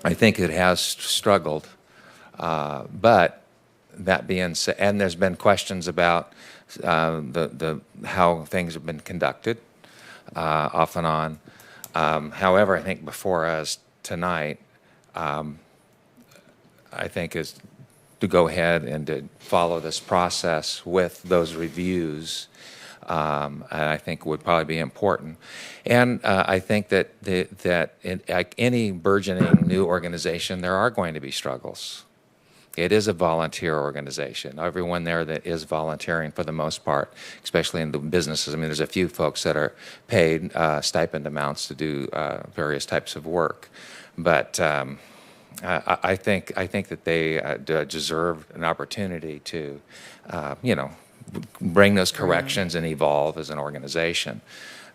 I think it has struggled, but that being said, and there's been questions about the how things have been conducted off and on. However, I think before us tonight, I think is to go ahead and to follow this process with those reviews, and I think would probably be important. And I think that in like any burgeoning new organization, there are going to be struggles. It is a volunteer organization. Everyone there that is volunteering for the most part, especially in the businesses. I mean, there's a few folks that are paid stipend amounts to do various types of work, but I think that they deserve an opportunity to, bring those corrections and evolve as an organization.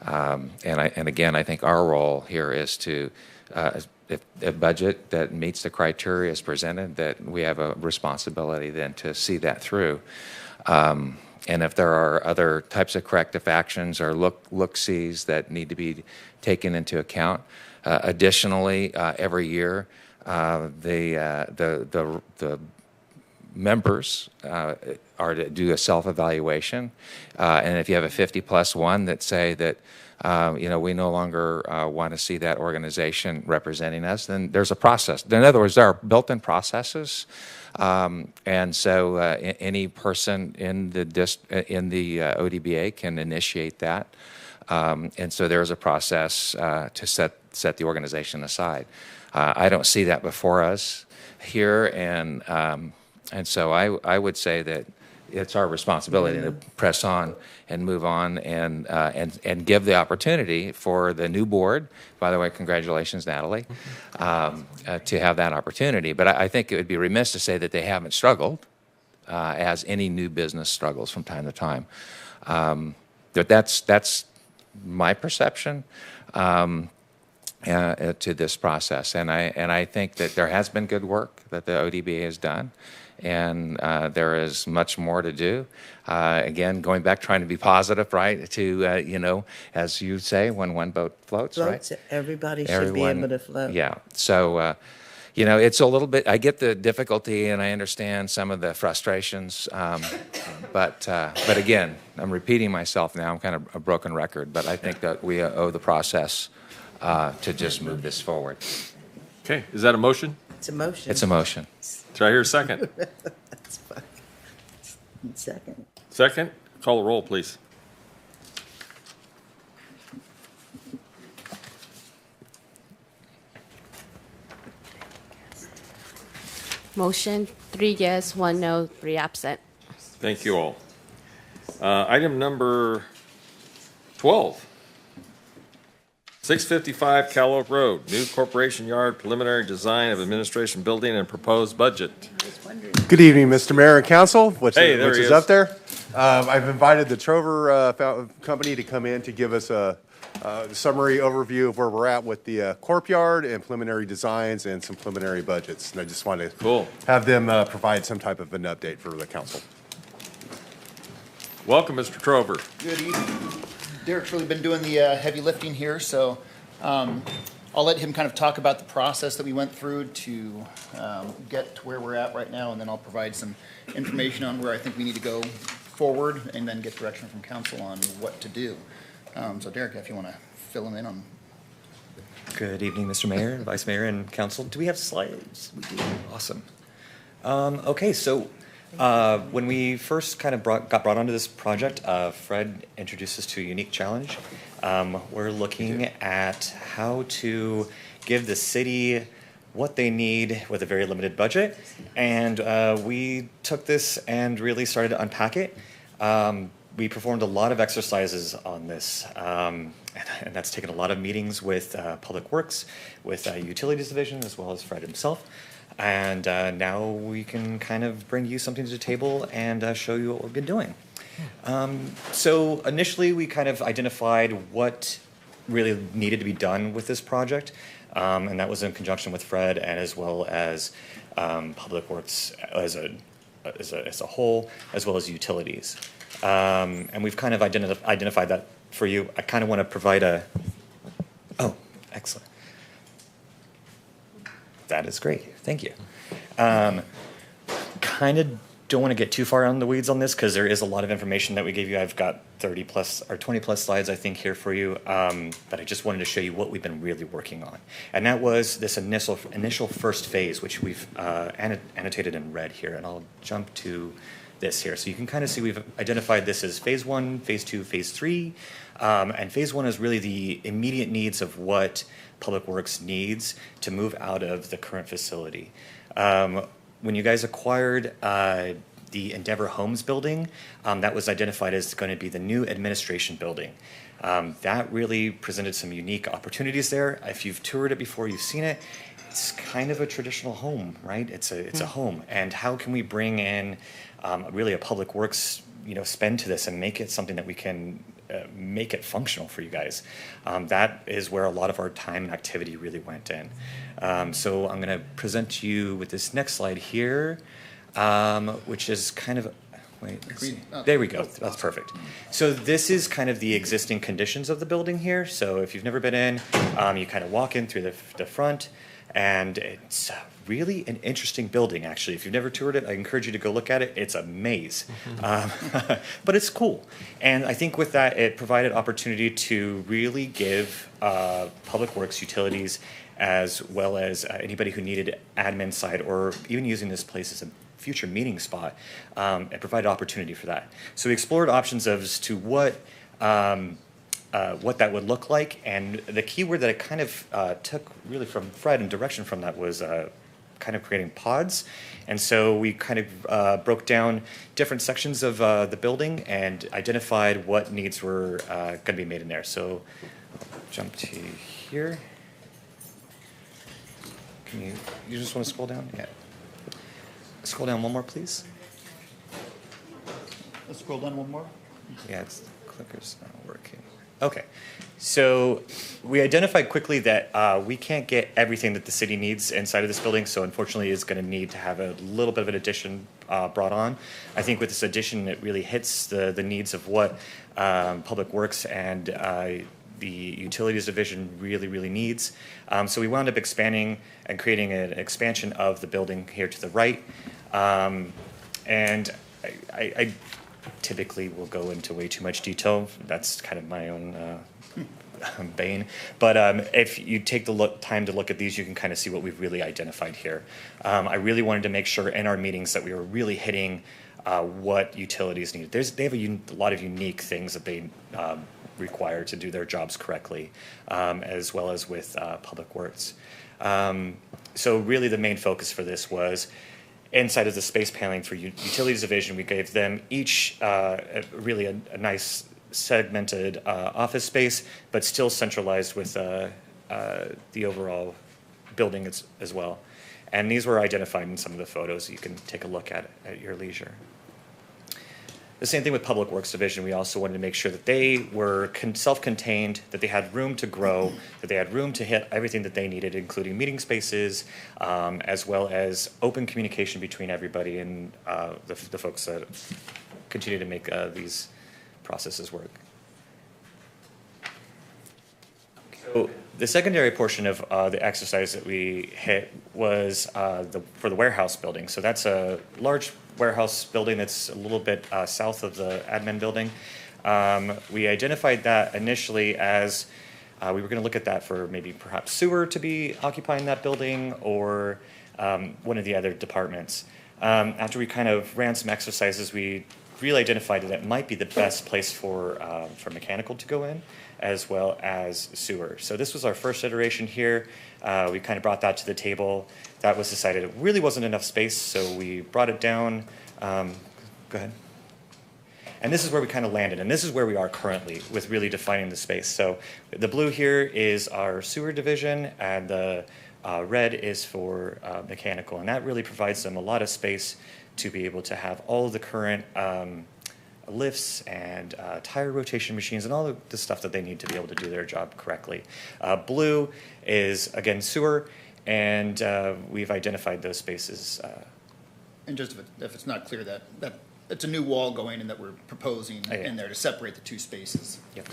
And again, I think our role here is to, if a budget that meets the criteria is presented, that we have a responsibility then to see that through. And if there are other types of corrective actions or look-sees that need to be taken into account, additionally, every year, the members are to do a self-evaluation, and if you have a 50+1 that say that we no longer want to see that organization representing us, then there's a process. In other words, there are built-in processes, and so any person in the ODBA can initiate that, and so there's a process to set the organization aside. I don't see that before us here, and so I would say that it's our responsibility to press on and move on and give the opportunity for the new board. By the way, congratulations, Natalie, to have that opportunity. But I think it would be remiss to say that they haven't struggled, as any new business struggles from time to time. But that's my perception. To this process, and I think that there has been good work that the ODBA has done, and there is much more to do. Again, going back, trying to be positive, right? To as you say, when one boat floats, right? Everybody should be able to float. Yeah. So, you know, it's a little bit, I get the difficulty and I understand some of the frustrations. But again, I'm repeating myself now. I'm kind of a broken record, but I think that we owe the process to just move this forward. Okay, is that a motion? It's a motion. It's a motion. Try here a second. That's fine. Second. Second, call the roll, please. Motion, 3 yes, 1 no, 3 absent. Thank you all. Item number 12. 655 Cal Oak Road, new corporation yard, preliminary design of administration building and proposed budget. Good evening, Mr. Mayor and Council, which Hey, there he is is. up there. I've invited the Trover Company to come in to give us a summary overview of where we're at with the corp yard and preliminary designs and some preliminary budgets. And I just want to have them provide some type of an update for the council. Welcome, Mr. Trover. Good evening. Derek's really been doing the heavy lifting here, so I'll let him kind of talk about the process that we went through to get to where we're at right now, and then I'll provide some information on where I think we need to go forward, and then get direction from council on what to do. So Derek, if you want to fill him in on. Good evening, Mr. Mayor, Vice Mayor, and Council. Do we have slides? We do. Awesome. Okay, so when we first kind of got brought onto this project, Fred introduced us to a unique challenge. We're looking at how to give the city what they need with a very limited budget, and we took this and really started to unpack it. We performed a lot of exercises on this, and that's taken a lot of meetings with Public Works, with Utilities Division, as well as Fred himself. And now we can kind of bring you something to the table and show you what we've been doing. So initially, we kind of identified what really needed to be done with this project, and that was in conjunction with Fred and as well as Public Works as a whole, as well as utilities. And we've kind of identified that for you. I kind of want to provide a. Oh, excellent. That is great. Thank you. Kind of don't want to get too far on the weeds on this because there is a lot of information that we gave you. I've got 30 plus or 20 plus slides, I think, here for you. But I just wanted to show you what we've been really working on. And that was this initial first phase, which we've annotated in red here. And I'll jump to this here. So you can kind of see we've identified this as phase 1, phase 2, phase 3. And phase 1 is really the immediate needs of what Public Works needs to move out of the current facility. When you guys acquired the Endeavor Homes building, that was identified as going to be the new administration building. That really presented some unique opportunities there. If you've toured it before, you've seen it. It's kind of a traditional home, right? It's a home. And how can we bring in really a Public Works spend to this and make it something that we can make it functional for you guys? That is where a lot of our time and activity really went in. So I'm going to present to you with this next slide here, which is kind of, wait, let's see. There we go. That's perfect. So this is kind of the existing conditions of the building here. So if you've never been in, you kind of walk in through the front, and it's really an interesting building, actually. If you've never toured it, I encourage you to go look at it. It's a maze, but it's cool. And I think with that, it provided opportunity to really give Public Works, utilities, as well as anybody who needed admin side or even using this place as a future meeting spot, it provided opportunity for that. So we explored options as to what that would look like, and the key word that I kind of took really from Fred and direction from that was kind of creating pods. And so we kind of broke down different sections of the building and identified what needs were going to be made in there. So I'll jump to here. Can you just want to scroll down? Yeah. Scroll down one more, please. Let's scroll down one more. Yeah, it's clicker's not working. Okay, so we identified quickly that we can't get everything that the city needs inside of this building, so unfortunately it's going to need to have a little bit of an addition brought on. I think with this addition, it really hits the needs of what Public Works and the utilities division really needs. So we wound up expanding and creating an expansion of the building here to the right. And I typically will go into way too much detail. That's kind of my own bane. But if you take the time to look at these, you can kind of see what we've really identified here. I really wanted to make sure in our meetings that we were really hitting what utilities need. They have a lot of unique things that they require to do their jobs correctly, as well as with Public Works. So really the main focus for this was inside of the space paneling for utilities division. We gave them each really a nice segmented office space, but still centralized with the overall building as well. And these were identified in some of the photos you can take a look at your leisure. The same thing with Public Works Division. We also wanted to make sure that they were self-contained, that they had room to grow, that they had room to hit everything that they needed, including meeting spaces, as well as open communication between everybody and the folks that continue to make these processes work. So the secondary portion of the exercise that we hit was for the warehouse building. So that's a large warehouse building that's a little bit south of the admin building. We identified that initially as we were going to look at that for maybe perhaps sewer to be occupying that building, or one of the other departments. After we kind of ran some exercises, we really identified that it might be the best place for mechanical to go in, as well as sewer. So this was our first iteration here. We kind of brought that to the table. That was decided it really wasn't enough space, so we brought it down. Go ahead. And this is where we kind of landed, and this is where we are currently with really defining the space. So the blue here is our sewer division, and the red is for mechanical, and that really provides them a lot of space to be able to have all of the current lifts and tire rotation machines and all of the stuff that they need to be able to do their job correctly. Blue is, again, sewer, and we've identified those spaces. And just if it's not clear, that it's a new wall going in that we're proposing in there to separate the two spaces. Yep.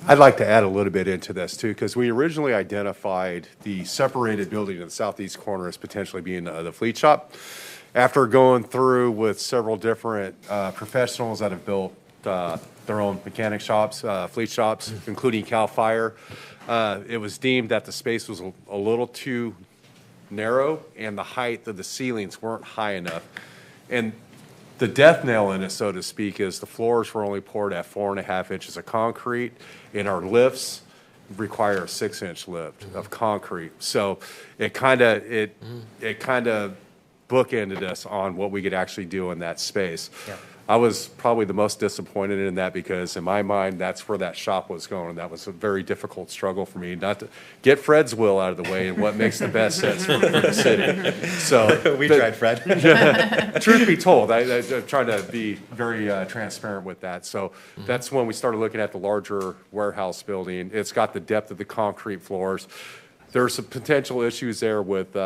I'd like to add a little bit into this too, because we originally identified the separated building in the southeast corner as potentially being the fleet shop. After going through with several different professionals that have built their own mechanic shops, fleet shops, including CAL FIRE, it was deemed that the space was a little too narrow and the height of the ceilings weren't high enough. And the death nail in it, so to speak, is the floors were only poured at 4.5 inches of concrete, and our lifts require a 6-inch lift of concrete. So it kind of bookended us on what we could actually do in that space. Yeah. I was probably the most disappointed in that, because in my mind, that's where that shop was going. That was a very difficult struggle for me, not to get Fred's will out of the way and what makes the best sense for the city. So we tried, Fred. Truth be told, I'm trying to be very transparent with that. So that's when we started looking at the larger warehouse building. It's got the depth of the concrete floors. There's some potential issues there with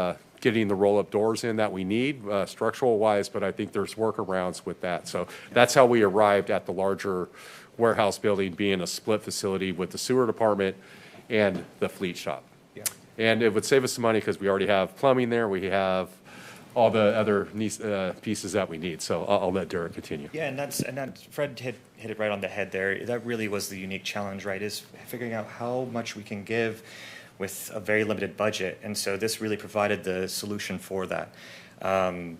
getting the roll-up doors in that we need structural-wise, but I think there's workarounds with that. So that's how we arrived at the larger warehouse building being a split facility with the sewer department and the fleet shop. Yeah. And it would save us some money because we already have plumbing there. We have all the other pieces that we need. So I'll let Derek continue. Yeah, and Fred hit it right on the head there. That really was the unique challenge, right? Is figuring out how much we can give with a very limited budget, and so this really provided the solution for that. I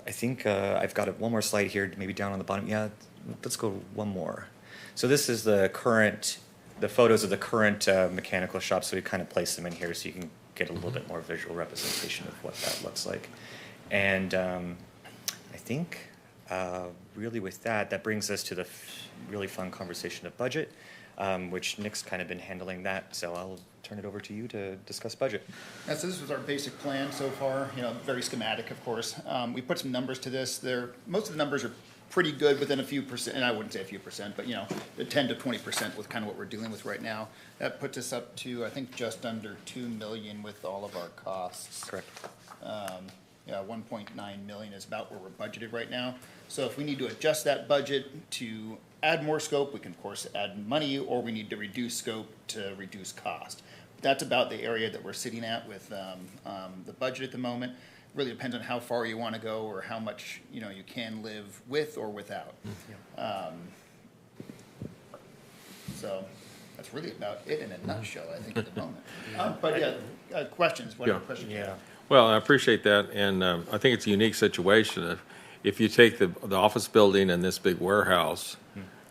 think I've got one more slide here, maybe down on the bottom. Yeah, let's go one more. So this is the photos of the current mechanical shop, so we kind of placed them in here so you can get a little bit more visual representation of what that looks like. And I think really with that brings us to the really fun conversation of budget. Which Nick's kind of been handling that, so I'll turn it over to you to discuss budget. Yeah, so this was our basic plan so far, very schematic, of course. We put some numbers to this. Most of the numbers are pretty good within a few percent, and I wouldn't say a few percent, but the 10 to 20% with kind of what we're dealing with right now. That puts us up to, I think, just under $2 million with all of our costs. Correct. 1.9 million is about where we're budgeted right now. So if we need to adjust that budget to add more scope, we can of course add money, or we need to reduce scope to reduce cost. That's about the area that we're sitting at with the budget at the moment. Really depends on how far you want to go or how much you can live with or without. So that's really about it in a nutshell, I think, at the moment. But yeah, questions? What questions? Yeah. Well, I appreciate that, and I think it's a unique situation. If you take the office building and this big warehouse,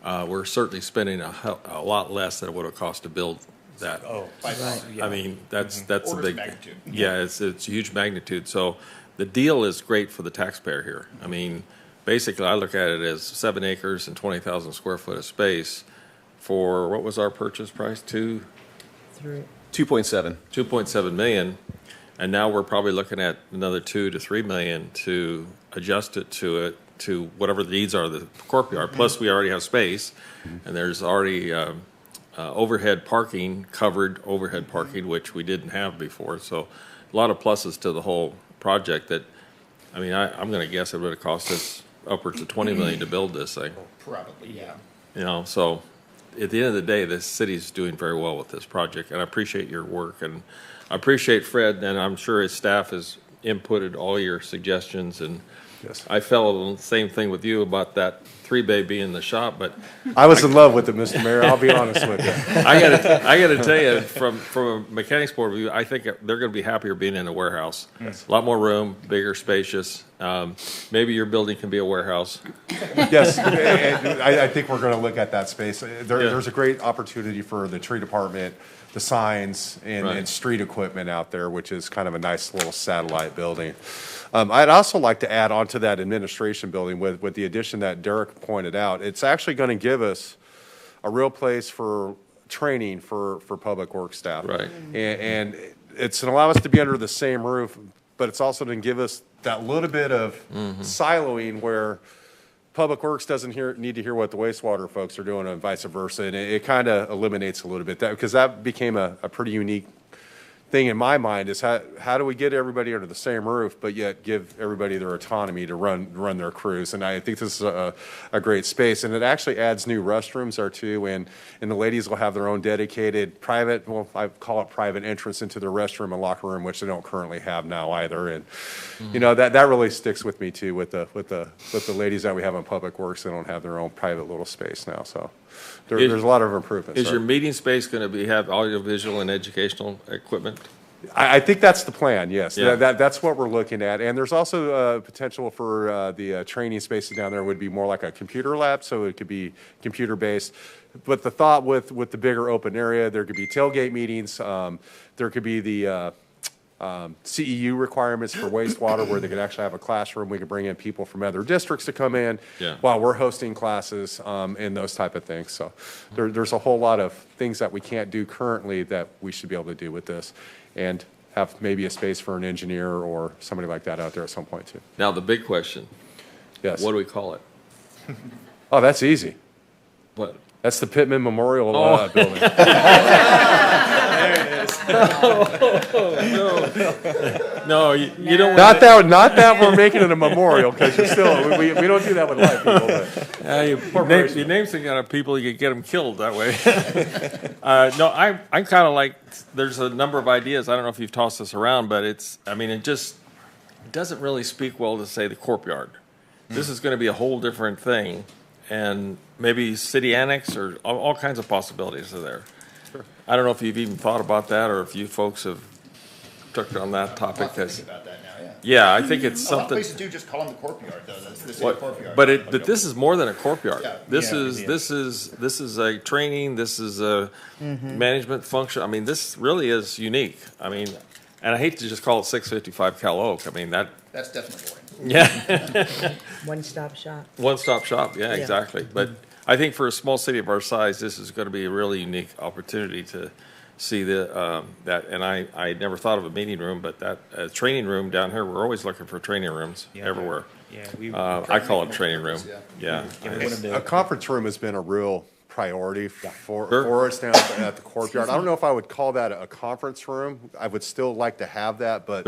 we're certainly spending a lot less than it would have cost to build that. Oh, right. I mean, that's a Orders big of magnitude. Yeah, it's a huge magnitude. So the deal is great for the taxpayer here. I mean, basically, I look at it as 7 acres and 20,000 square foot of space for, what was our purchase price? 2.7. 2.7 million. And now we're probably looking at another 2 to 3 million to adjust it to whatever the needs are of the courtyard. Plus, we already have space, and there's already overhead parking, covered overhead parking, which we didn't have before. So a lot of pluses to the whole project that, I mean, I'm going to guess it would have cost us upwards of 20 million to build this thing. Probably, yeah. You know, so at the end of the day, the city's doing very well with this project, and I appreciate your work, and I appreciate Fred, and I'm sure his staff has inputted all your suggestions, and Yes. I felt the same thing with you about that 3-bay being in the shop, but I was in love with it, Mr. Mayor. I'll be honest with you. I gotta tell you, from a mechanics point of view, I think they're going to be happier being in a warehouse. Yes. A lot more room, bigger, spacious. Maybe your building can be a warehouse. Yes, and I think we're going to look at that space. There's a great opportunity for the tree department, the signs, and street equipment out there, which is kind of a nice little satellite building. I'd also like to add on to that administration building with the addition that Derek pointed out. It's actually going to give us a real place for training for public works staff. Right. And it's going to allow us to be under the same roof, but it's also going to give us that little bit of siloing where Public Works doesn't need to hear what the wastewater folks are doing and vice versa. And it kind of eliminates a little bit that, because that became a pretty unique thing in my mind, is how do we get everybody under the same roof, but yet give everybody their autonomy to run their crews. And I think this is a great space, and it actually adds new restrooms there too, and the ladies will have their own dedicated private, well, I call it private entrance into their restroom and locker room, which they don't currently have now either. And you know, that really sticks with me too, with the ladies that we have in Public Works. They don't have their own private little space now, so there's a lot of improvements. Is your meeting space going to have audiovisual and educational equipment? I think that's the plan, yes. Yeah. That's what we're looking at. And there's also potential for the training spaces down there would be more like a computer lab, so it could be computer-based. But the thought with the bigger open area, there could be tailgate meetings. There could be the CEU requirements for wastewater, where they could actually have a classroom. We could bring in people from other districts to come in while we're hosting classes and those type of things. So there's a whole lot of things that we can't do currently that we should be able to do with this, and have maybe a space for an engineer or somebody like that out there at some point too. Now, the big question. Yes. What do we call it? Oh, that's easy. What? That's the Pittman Memorial Building. There it is. No, you don't. Not that we're making it a memorial, because you're still we don't do that with live people. But You name some kind of people, you can get them killed that way. No, I'm kind of like, there's a number of ideas. I don't know if you've tossed this around, but it doesn't really speak well to say the courtyard. This is going to be a whole different thing, and maybe city annex, or all kinds of possibilities are there. Sure. I don't know if you've even thought about that, or if you folks have took on that topic. I'll think about that now, yeah. Yeah, I think it's A lot of something. places do just call them the courtyard, though. That's the city courtyard. But this is more than a courtyard. Yeah. This is a training. This is a management function. I mean, this really is unique. I mean, and I hate to just call it 655 Cal Oak. I mean, That's definitely boring. Yeah. One-stop shop. One-stop shop. Yeah, Yeah. exactly. But I think for a small city of our size, this is going to be a really unique opportunity to see that. And I never thought of a meeting room, but that training room down here. We're always looking for training rooms everywhere. Yeah, I call it a training room. Yeah. A conference room has been a real priority for us down at the courtyard. I don't know if I would call that a conference room. I would still like to have that, but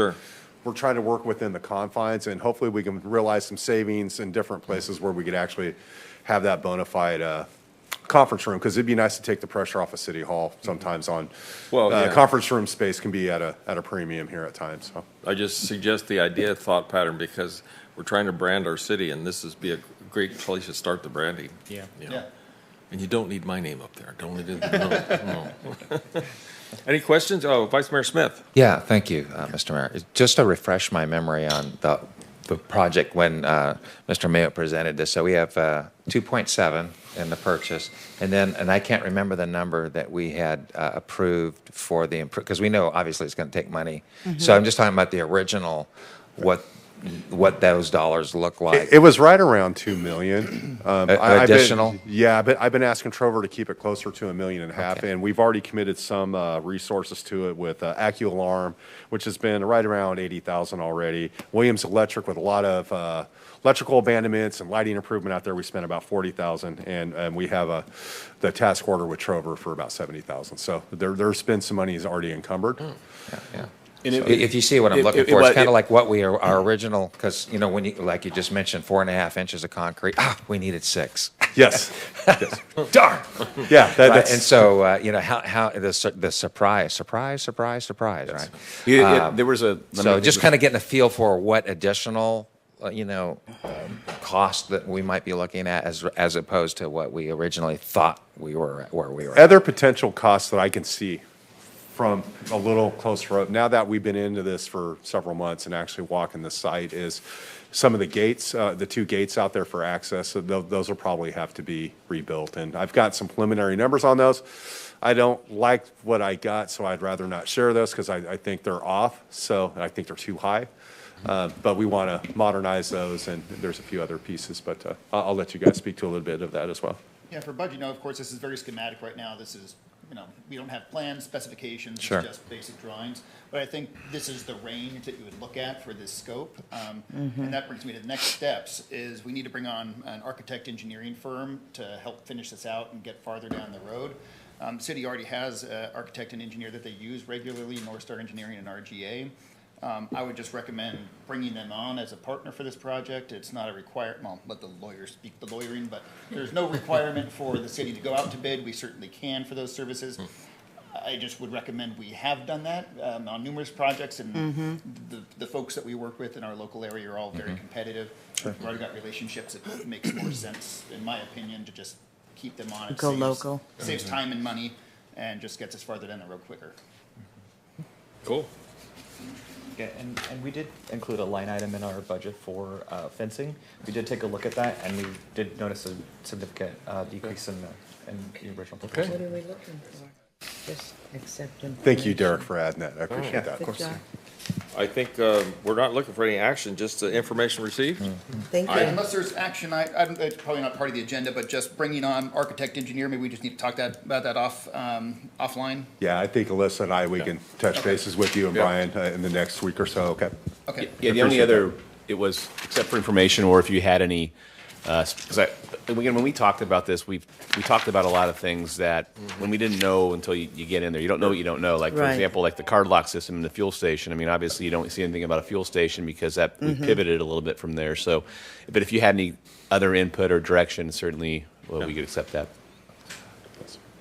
we're trying to work within the confines, and hopefully we can realize some savings in different places where we could actually have that bona fide conference room, because it'd be nice to take the pressure off of City Hall sometimes on, conference room space can be at a premium here at times. So. I just suggest the idea thought pattern, because we're trying to brand our city, and this is be a great place to start the branding. Yeah. You know? And you don't need my name up there. Don't need it. No. Any questions? Oh, Vice Mayor Smith. Yeah, thank you, Mr. Mayor. Just to refresh my memory on the project when Mr. Mayo presented this. So we have 2.7 in the purchase, and I can't remember the number that we had approved for the because we know obviously it's going to take money. So I'm just talking about the original, what those dollars look like. It was right around $2 million. Additional? But I've been asking Trover to keep it closer to $1.5 million, and we've already committed some resources to it with AccuAlarm, which has been right around $80,000 already. Williams Electric with a lot of electrical abandonments and lighting improvement out there. We spent about $40,000, and we have the task order with Trover for about $70,000. So there's been some money is already encumbered. Yeah. So if you see what I'm looking for, it's kind of like what our original, because when you, like you just mentioned, 4.5 inches of concrete. We needed 6. Yes. Darn. Yeah. And so how the surprise, right? There was so just kind of getting a feel for what additional cost that we might be looking at as opposed to what we originally thought we were where we were. Other potential costs that I can see from a little closer up, now that we've been into this for several months and actually walking the site, is some of the gates, the 2 gates out there for access, so those will probably have to be rebuilt. And I've got some preliminary numbers on those. I don't like what I got, so I'd rather not share those because I think they're off, so I think they're too high. But we want to modernize those, and there's a few other pieces, but I'll let you guys speak to a little bit of that as well. Yeah, for budget, of course, this is very schematic right now. This is, we don't have plans, specifications, Sure. It's just basic drawings. But I think this is the range that you would look at for this scope. And that brings me to the next steps, is we need to bring on an architect engineering firm to help finish this out and get farther down the road. The city already has an architect and engineer that they use regularly, North Star Engineering and RGA. I would just recommend bringing them on as a partner for this project. It's not a let the lawyers speak the lawyering, but there's no requirement for the city to go out to bid. We certainly can for those services. I just would recommend we have done that on numerous projects, and the folks that we work with in our local area are all very competitive. We've already got relationships. It makes more sense, in my opinion, to just keep them on. It Go local. Saves time and money, and just gets us farther down the road quicker. Cool. Yeah, and we did include a line item in our budget for fencing. We did take a look at that, and we did notice a significant decrease in the original proposal. What are we looking for? Just accept information. Thank you, Derek, for adding that. I appreciate that. Good job. I think we're not looking for any action, just information received. Thank you. Unless there's action, it's probably not part of the agenda, but just bringing on architect engineer, maybe we just need to talk about that offline. Yeah, I think Alyssa and we can touch bases with you and Brian in the next week or so, okay? Okay. Yeah, the only other, it was, except for information, or if you had any, because again, when we talked about this, we talked about a lot of things that when we didn't know until you get in there. You don't know what you don't know. Like, for example, like the card lock system in the fuel station. I mean, obviously you don't see anything about a fuel station because that we pivoted a little bit from there. So, but if you had any other input or direction, certainly, we could accept that.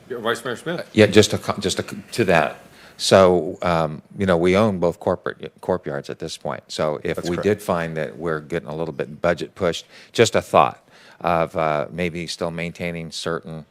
Vice Mayor Smith. Yeah, just to that. So, we own both courtyards at this point. So if we did find that we're getting a little bit budget pushed, just a thought of maybe still maintaining certain,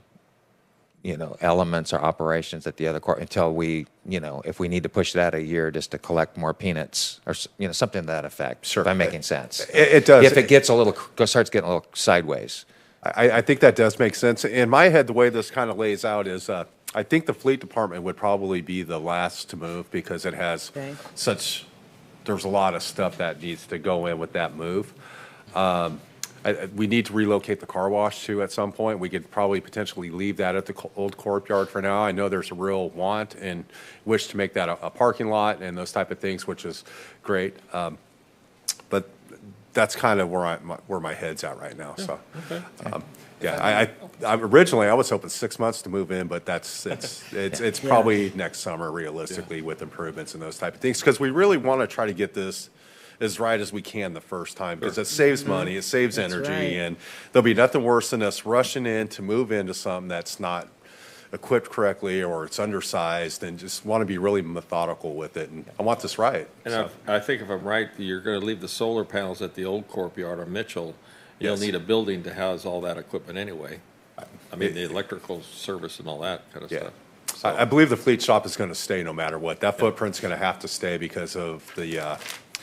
elements or operations at the other court until we, if we need to push that a year just to collect more peanuts or, something to that effect. Sure. If I'm making sense. It does. If it gets starts getting a little sideways. I think that does make sense. In my head, the way this kind of lays out is I think the fleet department would probably be the last to move because it has there's a lot of stuff that needs to go in with that move. We need to relocate the car wash too at some point. We could probably potentially leave that at the old courtyard for now. I know there's a real want and wish to make that a parking lot and those type of things, which is great. But that's kind of where my head's at right now. So, yeah, I originally I was hoping 6 months to move in, but it's probably next summer realistically with improvements and those type of things, because we really want to try to get this as right as we can the first time, because it saves money, it saves energy, and there'll be nothing worse than us rushing in to move into something that's not equipped correctly or it's undersized, and just want to be really methodical with it. And I want this right. And I think if I'm right, you're going to leave the solar panels at the old courtyard on Mitchell. You'll need a building to house all that equipment anyway. I mean, the electrical service and all that kind of stuff. I believe the fleet shop is going to stay no matter what. That footprint's going to have to stay because of the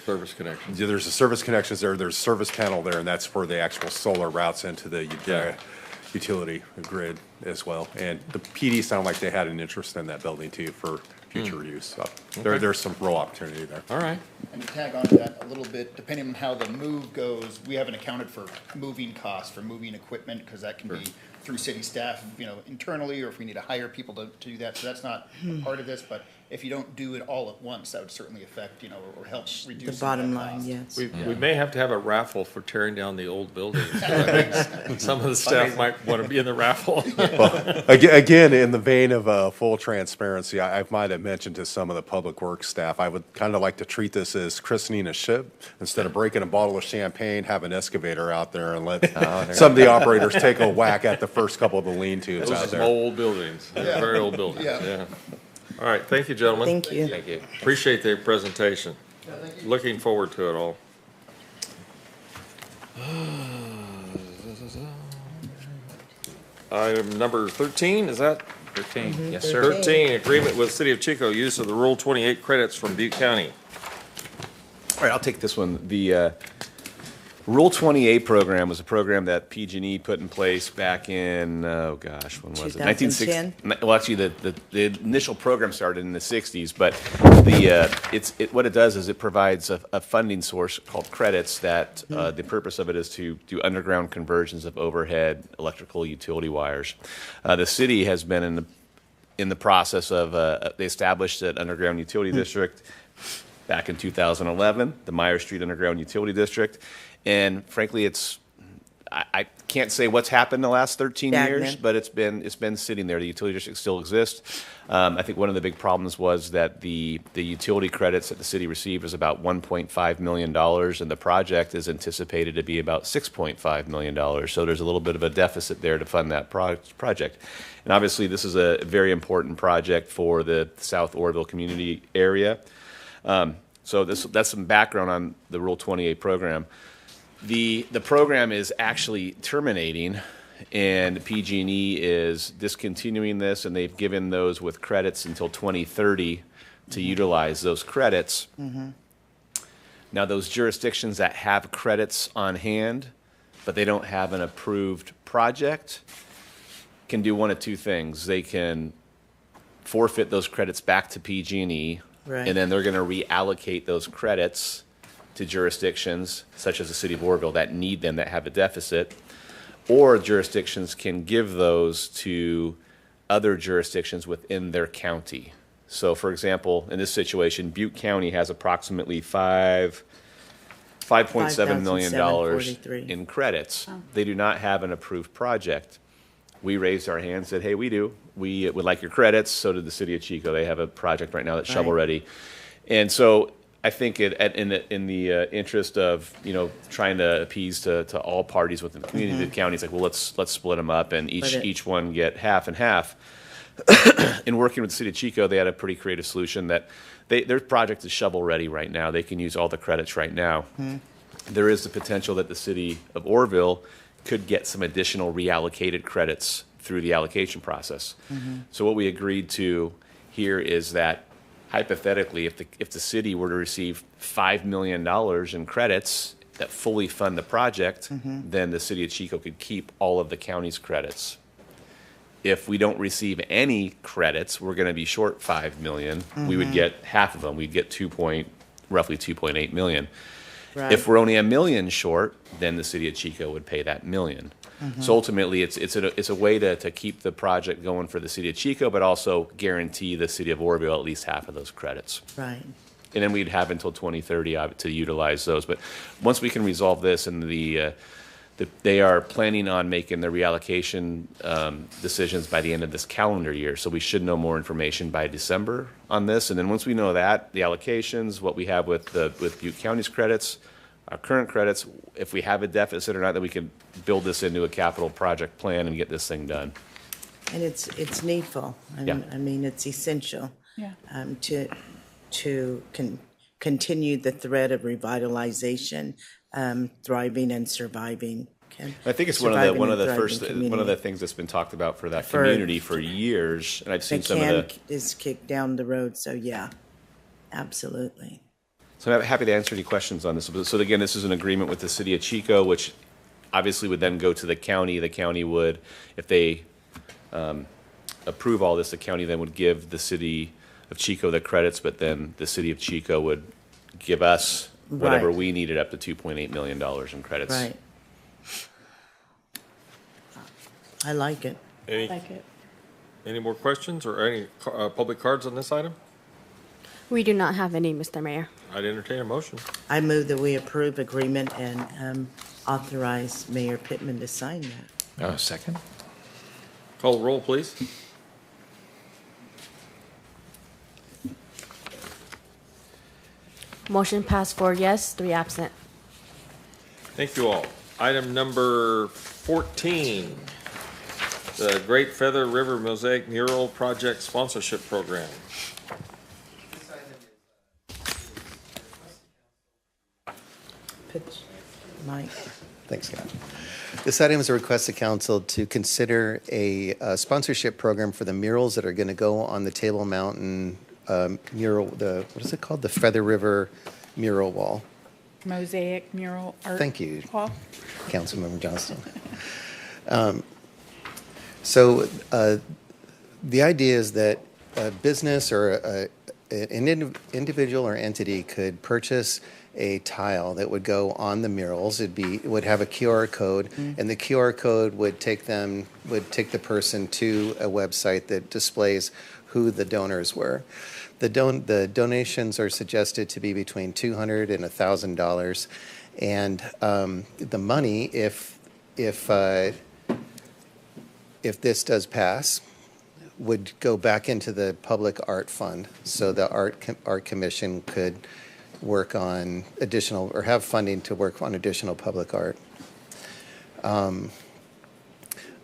service connections. Yeah, there's a service connections there. There's a service panel there, and that's where the actual solar routes into the utility grid as well. And the PD sounded like they had an interest in that building too for future use. So there's some real opportunity there. All right. And to tag on to that a little bit, depending on how the move goes, we haven't accounted for moving costs for moving equipment, because that can be through city staff, internally, or if we need to hire people to do that. So that's not a part of this, but if you don't do it all at once, that would certainly affect, or help reduce The bottom that line, cost. yes. We may have to have a raffle for tearing down the old buildings. Some of the staff might want to be in the raffle. Well, again, in the vein of full transparency, I might have mentioned to some of the public works staff, I would kind of like to treat this as christening a ship. Instead of breaking a bottle of champagne, have an excavator out there and let some of the operators take a whack at the first couple of the lean-tos Those out are some there. old buildings, very old buildings, yeah. All right, thank you, gentlemen. Thank you. Thank you. Appreciate the presentation. Looking forward to it all. Item number 13, is that? 13, yes, sir. 13, agreement with City of Chico, use of the Rule 28 credits from Butte County. All right, I'll take this one. The Rule 28 program was a program that PG&E put in place back in, when was it? 2010? Well, actually, the initial program started in the 60s, but what it does is it provides a funding source called credits that the purpose of it is to do underground conversions of overhead electrical utility wires. The city has been in the process of, they established an underground utility district back in 2011, the Meyer Street Underground Utility District. And frankly, I can't say what's happened the last 13 years, but it's been sitting there. The utility district still exists. I think one of the big problems was that the utility credits that the city received was about $1.5 million, and the project is anticipated to be about $6.5 million. So there's a little bit of a deficit there to fund that project. And obviously, this is a very important project for the South Oroville community area. So that's some background on the Rule 28 program. The program is actually terminating, and PG&E is discontinuing this, and they've given those with credits until 2030 to utilize those credits. Now, those jurisdictions that have credits on hand, but they don't have an approved project, can do one of two things. They can forfeit those credits back to PG&E, and then they're going to reallocate those credits to jurisdictions such as the city of Oroville that need them, that have a deficit, or jurisdictions can give those to other jurisdictions within their county. So, for example, in this situation, Butte County has approximately $5.7 million in credits. They do not have an approved project. We raised our hand and said, hey, we do. We would like your credits. So did the city of Chico. They have a project right now that's shovel-ready. And so I think in the interest of trying to appease to all parties within the community, the county's like, well, let's split them up and each one get half and half. In working with the city of Chico, they had a pretty creative solution that their project is shovel ready right now. They can use all the credits right now. There is the potential that the city of Oroville could get some additional reallocated credits through the allocation process. So what we agreed to here is that hypothetically, if the city were to receive $5 million in credits that fully fund the project, then the city of Chico could keep all of the county's credits. If we don't receive any credits, we're going to be short $5 million. We would get half of them. We'd get roughly $2.8 million. Right. If we're only $1 million short, then the city of Chico would pay that $1 million. So ultimately, it's a way to keep the project going for the city of Chico, but also guarantee the city of Oroville at least half of those credits. Right. And then we'd have until 2030 to utilize those. But once we can resolve this, and they are planning on making the reallocation decisions by the end of this calendar year. So we should know more information by December on this. And then once we know that, the allocations, what we have with Butte County's credits, our current credits, if we have a deficit or not, then we can build this into a capital project plan and get this thing done. And it's needful. Yeah. I mean, it's essential. Yeah. To continue the thread of revitalization, thriving and surviving. I think it's Surviving one of and the thriving first community. one of the things that's been talked about for that community for years, and I've seen The some of can the. is kicked down the road, so yeah, absolutely. So I'm happy to answer any questions on this. So again, this is an agreement with the city of Chico, which obviously would then go to the county. The county would, if they approve all this, the county then would give the city of Chico the credits, but then the city of Chico would give us whatever Right. we needed, up to $2.8 million in credits. Right. I like it. Any more questions or any public cards on this item? We do not have any, Mr. Mayor. I'd entertain a motion. I move that we approve agreement and authorize Mayor Pittman to sign that. Oh, second? Call the roll, please. Motion passed 4 yes, 3 absent. Thank you all. Item number 14, the Great Feather River Mosaic Mural Project Sponsorship Program. Pitch, Mike. Thanks, Scott. This item is a request to council to consider a sponsorship program for the murals that are going to go on the Table Mountain mural, what is it called? The Feather River mural wall. Mosaic mural art. Thank you, wall. Councilmember Johnston. So the idea is that a business or an individual or entity could purchase a tile that would go on the murals. It would have a QR code, and the QR code would take the person to a website that displays who the donors were. The donations are suggested to be between $200 and $1,000, and the money, if this does pass, would go back into the public art fund, so the art commission could work on additional, or have funding to work on additional public art.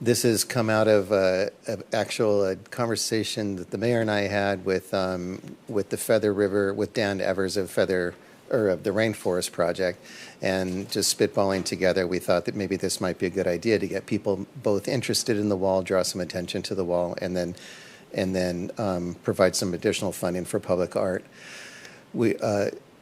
This has come out of a conversation that the mayor and I had with the Feather River, with Dan Evers of the Rainforest Project, and just spitballing together, we thought that maybe this might be a good idea to get people both interested in the wall, draw some attention to the wall, and then provide some additional funding for public art.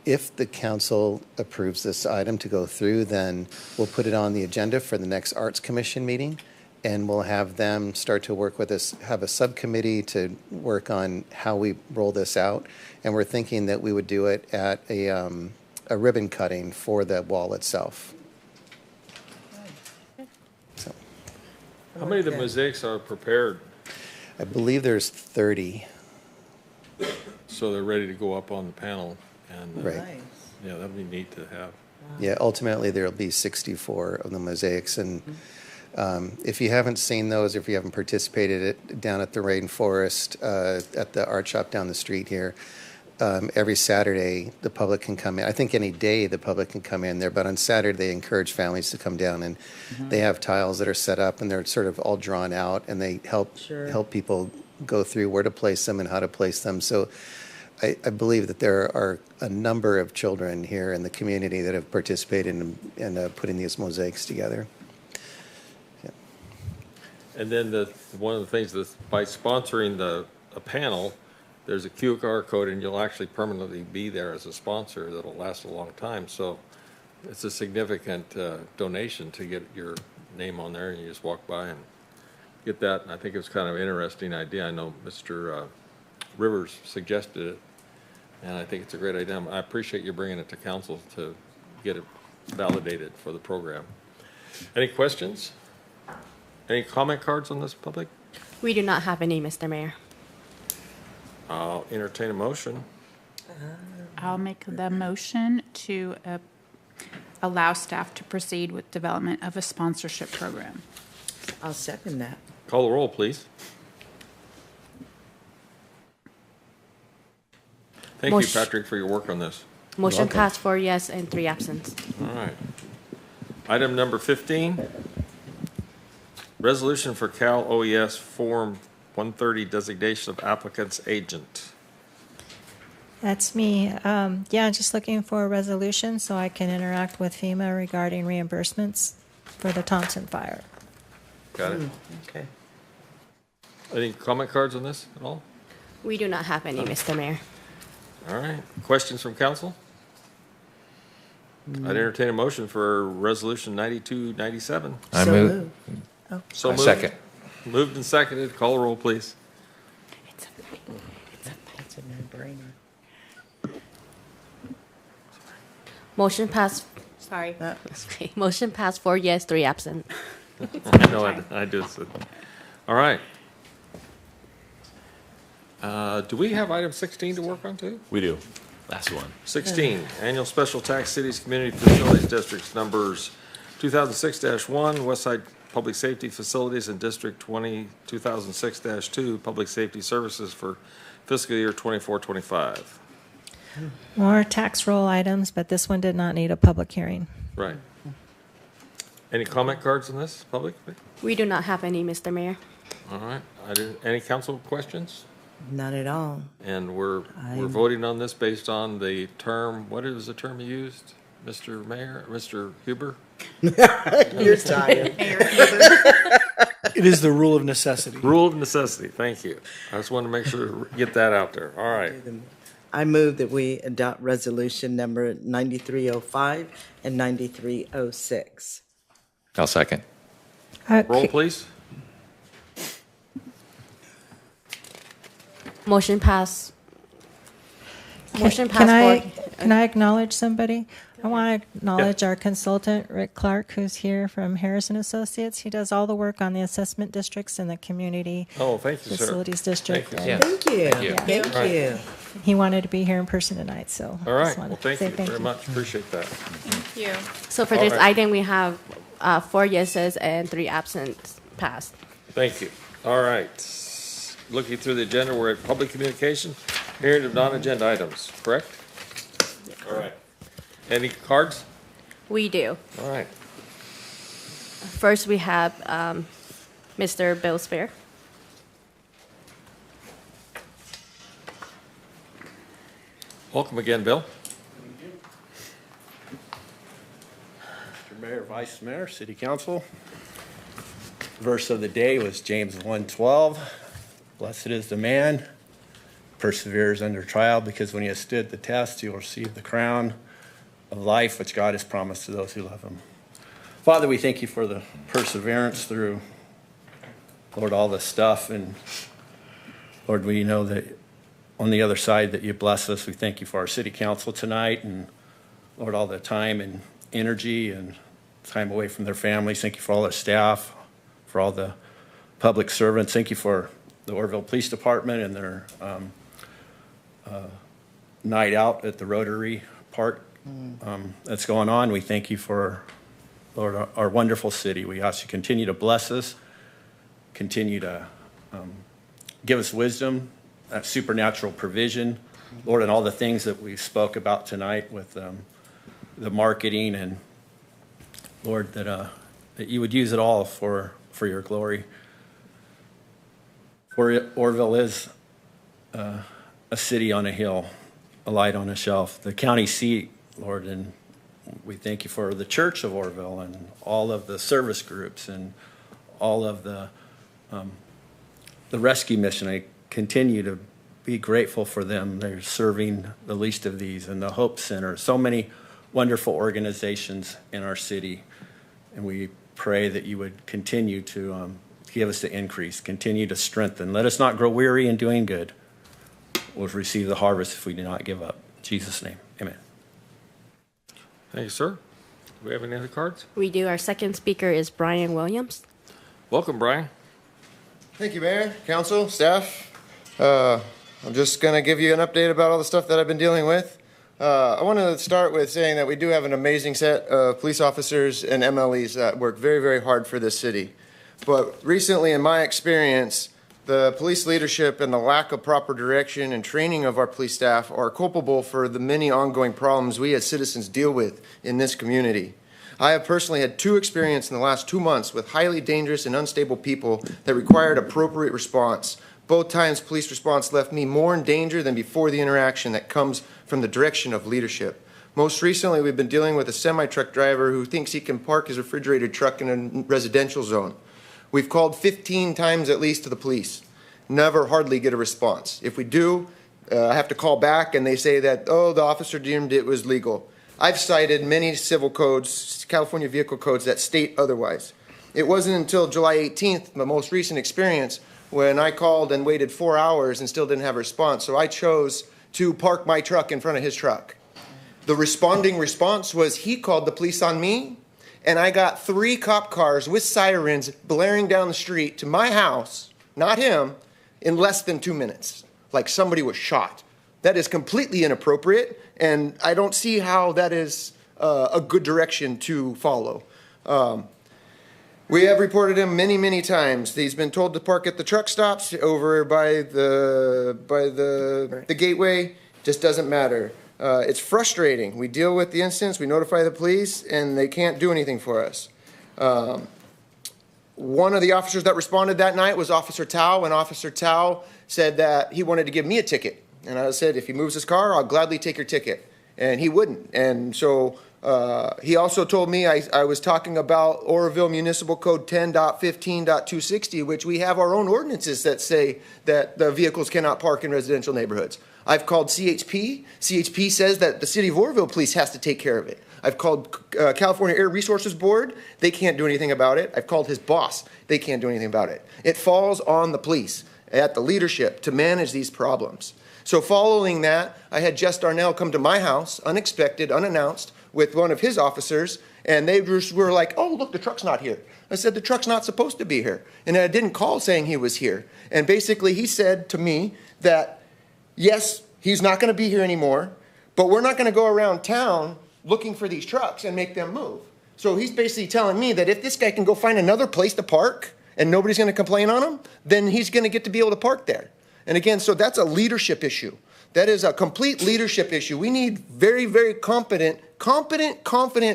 If the council approves this item to go through, then we'll put it on the agenda for the next Arts Commission meeting, and we'll have them start to work with us, have a subcommittee to work on how we roll this out. And we're thinking that we would do it at a ribbon cutting for the wall itself. So, How many of the mosaics are prepared? I believe there's 30. So they're ready to go up on the panel, and Right. Nice. yeah, that'd be neat to have. Yeah, ultimately there'll be 64 of the mosaics, and if you haven't seen those, if you haven't participated down at the Rainforest, at the art shop down the street here, every Saturday the public can come in. I think any day the public can come in there, but on Saturday they encourage families to come down, and they have tiles that are set up, and they're sort of all drawn out, and they help people go through where to place them and how to place them. So I believe that there are a number of children here in the community that have participated in putting these mosaics together. And then one of the things that by sponsoring a panel, there's a QR code, and you'll actually permanently be there as a sponsor that'll last a long time. So it's a significant donation to get your name on there, and you just walk by and get that. And I think it's kind of an interesting idea. I know Mr. Rivers suggested it, and I think it's a great idea. I appreciate you bringing it to council to get it validated for the program. Any questions? Any comment cards on this, public? We do not have any, Mr. Mayor. I'll entertain a motion. I'll make the motion to allow staff to proceed with development of a sponsorship program. I'll second that. Call the roll, please. Thank you, Motion- Patrick, for your work on this. Motion passed 4 yes and 3 absent. All right. Item number 15, resolution for Cal OES Form 130 designation of applicant's agent. That's me. Yeah, just looking for a resolution so I can interact with FEMA regarding reimbursements for the Thompson fire. Got it? Okay. Any comment cards on this at all? We do not have any, Mr. Mayor. All right. Questions from council? I'd entertain a motion for Resolution 9297. I move. So I moved. second. Moved and seconded. Call the roll, please. It's a no-brainer. Motion passed. Sorry. Motion passed 4 yes, 3 absent. I know I did. All right. Do we have item 16 to work on too? We do. Last one. 16, Annual Special Tax Cities Community Facilities Districts, numbers 2006-1, Westside Public Safety Facilities, and District 2006-2, Public Safety Services for fiscal year 24-25. More tax roll items, but this one did not need a public hearing. Right. Any comment cards on this, public? We do not have any, Mr. Mayor. All right. Any council questions? Not at all. And we're voting on this based on the term, what is the term you used, Mr. Mayor, Mr. Huber? You're tired. It is the rule of necessity. Rule of necessity, thank you. I just wanted to make sure, get that out there. All right. I move that we adopt resolution number 9305 and 9306. I'll second. Roll, please. Motion passed. Motion Can passed I acknowledge somebody? I want to acknowledge our consultant, Rick Clark, who's here from Harrison Associates. He does all the work on the assessment districts and the community Oh, thank you, sir. facilities district. Thank you. Yeah. Thank you. Thank you. Thank Right. you. He wanted to be here in person tonight, so. All I right. just wanted Well, to thank say you very much. Appreciate that. Thank you. So for All this right. item, we have 4 yeses and 3 absent passed. Thank you. All right. Looking through the agenda, we're at public communication, hearing of non-agenda items, correct? All right. Any cards? We do. All right. First, we have Mr. Bill Spear. Welcome again, Bill. Mr. Mayor, Vice Mayor, City Council. Verse of the day was James 1:12. Blessed is the man perseveres under trial, because when he has stood the test, he will receive the crown of life which God has promised to those who love him. Father, we thank you for the perseverance through, Lord, all this stuff. And Lord, we know that on the other side that you bless us. We thank you for our city council tonight, and Lord, all the time and energy and time away from their families. Thank you for all our staff, for all the public servants. Thank you for the Orville Police Department and their night out at the Rotary Park that's going on. We thank you for, Lord, our wonderful city. We ask you to continue to bless us, continue to give us wisdom, that supernatural provision, Lord, and all the things that we spoke about tonight with the marketing, and Lord, that you would use it all for your glory. For Orville is a city on a hill, a light on a shelf, the county seat, Lord, and we thank you for the Church of Orville and all of the service groups and all of the rescue mission. I continue to be grateful for them. They're serving the least of these, and the Hope Center, so many wonderful organizations in our city, and we pray that you would continue to give us the increase, continue to strengthen. Let us not grow weary in doing good. We'll receive the harvest if we do not give up. In Jesus' name, amen. Thank you, sir. Do we have any other cards? We do. Our second speaker is Brian Williams. Welcome, Brian. Thank you, Mayor, Council, staff. I'm just going to give you an update about all the stuff that I've been dealing with. I want to start with saying that we do have an amazing set of police officers and MLEs that work very, very hard for this city. But recently, in my experience, the police leadership and the lack of proper direction and training of our police staff are culpable for the many ongoing problems we as citizens deal with in this community. I have personally had 2 experiences in the last 2 months with highly dangerous and unstable people that required appropriate response. Both times, police response left me more in danger than before the interaction that comes from the direction of leadership. Most recently, we've been dealing with a semi-truck driver who thinks he can park his refrigerated truck in a residential zone. We've called 15 times at least to the police. Never hardly get a response. If we do, I have to call back and they say that, oh, the officer deemed it was legal. I've cited many civil codes, California vehicle codes that state otherwise. It wasn't until July 18th, my most recent experience, when I called and waited 4 hours and still didn't have a response. So I chose to park my truck in front of his truck. The responding response was he called the police on me, and I got 3 cop cars with sirens blaring down the street to my house, not him, in less than 2 minutes, like somebody was shot. That is completely inappropriate, and I don't see how that is a good direction to follow. We have reported him many, many times. He's been told to park at the truck stops over by the gateway. Just doesn't matter. It's frustrating. We deal with the incidents, we notify the police, and they can't do anything for us. One of the officers that responded that night was Officer Tao, and Officer Tao said that he wanted to give me a ticket. And I said, if he moves his car, I'll gladly take your ticket. And he wouldn't. And so he also told me I was talking about Oroville Municipal Code 10.15.260, which we have our own ordinances that say that the vehicles cannot park in residential neighborhoods. I've called CHP. CHP says that the City of Oroville Police has to take care of it. I've called California Air Resources Board. They can't do anything about it. I've called his boss. They can't do anything about it. It falls on the police, at the leadership, to manage these problems. So following that, I had Jess Darnell come to my house, unexpected, unannounced, with one of his officers, and they were like, oh, look, the truck's not here. I said, the truck's not supposed to be here. And I didn't call saying he was here. And basically he said to me that, yes, he's not going to be here anymore, but we're not going to go around town looking for these trucks and make them move. So he's basically telling me that if this guy can go find another place to park and nobody's going to complain on him, then he's going to get to be able to park there. And again, so that's a leadership issue. That is a complete leadership issue. We need very, very confident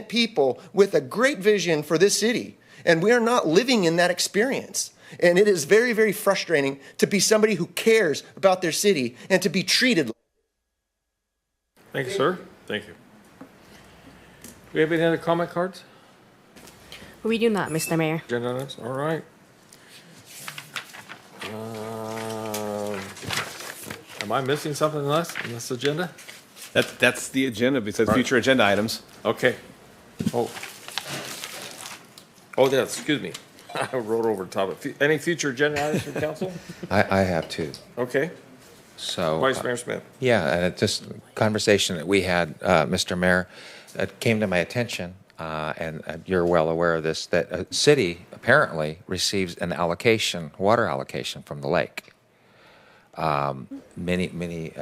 people with a great vision for this city. And we are not living in that experience. And it is very, very frustrating to be somebody who cares about their city and to be treated. Thank you, sir. Thank you. Do we have any other comment cards? We do not, Mr. Mayor. Agenda items? All right. Am I missing something in this agenda? That's the agenda. It says future agenda items. Okay. Oh, yeah, excuse me. I wrote over the top of it. Any future agenda items from council? I have 2. Okay. So, Vice Mayor Smith. Yeah, just conversation that we had, Mr. Mayor, it came to my attention, and you're well aware of this, that a city apparently receives an allocation, water allocation from the lake. Many,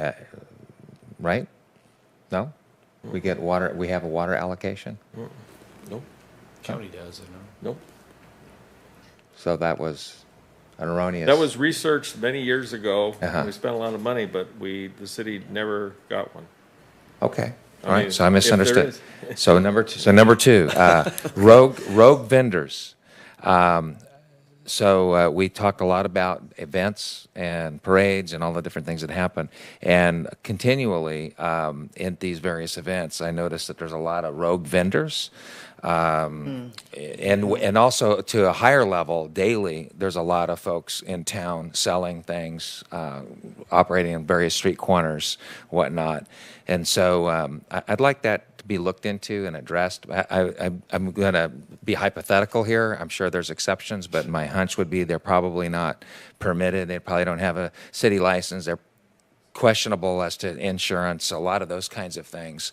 right? No? We get water, we have a water allocation? Nope. County does, I know. Nope. So that was an erroneous. That was researched many years ago. Uh-huh. We spent a lot of money, but the city never got one. Okay. I All right. mean, So I if misunderstood. there is. So number two, rogue vendors. So we talked a lot about events and parades and all the different things that happen. And continually in these various events, I noticed that there's a lot of rogue vendors. And also to a higher level, daily, there's a lot of folks in town selling things, operating in various street corners, whatnot. And so I'd like that to be looked into and addressed. I'm going to be hypothetical here. I'm sure there's exceptions, but my hunch would be they're probably not permitted. They probably don't have a city license. They're questionable as to insurance, a lot of those kinds of things.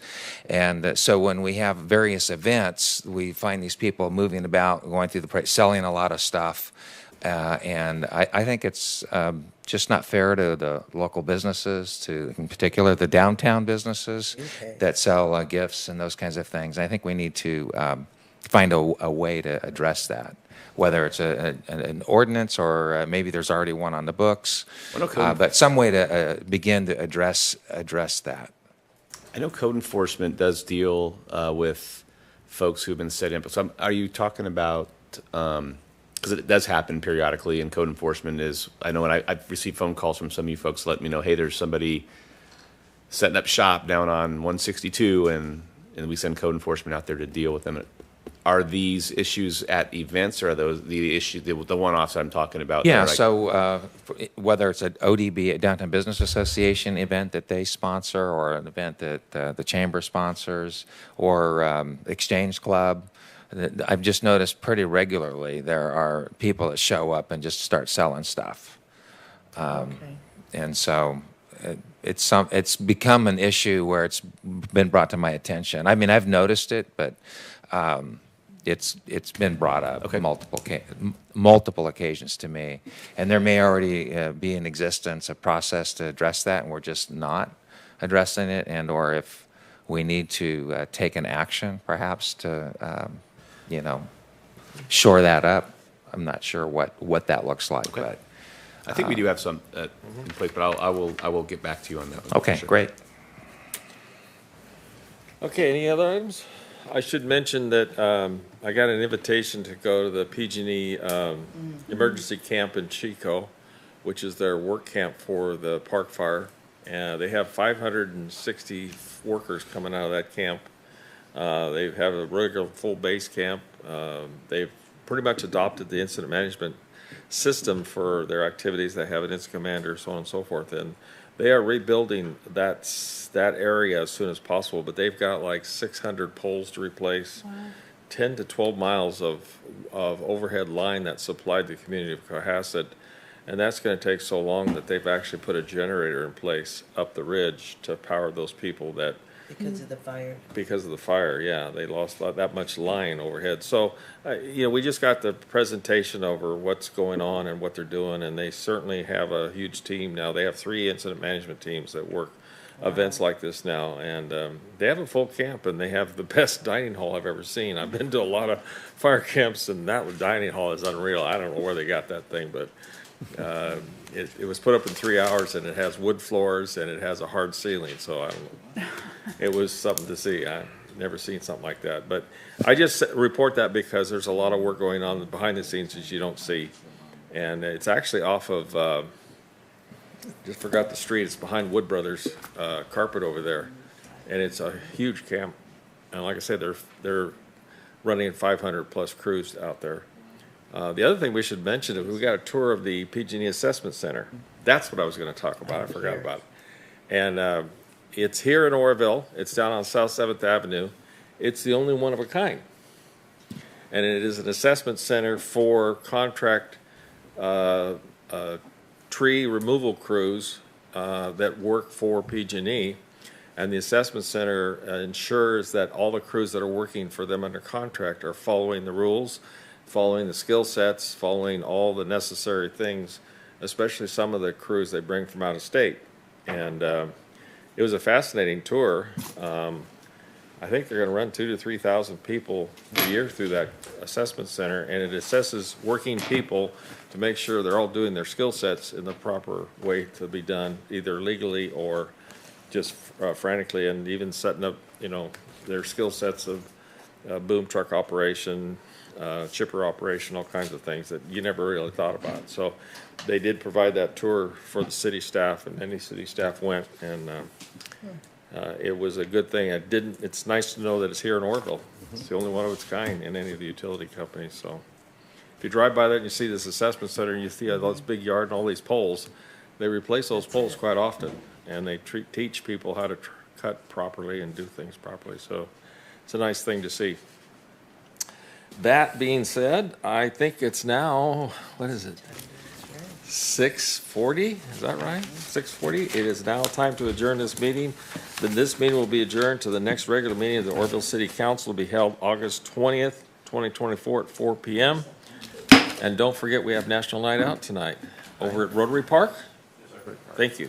And so when we have various events, we find these people moving about, going through the selling a lot of stuff. And I think it's just not fair to the local businesses, to in particular the downtown businesses that sell gifts and those kinds of things. I think we need to find a way to address that, whether it's an ordinance or maybe there's already one on the books, but some way to begin to address that. I know code enforcement does deal with folks who've been setting up. So are you talking about, because it does happen periodically, and code enforcement is, I know, and I've received phone calls from some of you folks letting me know, hey, there's somebody setting up shop down on 162, and we send code enforcement out there to deal with them. Are these issues at events, or are those the issue, the one-offs I'm talking about? Yeah, so whether it's an ODB, a Downtown Business Association event that they sponsor, or an event that the Chamber sponsors, or Exchange Club, I've just noticed pretty regularly there are people that show up and just start selling stuff. And so it's become an issue where it's been brought to my attention. I mean, I've noticed it, but it's been brought up multiple occasions to me, and there may already be in existence a process to address that, and we're just not addressing it, and or if we need to take an action perhaps to shore that up. I'm not sure what that looks like, but I think we do have some in place, but I will get back to you on that one. Okay, great. Okay, any other items? I should mention that I got an invitation to go to the PG&E emergency camp in Chico, which is their work camp for the park fire. And they have 560 workers coming out of that camp. They have a regular full base camp. They've pretty much adopted the incident management system for their activities. They have an incident commander, so on and so forth. And they are rebuilding that area as soon as possible, but they've got like 600 poles to replace, 10 to 12 miles of overhead line that supplied the community of Cohasset, and that's going to take so long that they've actually put a generator in place up the ridge to power those people that Because of the fire. Because of the fire, yeah. They lost that much line overhead. So, we just got the presentation over what's going on and what they're doing, and they certainly have a huge team now. They have 3 incident management teams that work events like this now, and they have a full camp, and they have the best dining hall I've ever seen. I've been to a lot of fire camps, and that dining hall is unreal. I don't know where they got that thing, but it was put up in 3 hours, and it has wood floors, and it has a hard ceiling, so I don't know. It was something to see. I've never seen something like that. But I just report that because there's a lot of work going on behind the scenes that you don't see. And it's actually off of, just forgot the street. It's behind Wood Brothers Carpet over there. And it's a huge camp. And like I said, they're running 500 plus crews out there. The other thing we should mention is we got a tour of the PG&E Assessment Center. That's what I was going to talk about. I forgot about it. And it's here in Oroville. It's down on South 7th Avenue. It's the only one of a kind. And it is an assessment center for contract tree removal crews that work for PG&E. And the assessment center ensures that all the crews that are working for them under contract are following the rules, following the skill sets, following all the necessary things, especially some of the crews they bring from out of state. And it was a fascinating tour. I think they're going to run 2,000 to 3,000 people a year through that assessment center, and it assesses working people to make sure they're all doing their skill sets in the proper way to be done, either legally or just frantically, and even setting up, their skill sets of boom truck operation, chipper operation, all kinds of things that you never really thought about. So they did provide that tour for the city staff, and any city staff went, and it was a good thing. It's nice to know that it's here in Oroville. It's the only one of its kind in any of the utility companies. So if you drive by that and you see this assessment center and you see all this big yard and all these poles, they replace those poles quite often, and they teach people how to cut properly and do things properly. So it's a nice thing to see. That being said, I think it's now, what is it? 6:40, is that right? 6:40. It is now time to adjourn this meeting. Then this meeting will be adjourned to the next regular meeting of the Oroville City Council, will be held August 20th, 2024 at 4 p.m. And don't forget, we have National Night Out tonight over at Rotary Park. Thank you.